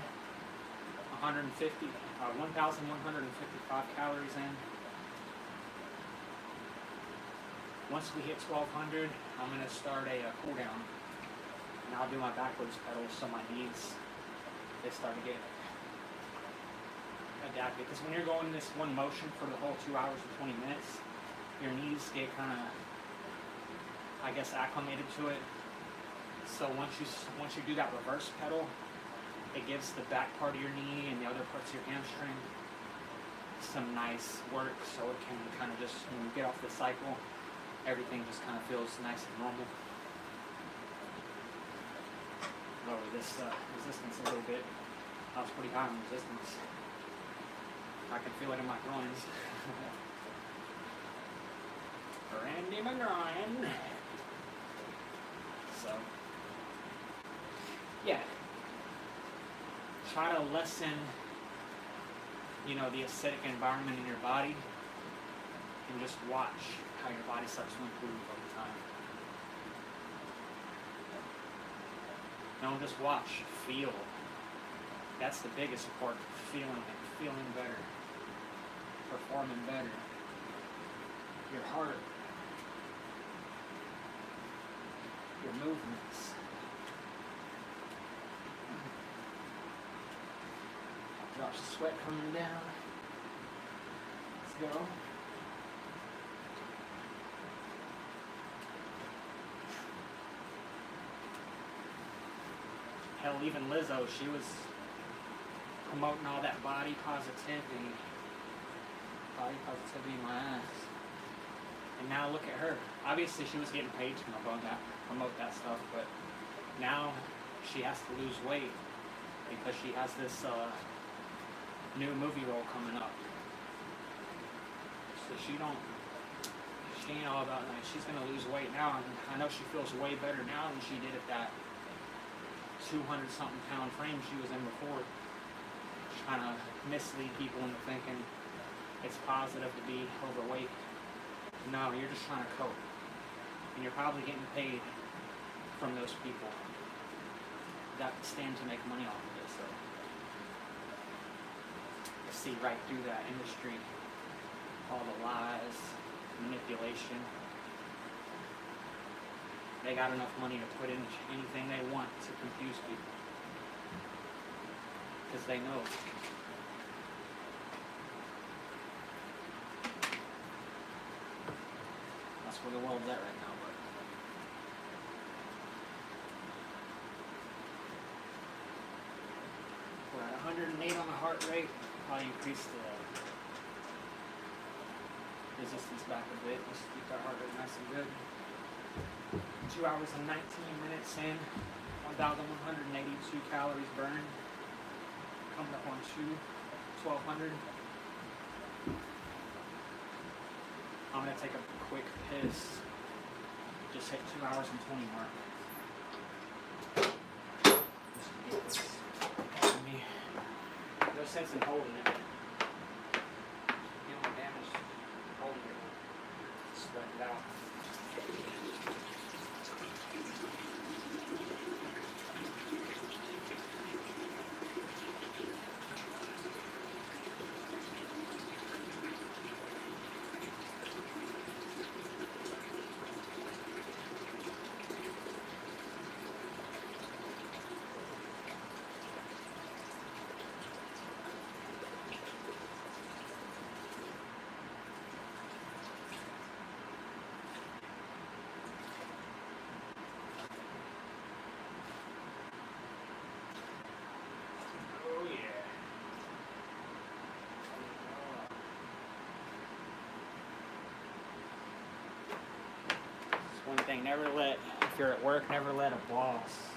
1,155 calories in. Once we hit 1,200, I'm going to start a cooldown. And I'll do my backwards pedals so my knees, they start to get adapted. Because when you're going this one motion for the whole 2 hours and 20 minutes, your knees get kind of, I guess, acclimated to it. So once you do that reverse pedal, it gives the back part of your knee and the other parts of your hamstring some nice work, so it can kind of just, when you get off the cycle, everything just kind of feels nice and normal. Lower this resistance a little bit. I was pretty high on resistance. I can feel it in my groins. Randy McGrind. So, yeah. try to lessen, you know, the acidic environment in your body, and just watch how your body starts to improve over time. Don't just watch, feel. That's the biggest support. Feeling better, performing better. Your heart, your movements. Drops of sweat coming down. Let's go. Hell, even Lizzo, she was promoting all that body positivity in my ass. And now look at her. Obviously she was getting paid to promote that stuff, but now she has to lose weight because she has this new movie role coming up. So she ain't all about that. She's gonna lose weight now, and I know she feels way better now than she did at that 200 something pound frame she was in before. Trying to mislead people into thinking it's positive to be overweight. No, you're just trying to cope. And you're probably getting paid from those people that stand to make money off of this. So I see right through that industry. All the lies, manipulation. They got enough money to put in anything they want to confuse people. Because they know. That's where the world's at right now, but we're at 108 on the heart rate. Probably increase the resistance back a bit, just to keep our heart rate nice and good. 2 hours and 19 minutes in, 1,182 calories burned. Coming up on 1,200. I'm gonna take a quick piss. Just hit 2 hours and 20 mark. Just to get this off me. No sense in holding it. You know what damage holding it. Sweat it out. One thing, if you're at work, never let a boss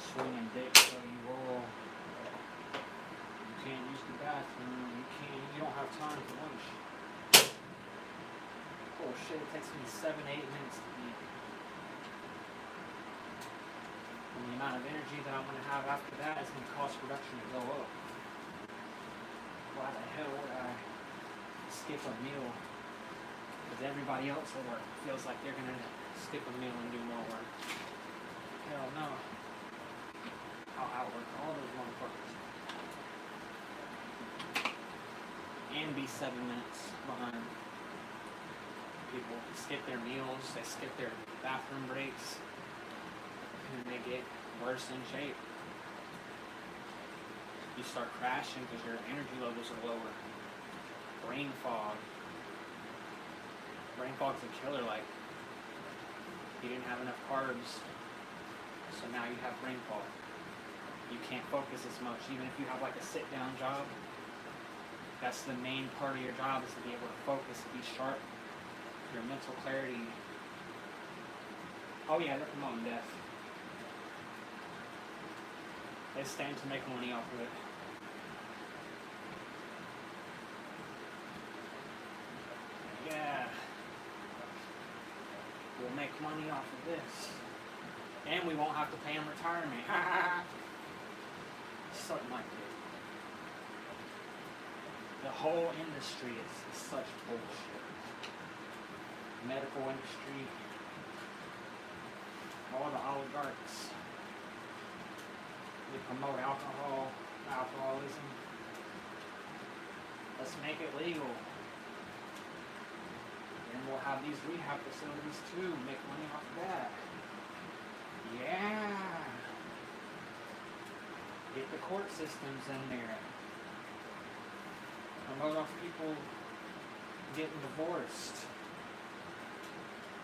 swinging dick so you roll. You can't use the bathroom, you don't have time for lunch. Oh shit, it takes me 7-8 minutes to eat. And the amount of energy that I'm going to have after that is going to cause production to go up. Why the hell would I skip a meal? Because everybody else at work feels like they're going to skip a meal and do more work. Hell no. I'll outwork all those motherfuckers. And be 7 minutes behind. People skip their meals, they skip their bathroom breaks, and they get worse in shape. You start crashing because your energy levels are lower. Brain fog. Brain fog's a killer, like, you didn't have enough carbs, so now you have brain fog. You can't focus as much, even if you have like a sit-down job. That's the main part of your job, is to be able to focus, to be sharp, your mental clarity. Oh yeah, they're promoting death. They stand to make money off of it. Yeah. We'll make money off of this. And we won't have to pay them retirement. Something like it. The whole industry is such bullshit. Medical industry, all the oligarchs, they promote alcoholism. Let's make it legal. And we'll have these rehab facilities too, make money off of that. Yeah. Get the court systems in there. Promote off people getting divorced.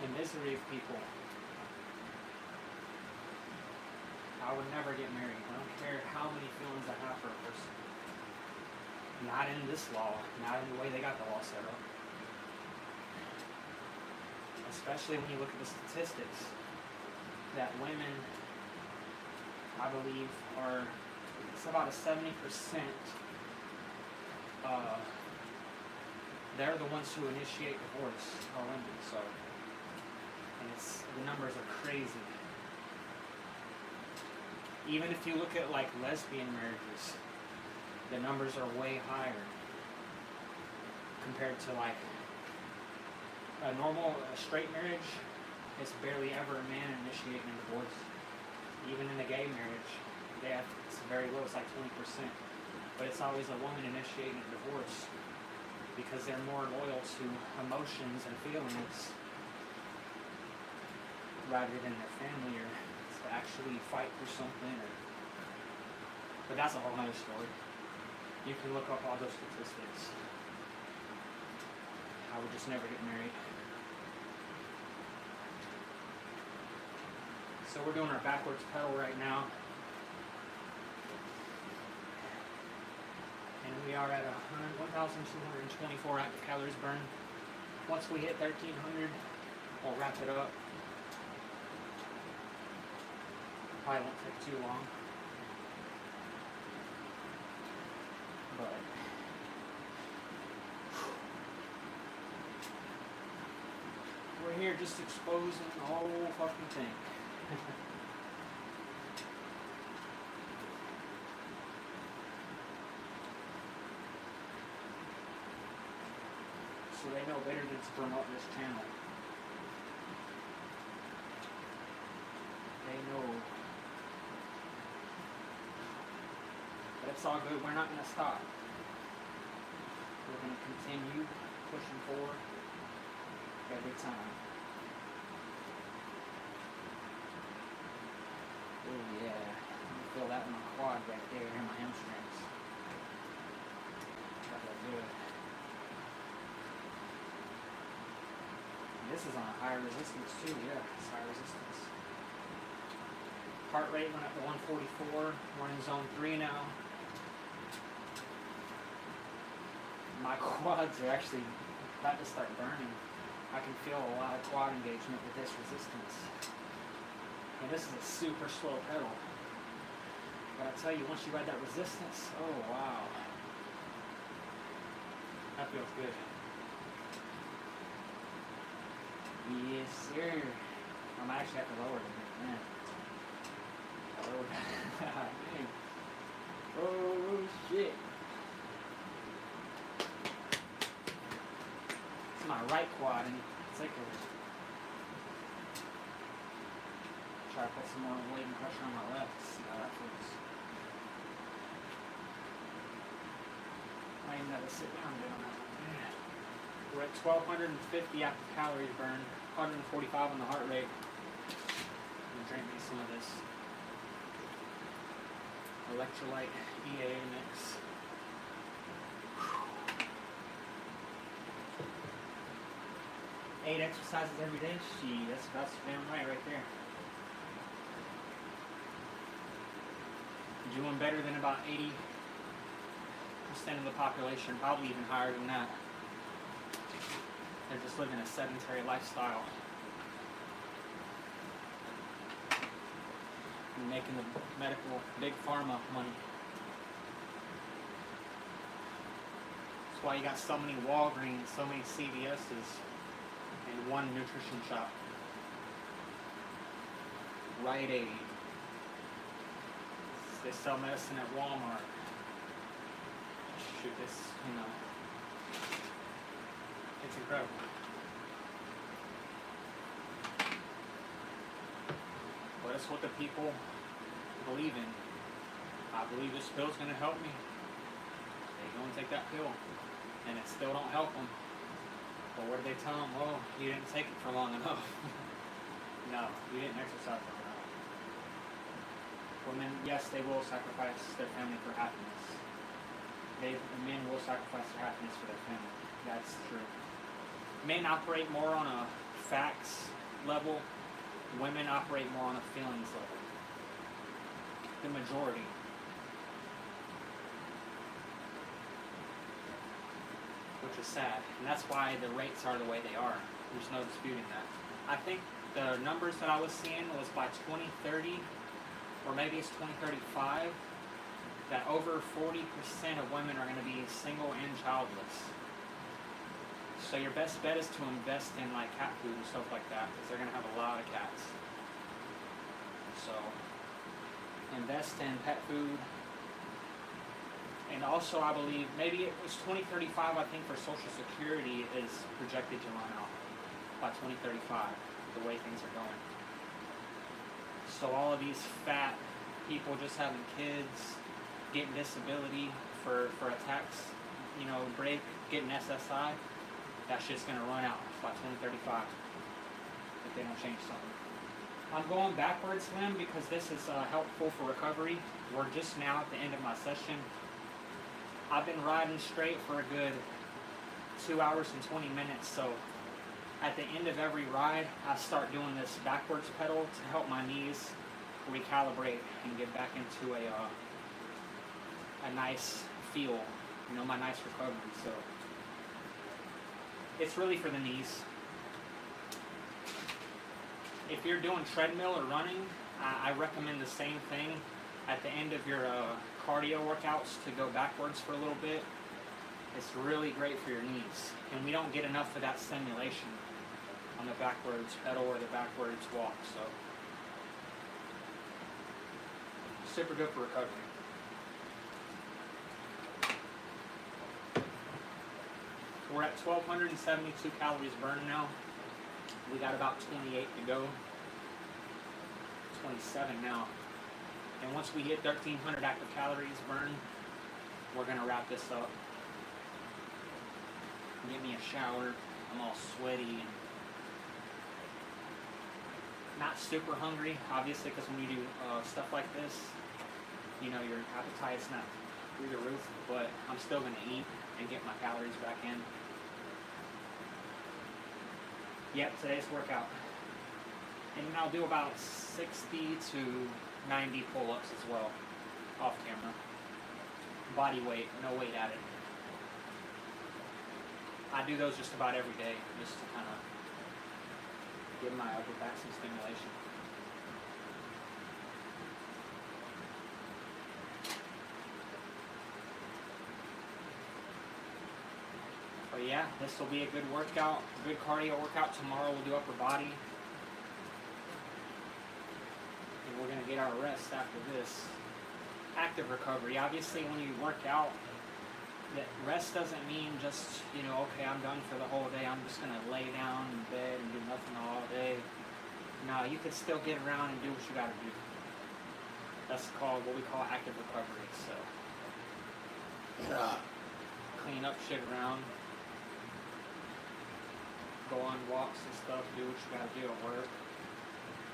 The misery of people. I would never get married. I don't care how many feelings I have for a person. Not in this law. Not in the way they got the law set up. Especially when you look at the statistics. That women, I believe, are, it's about a 70%, they're the ones who initiate divorce, are women, so, and the numbers are crazy. Even if you look at like lesbian marriages, the numbers are way higher compared to like a straight marriage. It's barely ever a man initiating a divorce. Even in a gay marriage, it's very low, it's like 20%. But it's always a woman initiating a divorce because they're more loyal to emotions and feelings rather than their family or to actually fight for something. But that's a whole other story. You can look up all those statistics. I would just never get married. So we're doing our backwards pedal right now. And we are at 1,224 active calories burned. Once we hit 1,300, we'll wrap it up. Probably won't take too long. But we're here just exposing the whole fucking thing. So they know better than to promote this channel. They know. But it's all good. We're not going to stop. We're going to continue pushing forward every time. Oh yeah, I feel that in my quad right there, and my hamstrings. Got that good. This is on a high resistance too, yeah, it's high resistance. Heart rate went up to 144, we're in zone 3 now. My quads are actually about to start burning. I can feel a lot of quad engagement with this resistance. And this is a super slow pedal. But I tell you, once you ride that resistance, oh wow. That feels good. Yes, sir. I might actually have to lower it a bit, man. Oh, oh shit. It's my right quad in particular. Try to put some more weight and pressure on my left. See how that feels. I even have to sit down doing that. We're at 1,250 active calories burned, 145 on the heart rate. I'm gonna drink me some of this Electrolyte EA mix. 8 exercises every day? Gee, that's damn right there. You're doing better than about 80% of the population, probably even higher than that. They're just living a sedentary lifestyle. And making the medical, big pharma money. That's why you got so many Walgreens, so many CVS's, and one nutrition shop. Rite Aid. They sell medicine at Walmart. Shoot, this, you know, it's incredible. But it's what the people believe in. I believe this pill's gonna help me. They go and take that pill, and it still don't help them. But what do they tell them? Well, you didn't take it for long enough. No, you didn't exercise long enough. Women, yes, they will sacrifice their family for happiness. Men will sacrifice their happiness for their family. That's true. Men operate more on a facts level. Women operate more on a feelings level. The majority. Which is sad. And that's why the rates are the way they are. There's no disputing that. I think the numbers that I was seeing was by 2030, or maybe it's 2035, that over 40% of women are going to be single and childless. So your best bet is to invest in like cat food and stuff like that, because they're going to have a lot of cats. So invest in pet food. And also I believe, maybe it was 2035, I think, for Social Security is projected to run out by 2035, the way things are going. So all of these fat people just having kids, getting disability for a tax, you know, break, getting SSI, that shit's gonna run out by 2035 if they don't change something. I'm going backwards, Lynn, because this is helpful for recovery. We're just now at the end of my session. I've been riding straight for a good 2 hours and 20 minutes, so at the end of every ride, I start doing this backwards pedal to help my knees recalibrate and get back into a nice feel, you know, my nice recovery. So it's really for the knees. If you're doing treadmill or running, I recommend the same thing at the end of your cardio workouts to go backwards for a little bit. It's really great for your knees, and we don't get enough of that stimulation on the backwards pedal or the backwards walk. So super good for recovery. We're at 1,272 calories burned now. We got about 28 to go. 27 now. And once we hit 1,300 active calories burned, we're gonna wrap this up. Get me a shower. I'm all sweaty and not super hungry, obviously, because when you do stuff like this, you know, your appetite's not through the roof, but I'm still gonna eat and get my calories back in. Yep, today's workout. And then I'll do about 60 to 90 pull-ups as well, off camera. Body weight, no weight added. I do those just about every day, just to kind of give my upper back some stimulation. But yeah, this will be a good workout, a good cardio workout. Tomorrow we'll do upper body. And we're gonna get our rest after this. Active recovery. Obviously when you work out, that rest doesn't mean just, you know, okay, I'm done for the whole day, I'm just gonna lay down in bed and do nothing all day. No, you could still get around and do what you gotta do. That's called what we call active recovery. So clean up shit around, go on walks and stuff, do what you gotta do at work.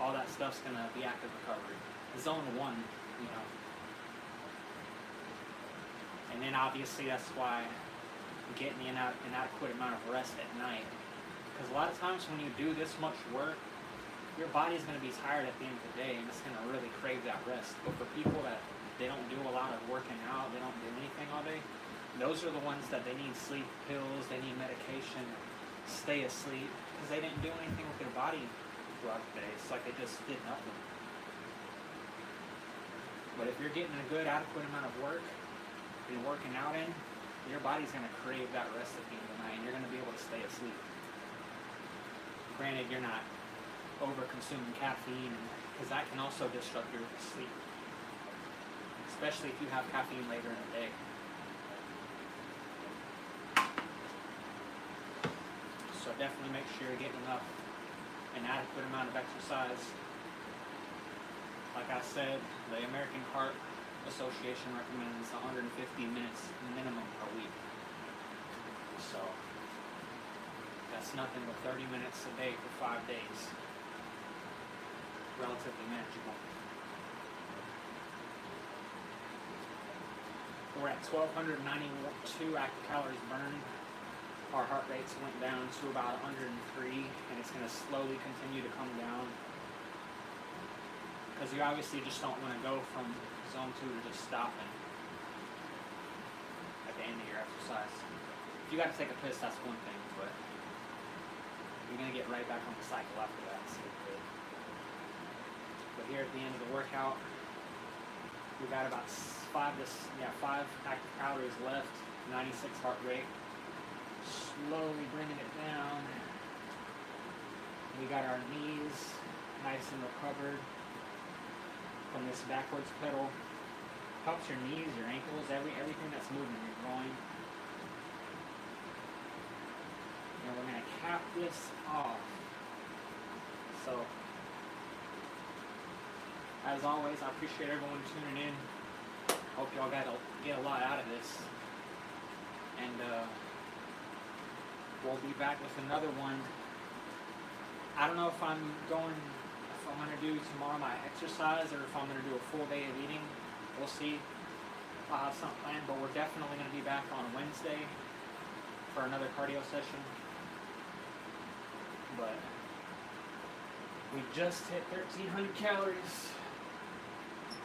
All that stuff's gonna be active recovery. Zone 1, you know. And then obviously that's why getting an adequate amount of rest at night. Because a lot of times when you do this much work, your body's going to be tired at the end of the day and it's going to really crave that rest. But for people that they don't do a lot of working out, they don't do anything all day, those are the ones that they need sleep pills, they need medication, stay asleep, because they didn't do anything with their body throughout the day. It's like they just did nothing. But if you're getting a good adequate amount of work, you're working out in, your body's going to crave that rest at the end of the night and you're going to be able to stay asleep. Granted, you're not over consuming caffeine, because that can also disrupt your sleep. especially if you have caffeine later in the day. So definitely make sure you're getting enough, an adequate amount of exercise. Like I said, the American Heart Association recommends 150 minutes minimum per week. So that's nothing but 30 minutes a day for 5 days. Relatively manageable. We're at 1,292 active calories burned. Our heart rates went down to about 103, and it's going to slowly continue to come down. Because you obviously just don't want to go from zone 2 to just stopping at the end of your exercise. If you got to take a piss, that's one thing, but you're going to get right back on the cycle after that. So but here at the end of the workout, we got about 5 active calories left, 96 heart rate. Slowly bringing it down. We got our knees nice and recovered from this backwards pedal. Helps your knees, your ankles, everything that's moving, your groin. And we're gonna cap this off. So, as always, I appreciate everyone tuning in. Hope y'all get a lot out of this. And we'll be back with another one. I don't know if I'm gonna do tomorrow my exercise or if I'm gonna do a full day of eating. We'll see. I'll have something planned, but we're definitely gonna be back on Wednesday for another cardio session. But we just hit 1,300 calories.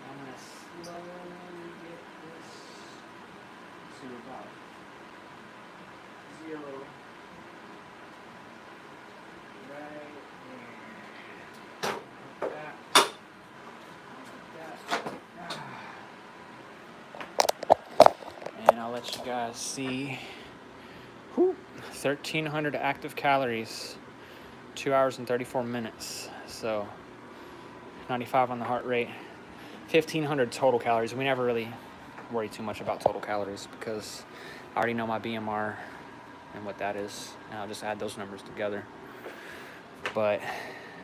I'm gonna slowly get this to about 0. Right there. Like that. And I'll let you guys see. 1,300 active calories, 2 hours and 34 minutes. So 95 on the heart rate, 1,500 total calories. We never really worry too much about total calories because I already know my BMR and what that is, and I'll just add those numbers together. But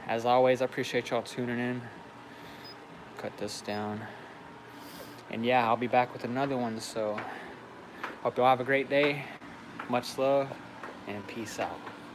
as always, I appreciate y'all tuning in. Cut this down, and yeah, I'll be back with another one. So hope y'all have a great day. Much love and peace out.